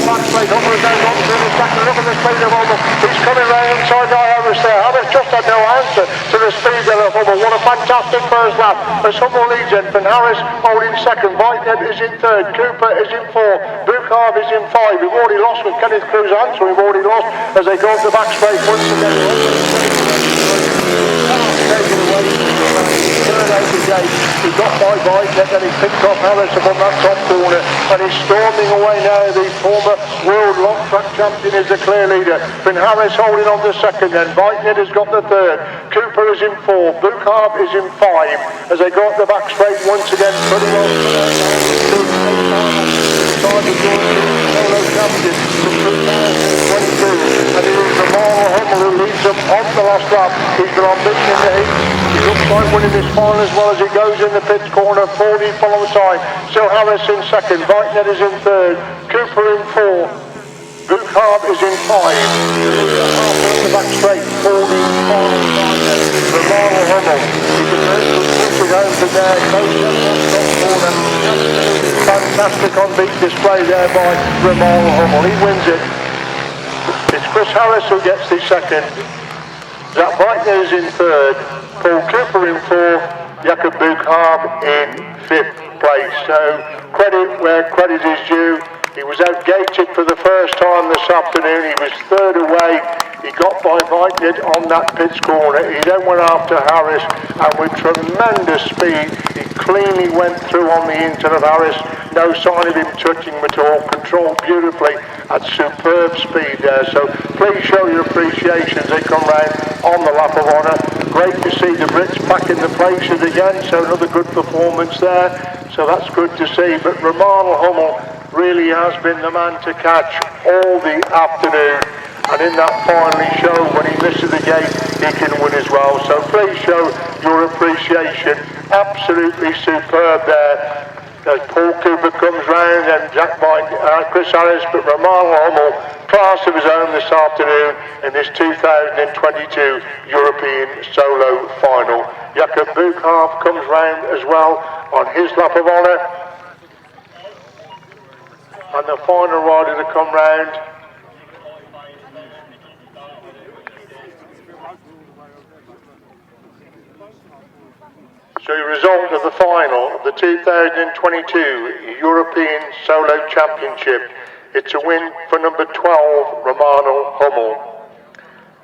Backstraight, Hummel is now gone through the second. Look at the speed of Hummel. He's coming round inside now, Harris there. Harris just had no answer to the speed of Hummel. What a fantastic first lap as Hummel leads in. Van Harris holding second. Wajknecht is in third. Cooper is in fourth. Buchhav is in 5. We've already lost with Kenneth Cruz Hansen. We've already lost as they go up the backstraight once again. He got by Wajknecht, then he picked off Harris upon that top corner, and he's storming away now. The former world long track champion is the clear leader. Van Harris holding on to second, then Wajknecht has got the third. Cooper is in 4, Buchhav is in 5 as they go up the back straight once again. Pretty well solo champion from 2022, and it is Romano Hummel who leads them on the last lap. He's been on beaten in the heat. He looks like winning this final as well as he goes in the pits corner. 40 follow time. Still Harris in second. Wajknecht is in third. Cooper in 4. Buchhav is in 5. The back straight. 40 final time. Romano Hummel. He's pushing home from there. Fantastic on-beat display there by Romano Hummel. He wins it. It's Chris Harris who gets the second. Zach Wajknecht is in third. Paul Cooper in 4th. Jakob Buchhav in 5th place. So credit where credit is due. He was outgated for the first time this afternoon. He was third away. He got by Wajknecht on that pits corner. He then went after Harris, and with tremendous speed, he cleanly went through on the inside of Harris. no sign of him touching him at all, controlled beautifully at superb speed there. So please show your appreciation as they come round on the lap of honour. Great to see the Brits back in the places again, so another good performance there. So that's good to see. But Romano Hummel really has been the man to catch all the afternoon. And in that finally show, when he misses the gate, he can win as well. So please show your appreciation. Absolutely superb there. As Paul Cooper comes round and Zach Wajknecht, Chris Harris, but Romano Hummel, class of his own this afternoon in this 2022 European Solo Final. Jakob Buchhaaf comes round as well on his lap of honour. And the final rider to come round, so the result of the final of the 2022 European Solo Championship, it's a win for number 12, Romano Hummel.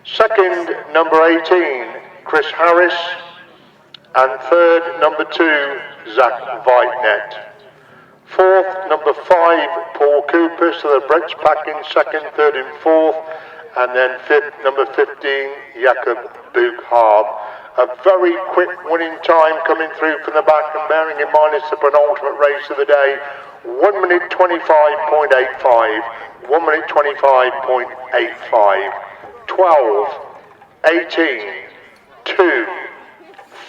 Second, number 18, Chris Harris. And third, number 2, Zach Wajknecht. Fourth, number 5, Paul Cooper, so the Brits back in second, third and fourth. And then fifth, number 15, Jakob Buchhaaf. A very quick winning time coming through from the back, and bearing in mind it's the penultimate race of the day. 1 minute 25.85, 1 minute 25.85, 12, 18, 2,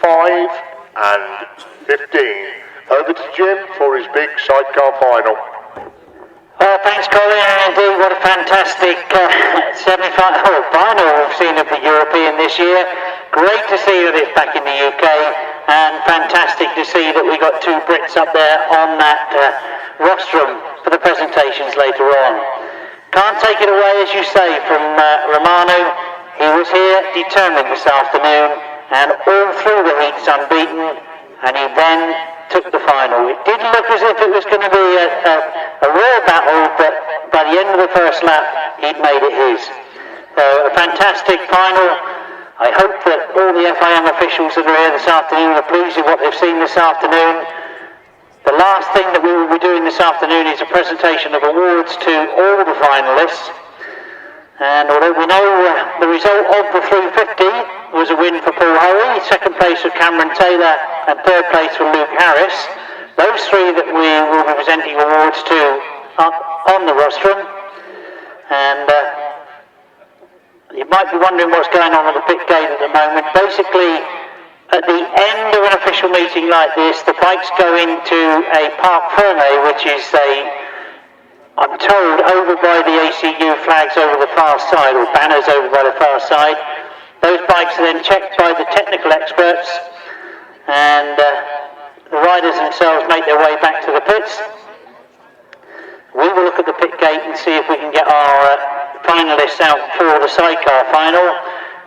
5 and 15. Over to Jim for his big sidecar final. Thanks, Colin. Indeed, what a fantastic 75 final we've seen of the European this year. Great to see that it's back in the UK, and fantastic to see that we got 2 Brits up there on that rostrum for the presentations later on. Can't take it away, as you say, from Romano. He was here determined this afternoon, and all through the heats unbeaten, and he then took the final. It did look as if it was going to be a real battle, but by the end of the first lap, he'd made it his. A fantastic final. I hope that all the FIM officials that are here this afternoon are pleased with what they've seen this afternoon. The last thing that we will be doing this afternoon is a presentation of awards to all the finalists. And although we know the result of the 350 was a win for Paul Hurry, second place for Cameron Taylor and third place for Luke Harris, those 3 that we will be presenting awards to up on the rostrum. And you might be wondering what's going on at the pit gate at the moment. Basically, at the end of an official meeting like this, the bikes go into a parc fermé, which is I'm told, over by the ACU flags over the far side, or banners over by the far side. Those bikes are then checked by the technical experts, and the riders themselves make their way back to the pits. We will look at the pit gate and see if we can get our finalists out for the sidecar final.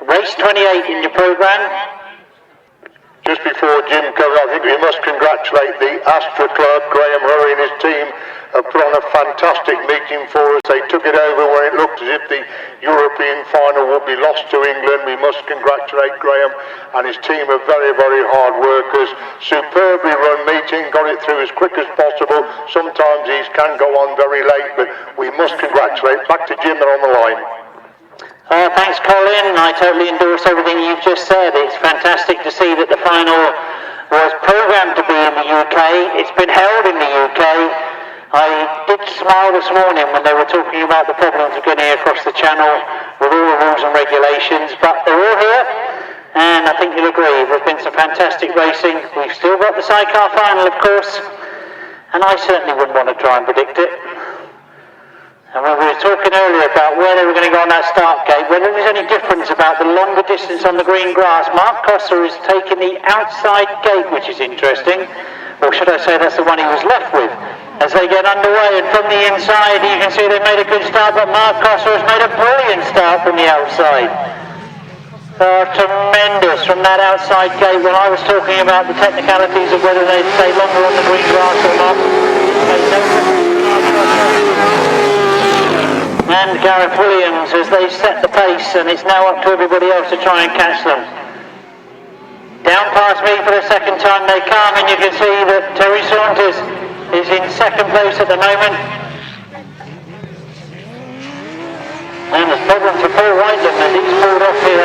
Race 28 in your programme. Just before Jim comes, I think we must congratulate the ASTRA Club. Graham Hurry and his team have put on a fantastic meeting for us. They took it over when it looked as if the European final would be lost to England. We must congratulate Graham and his team of very, very hard workers. Superbly run meeting, got it through as quick as possible. Sometimes these can go on very late, but we must congratulate. Back to Jim, they're on the line. Thanks, Colin. I totally endorse everything you've just said. It's fantastic to see that the final was programmed to be in the UK. It's been held in the UK. I did smile this morning when they were talking about the problems of getting across the channel with all the rules and regulations, but they're all here, and I think you'll agree there's been some fantastic racing. We've still got the sidecar final, of course, and I certainly wouldn't want to try and predict it. And when we were talking earlier about where they were going to go on that start gate, whether there's any difference about the longer distance on the green grass, Mark Cosser has taken the outside gate, which is interesting. Or should I say that's the one he was left with. As they get underway, and from the inside you can see they made a good start, but Mark Cosser has made a brilliant start from the outside. Tremendous from that outside gate. When I was talking about the technicalities of whether they'd stay longer on the green grass or not, and Gareth Williams as they set the pace, and it's now up to everybody else to try and catch them. Down past me for the second time they come, and you can see that Terry Saunders is in second place at the moment. And there's problems for Paul Whiteland as he's pulled off here.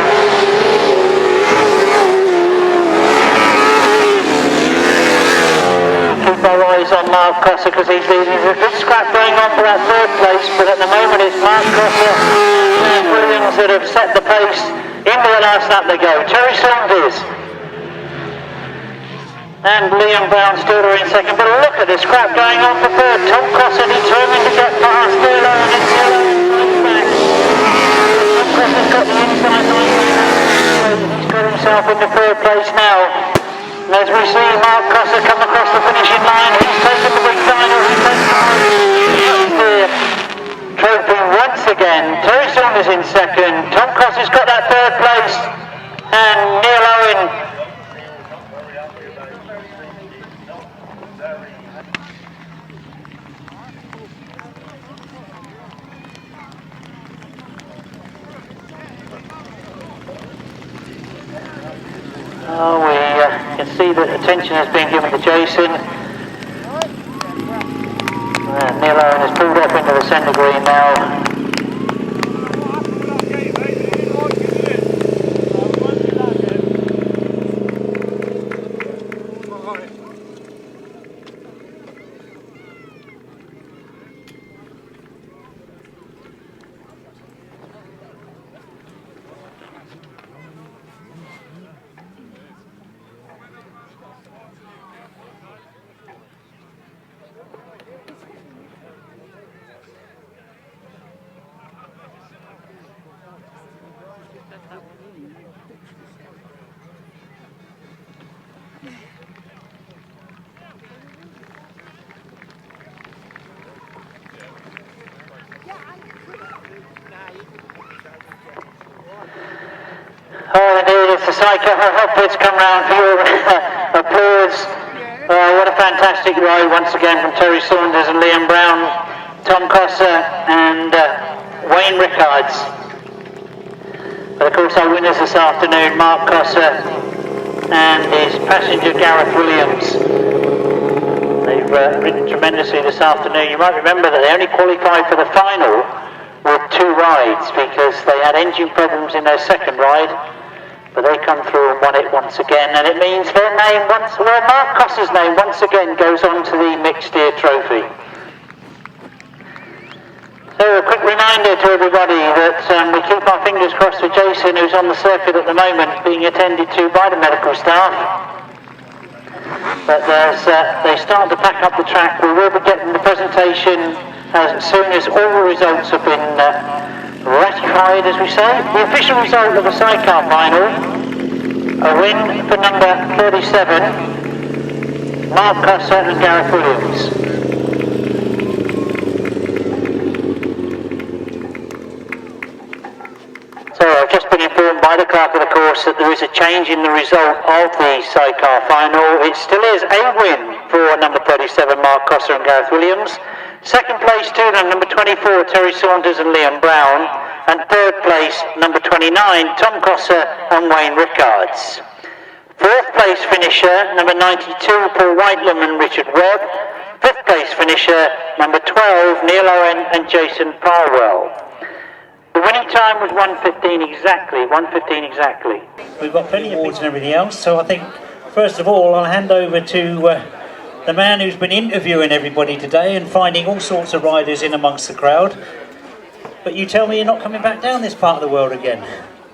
Keep our eyes on Mark Crosser because he's leading. There's a good scrap going on for that third place, but at the moment it's Mark Crosser and Williams that have set the pace. Into the last lap they go. Terry Saunders and Liam Brown still are in second, but look at the scrap going on for third. Tom Crosser determined to get past Neil Owen and Neil Owen back. Tom Crosser's got the inside line. He's got himself into third place now. And as we see Mark Crosser come across the finishing line, he's taken the big final. He's taken the trophy once again. Terry Saunders in second. Tom Crosser's got that third place. And Neil Owen. We can see that attention has been given to Jason. Neil Owen has pulled off into the centre green now. Oh, indeed, it's the Psycho Hopwood's come round for your applause. What a fantastic ride once again from Terry Saunders and Liam Brown, Tom Crosser and Wayne Rickards. But of course our winners this afternoon, Mark Crosser and his passenger Gareth Williams. They've ridden tremendously this afternoon. You might remember that they only qualified for the final with 2 rides because they had engine problems in their second ride. But they come through and won it once again, and it means their name Mark Crosser's name once again goes on to the Mixed Steer Trophy. So a quick reminder to everybody that we keep our fingers crossed for Jason, who's on the circuit at the moment, being attended to by the medical staff. But as they start to pack up the track, we will be getting the presentation as soon as all the results have been ratified, as we say. The official result of the sidecar final, a win for number 37, Mark Crosser and Gareth Williams. So I've just been informed by the clerk of the course that there is a change in the result of the sidecar final. It still is a win for number 37, Mark Crosser and Gareth Williams. Second place to number 24, Terry Saunders and Liam Brown. And third place, number 29, Tom Crosser and Wayne Rickards. Fourth place finisher, number 92, Paul Whiteland and Richard Webb. Fifth place finisher, number 12, Neil Owen and Jason Parwell. The winning time was 1:15 exactly, 1:15 exactly. We've got plenty of awards and everything else, so I think, first of all, I'll hand over to the man who's been interviewing everybody today and finding all sorts of riders in amongst the crowd. But you tell me you're not coming back down this part of the world again?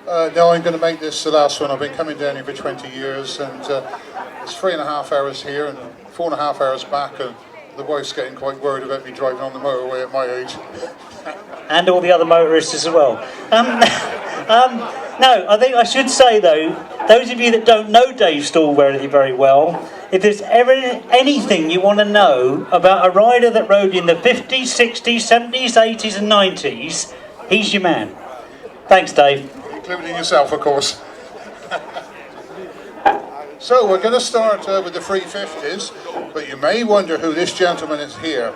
No, I'm going to make this the last one. I've been coming down here for 20 years, and it's 3.5 hours here and 4.5 hours back, and the wife's getting quite worried about me driving on the motorway at my age. And all the other motorists as well. No, I think I should say though, those of you that don't know Dave Stall very well, if there's ever anything you want to know about a rider that rode in the 50s, 60s, 70s, 80s and 90s, he's your man. Thanks, Dave. Including yourself, of course. So we're going to start with the 350s, but you may wonder who this gentleman is here.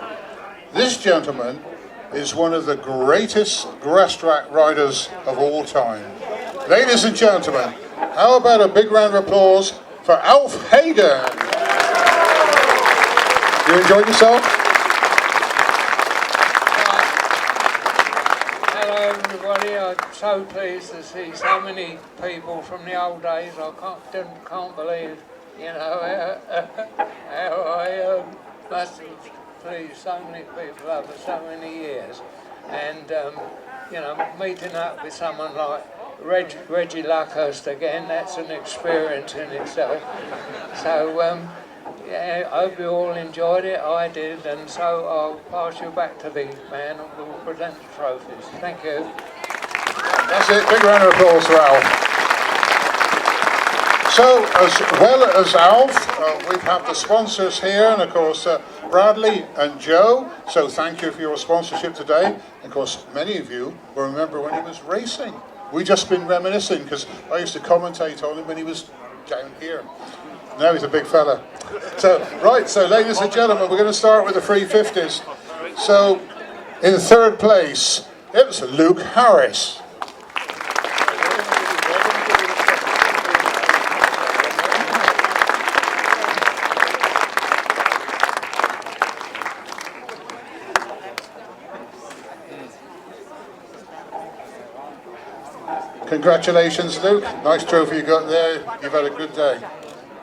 This gentleman is one of the greatest grass track riders of all time. Ladies and gentlemen, how about a big round of applause for Alf Hagen? You enjoyed yourself? Hello everybody, I'm so pleased to see so many people from the old days. I can't believe, you know, how I must have pleased so many people over so many years. And, you know, meeting up with someone like Reggie Luckhurst again, that's an experience in itself. So, yeah, I hope you all enjoyed it. I did, and so I'll pass you back to the man who will present the trophies. Thank you. That's it. Big round of applause for Alf. So, as well as Alf, we have the sponsors here, and of course Bradley and Joe. So thank you for your sponsorship today. And of course, many of you will remember when he was racing. We just been reminiscing because I used to commentate on him when he was down here. Now he's a big fella. So, right, so ladies and gentlemen, we're going to start with the 350s. So, in third place, it was Luke Harris. Congratulations, Luke. Nice trophy you got there. You've had a good day.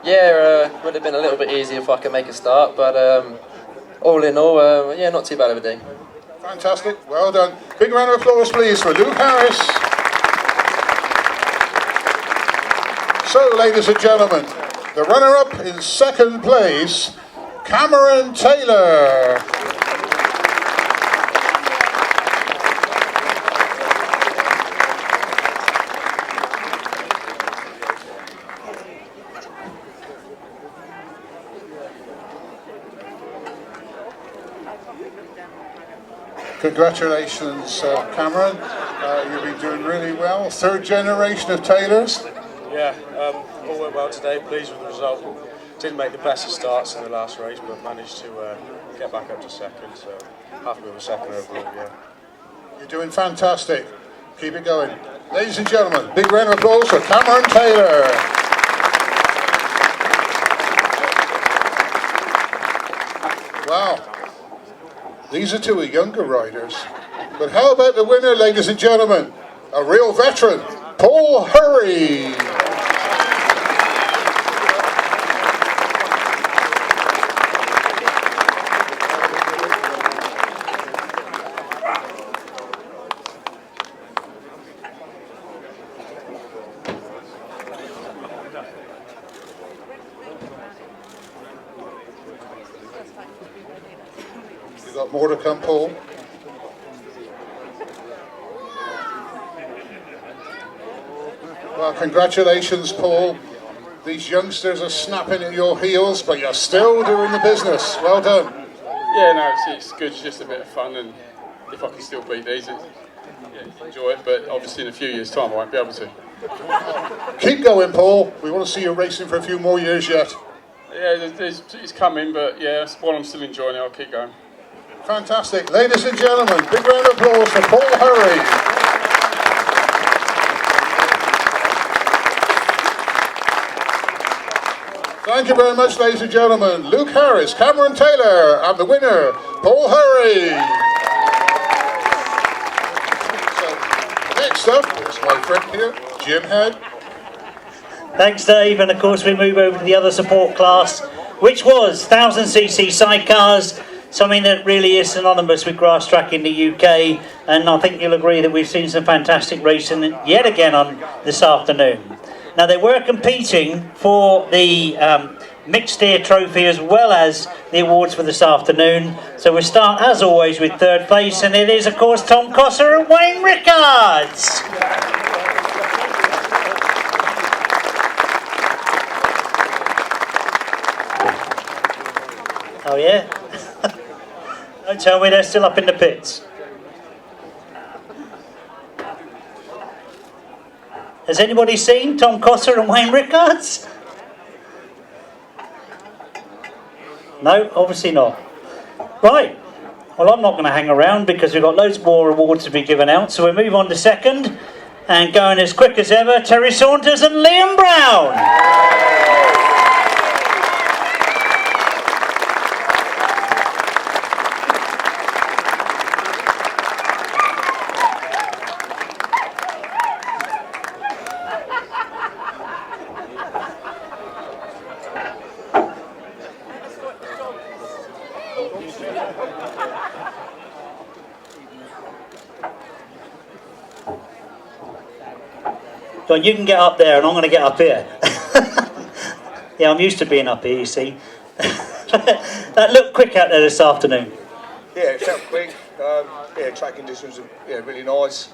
Yeah, would have been a little bit easier if I could make a start, but all in all, yeah, not too bad of a day. Fantastic, well done. Big round of applause, please, for Luke Harris. So, ladies and gentlemen, the runner-up in second place, Cameron Taylor. Congratulations, Cameron. You've been doing really well. Third generation of Taylors. Yeah, all went well today. Pleased with the result. Didn't make the best of starts in the last race, but managed to get back up to second. So happy with a second overall. Yeah. You're doing fantastic. Keep it going. Ladies and gentlemen, big round of applause for Cameron Taylor. Wow. These are two younger riders. But how about the winner, ladies and gentlemen? A real veteran, Paul Hurry. You got more to come, Paul? Well, congratulations, Paul. These youngsters are snapping at your heels, but you're still doing the business. Well done. Yeah, no, it's good. It's just a bit of fun, and if I can still beat these, enjoy it. But obviously, in a few years' time, I won't be able to. Keep going, Paul. We want to see you racing for a few more years yet. Yeah, it's coming, but yeah, while I'm still enjoying it, I'll keep going. Fantastic. Ladies and gentlemen, big round of applause for Paul Hurry. Thank you very much, ladies and gentlemen. Luke Harris, Cameron Taylor, and the winner, Paul Hurry. So, next up is my friend here, Jim Head. Thanks, Dave. And of course, we move over to the other support class, which was 1000cc sidecars, something that really is synonymous with grass track in the UK. And I think you'll agree that we've seen some fantastic racing yet again on this afternoon. Now, they were competing for the mixed steer trophy as well as the awards for this afternoon. So we start, as always, with third place, and it is, of course, Tom Cosser and Wayne Rickards. Oh, yeah? Don't tell me they're still up in the pits. Has anybody seen Tom Cosser and Wayne Rickards? No, obviously not. Right. Well, I'm not going to hang around because we've got loads more awards to be given out. So we move on to second. And going as quick as ever, Terry Saunders and Liam Brown. Go on, you can get up there and I'm going to get up here. Yeah, I'm used to being up here, you see. That looked quick out there this afternoon. Yeah, it felt quick. Yeah, track conditions are really nice.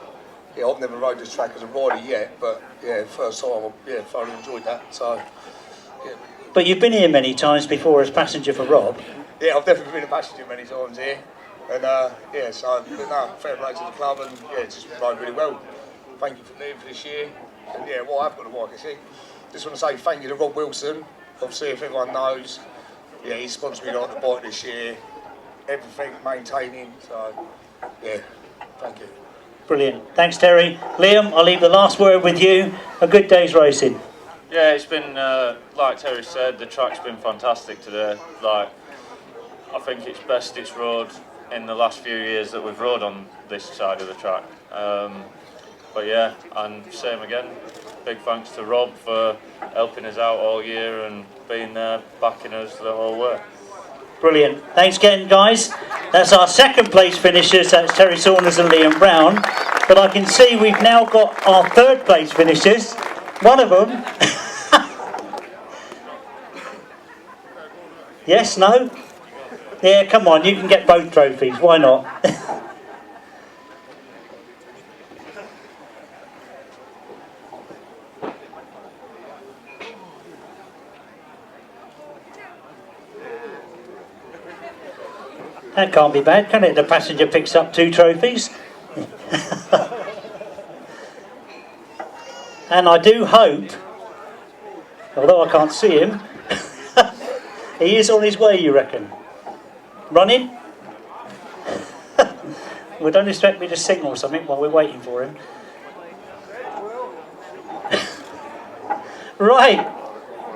Yeah, I've never rode this track as a rider yet, but yeah, first time I thoroughly enjoyed that. So, yeah. But you've been here many times before as passenger for Rob. Yeah, I've definitely been a passenger many times here, and yeah, so but no, fair play to the club, and yeah, just rode really well. Thank you for leaving for this year, and yeah, what I've got to work, I see. Just want to say thank you to Rob Wilson. Obviously, if everyone knows, yeah, he sponsored me on the bike this year. Everything maintaining, so yeah, thank you. Brilliant. Thanks, Terry. Liam, I'll leave the last word with you. A good day's racing. Yeah, it's been, like Terry said, the track's been fantastic today. Like, I think it's best it's rode in the last few years that we've rode on this side of the track. But yeah, and same again, big thanks to Rob for helping us out all year and being there, backing us the whole way. Brilliant. Thanks again, guys. That's our second place finishers. That's Terry Saunders and Liam Brown. But I can see we've now got our third place finishers. One of them. Yes, no? Yeah, come on, you can get both trophies. Why not? That can't be bad, can it? The passenger picks up 2 trophies. And I do hope, although I can't see him, he is on his way, you reckon? Running? Well, don't expect me to signal something while we're waiting for him. Right.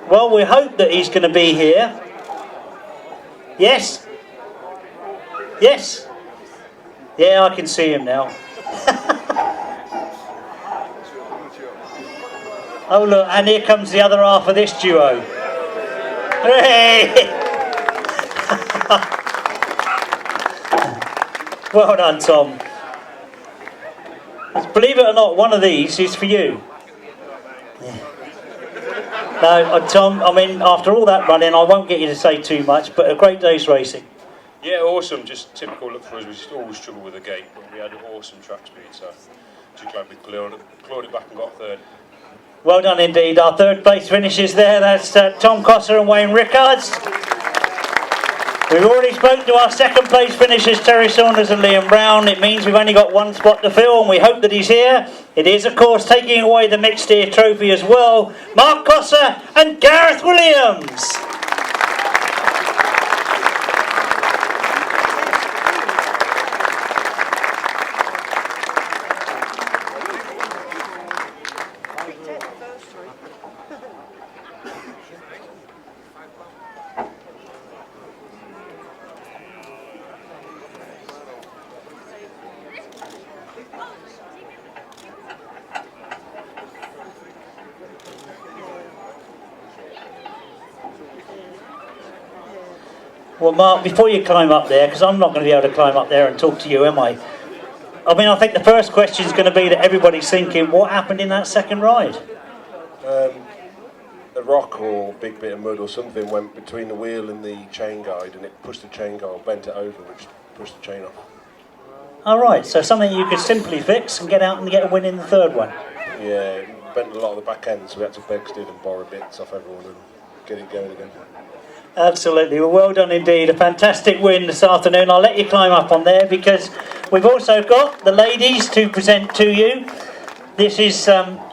Well, we hope that he's going to be here. Yes? Yes? Yeah, I can see him now. Oh, look, and here comes the other half of this duo. Hey! Well done, Tom. Believe it or not, one of these is for you. No, Tom, I mean, after all that running, I won't get you to say too much, but a great day's racing. Yeah, awesome. Just typical look for us. We always struggle with the gate, but we had an awesome track speed, so just glad we clawed it back and got third. Well done indeed. Our third place finishes there. That's Tom Coster and Wayne Rickards. We've already spoken to our second place finishers, Terry Saunders and Liam Brown. It means we've only got one spot to fill, and we hope that he's here. It is, of course, taking away the mixed steer trophy as well, Mark Coster and Gareth Williams. Well, Mark, before you climb up there, because I'm not going to be able to climb up there and talk to you, am I? I mean, I think the first question is going to be that everybody's thinking, what happened in that second ride? A rock or big bit of mud or something went between the wheel and the chain guide, and it pushed the chain guide, bent it over, which pushed the chain off. All right, so something you could simply fix and get out and get a win in the third one. Yeah, it bent a lot of the back end, so we had to beg steer and borrow bits off everyone and get it going again. Absolutely. Well done indeed. A fantastic win this afternoon. I'll let you climb up on there because we've also got the ladies to present to you. This is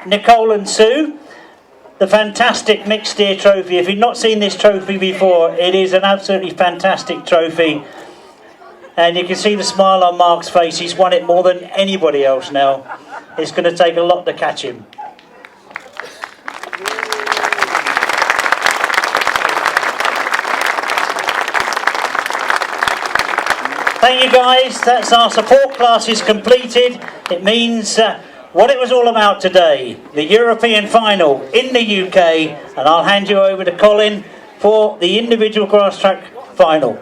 Nicole and Sue. The fantastic mixed steer trophy. If you've not seen this trophy before, it is an absolutely fantastic trophy. And you can see the smile on Mark's face. He's won it more than anybody else now. It's going to take a lot to catch him. Thank you guys, that's our support classes completed. It means what it was all about today, the European final in the UK, and I'll hand you over to Colin for the individual grass track final.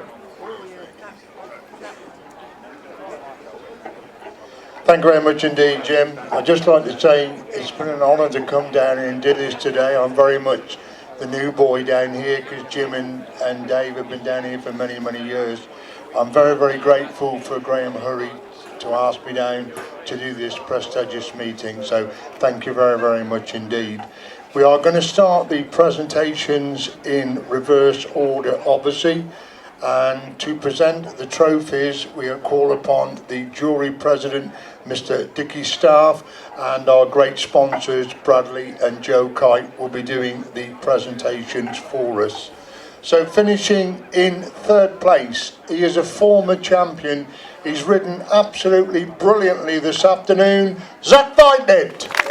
Thank you very much indeed, Jim. I'd just like to say it's been an honour to come down here and do this today. I'm very much the new boy down here because Jim and Dave have been down here for many, many years. I'm very, very grateful for Graham Hurry to ask me down to do this prestigious meeting. So thank you very, very much indeed. We are going to start the presentations in reverse order, obviously. And to present the trophies, we call upon the jury president, Mr. Dickie Staff, and our great sponsors, Bradley and Joe Kite, will be doing the presentations for us. So finishing in third place, he is a former champion. He's ridden absolutely brilliantly this afternoon, Zach Wajknecht.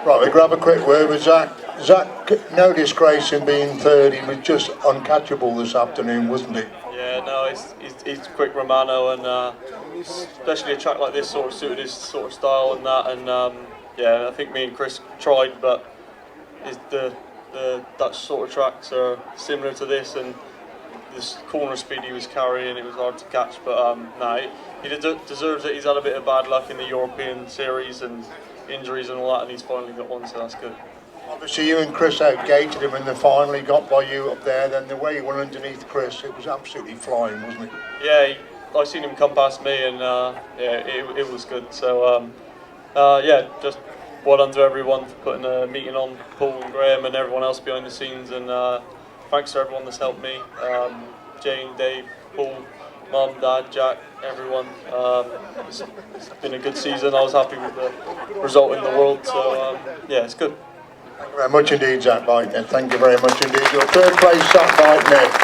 Right, we grab a quick word with Zach. Zach, no disgrace in being third. He was just uncatchable this afternoon, wasn't he? Yeah, no, he's quick Romano, and especially a track like this sort of suited his sort of style and that. And yeah, I think me and Chris tried, but the Dutch sort of tracks are similar to this, and this corner speed he was carrying, it was hard to catch. But no, he deserves it. He's had a bit of bad luck in the European series and injuries and all that, and he's finally got one, so that's good. Obviously you and Chris outgated him in the final. He got by you up there, then the way he went underneath Chris, it was absolutely flying, wasn't it? Yeah, I seen him come past me, and yeah, it was good. So yeah, just well done to everyone for putting a meeting on, Paul and Graham and everyone else behind the scenes, and thanks to everyone that's helped me, Jane, Dave, Paul, Mum, Dad, Jack, everyone. It's been a good season. I was happy with the result in the World, so yeah, it's good. Thank you very much indeed, Zach Wajknecht. Thank you very much indeed. Your third place, Zach Wajknecht.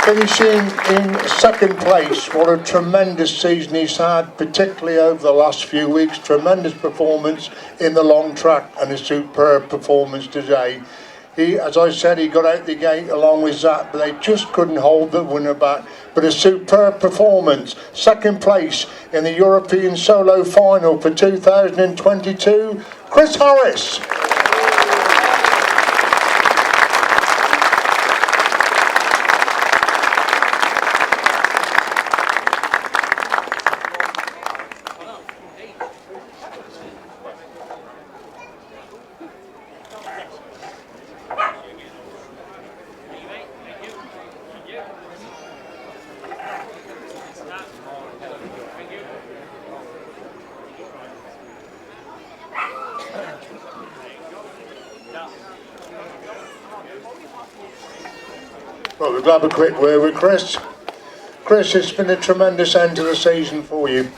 Finishing in second place, what a tremendous season he's had, particularly over the last few weeks. Tremendous performance in the long track and a superb performance today. He, as I said, he got out the gate along with Zach, but they just couldn't hold the winner back. But a superb performance. Second place in the European Solo Final for 2022, Chris Harris. Well, we'll grab a quick word with Chris. Chris, it's been a tremendous end to the season for you.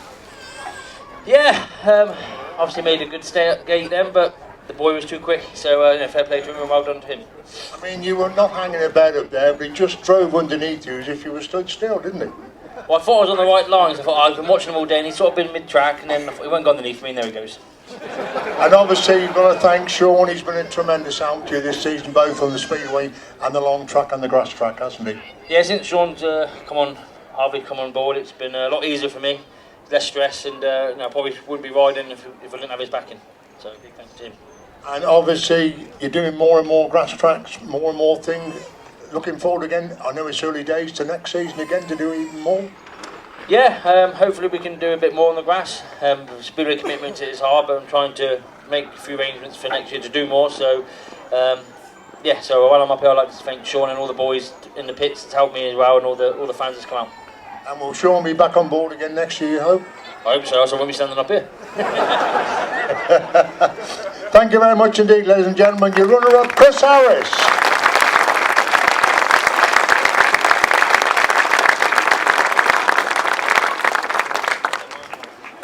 Yeah, obviously made a good stay at gate then, but the boy was too quick, so fair play to him and well done to him. I mean, you were not hanging about up there, but he just drove underneath you as if you were stood still, didn't he? Well, I thought I was on the right lines. I thought I've been watching him all day, and he's sort of been mid-track, and then he went underneath me, and there he goes. And obviously you've got to thank Sean. He's been a tremendous help to you this season, both on the speedway and the long track and the grass track, hasn't he? Yeah, since Sean's come on board, it's been a lot easier for me, less stress, and I probably wouldn't be riding if I didn't have his backing. So big thanks to him. And obviously you're doing more and more grass tracks, more and more things. Looking forward again, I know it's early days, to next season again to do even more. Yeah, hopefully we can do a bit more on the grass. Speedway commitment is hard, but I'm trying to make a few arrangements for next year to do more. So, yeah. So while I'm up here, I'd like to thank Sean and all the boys in the pits to help me as well, and all the fans that's come out. And will Sean be back on board again next year, you hope? I hope so. Else I won't be standing up here. Thank you very much indeed, ladies and gentlemen. Your runner-up, Chris Harris.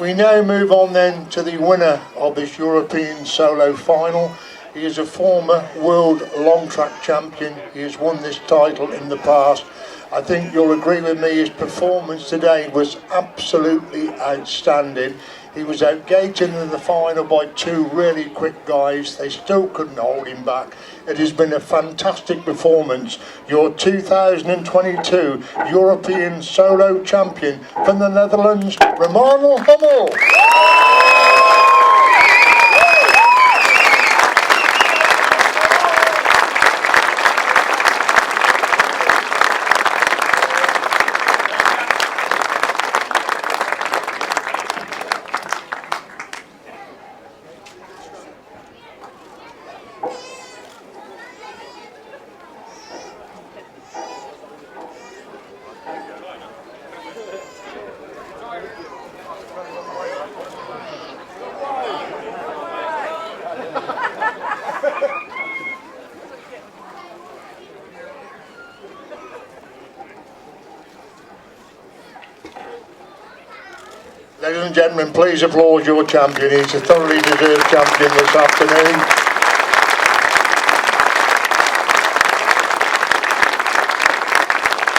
We now move on then to the winner of this European Solo Final. He He is a former world long track champion. He has won this title in the past. I think you'll agree with me, his performance today was absolutely outstanding. He was outgated in the final by two really quick guys. They still couldn't hold him back. It has been a fantastic performance. Your 2022 European Solo Champion from the Netherlands, Romano Hummel. Ladies and gentlemen, please applaud your champion. He's a thoroughly deserved champion this afternoon.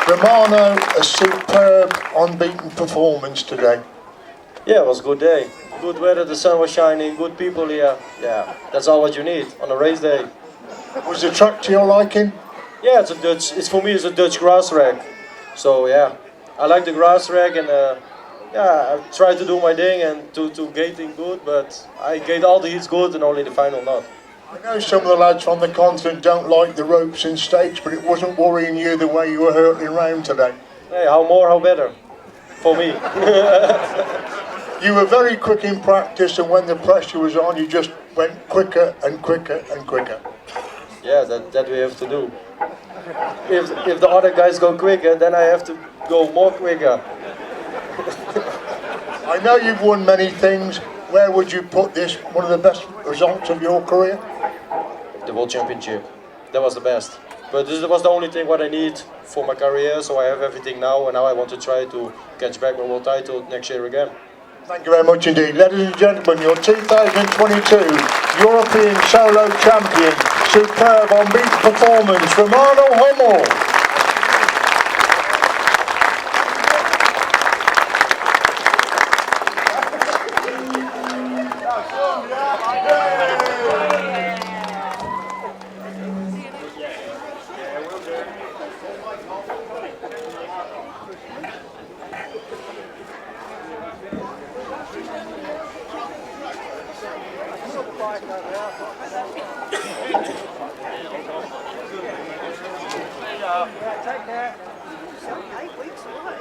Romano, a superb, unbeaten performance today. Yeah, it was a good day. Good weather, the sun was shining, good people here. Yeah, that's all what you need on a race day. Was the track to your liking? Yeah, it's a Dutch. It's for me. It's a Dutch grass rack. So yeah, I like the grass rack, and yeah, I try to do my thing and to gating good, but I gate all the heats good and only the final not. I know some of the lads from the continent don't like the ropes and stakes, but it wasn't worrying you the way you were hurtling around today. Hey, how more, how better, for me. You were very quick in practice, and when the pressure was on, you just went quicker and quicker and quicker. Yeah, that we have to do. If the other guys go quicker, then I have to go more quicker. I know you've won many things. Where would you put this? One of the best results of your career? The World Championship. That was the best. But this was the only thing what I need for my career, so I have everything now, and now I want to try to catch back my world title next year again. Thank you very much indeed. Ladies and gentlemen, your 2022 European Solo Champion, superb unbeaten performance, Romano Hummel. Take care. 8 weeks away.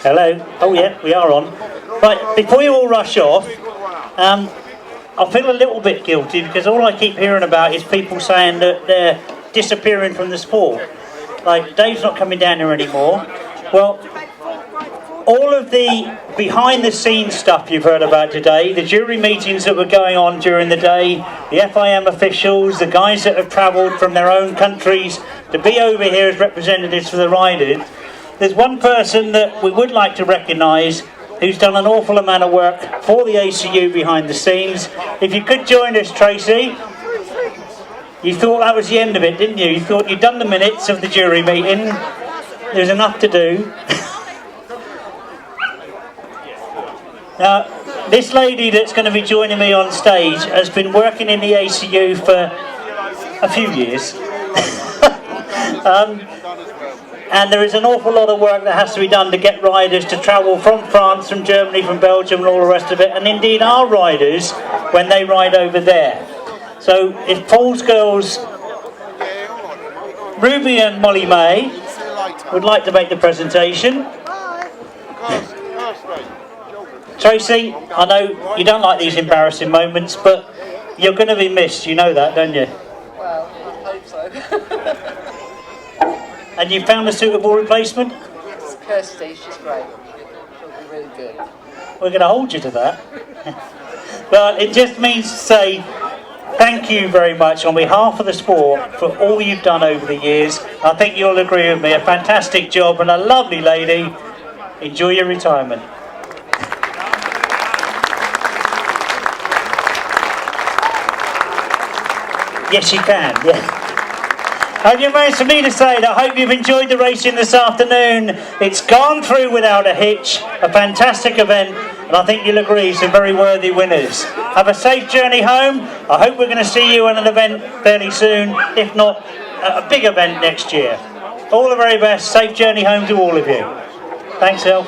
Hello. Oh yeah, we are on. Right, before you all rush off, I feel a little bit guilty because all I keep hearing about is people saying that they're disappearing from the sport. Like, Dave's not coming down here anymore. Well, all of the behind-the-scenes stuff you've heard about today, the jury meetings that were going on during the day, the FIM officials, the guys that have travelled from their own countries to be over here as representatives for the riders, there's one person that we would like to recognise who's done an awful amount of work for the ACU behind the scenes. If you could join us, Tracy. You thought that was the end of it, didn't you? You thought you'd done the minutes of the jury meeting. There's enough to do. Now, this lady that's going to be joining me on stage has been working in the ACU for a few years. And there is an awful lot of work that has to be done to get riders to travel from France, from Germany, from Belgium and all the rest of it, and indeed our riders when they ride over there. So if Paul's girls, Ruby and Molly May, would like to make the presentation. Tracy, I know you don't like these embarrassing moments, but you're going to be missed, you know that, don't you? Well, I hope so. And you found a suitable replacement? It's Kirsty, she's great. She'll be really good. We're going to hold you to that. But it just means to say thank you very much on behalf of the sport for all you've done over the years. I think you'll agree with me, a fantastic job and a lovely lady. Enjoy your retirement. Yes, you can, yeah. And you managed for me to say that I hope you've enjoyed the racing this afternoon. It's gone through without a hitch, a fantastic event, and I think you'll agree some very worthy winners. Have a safe journey home. I hope we're going to see you at an event fairly soon, if not a big event next year. All the very best. Safe journey home to all of you. Thanks, El.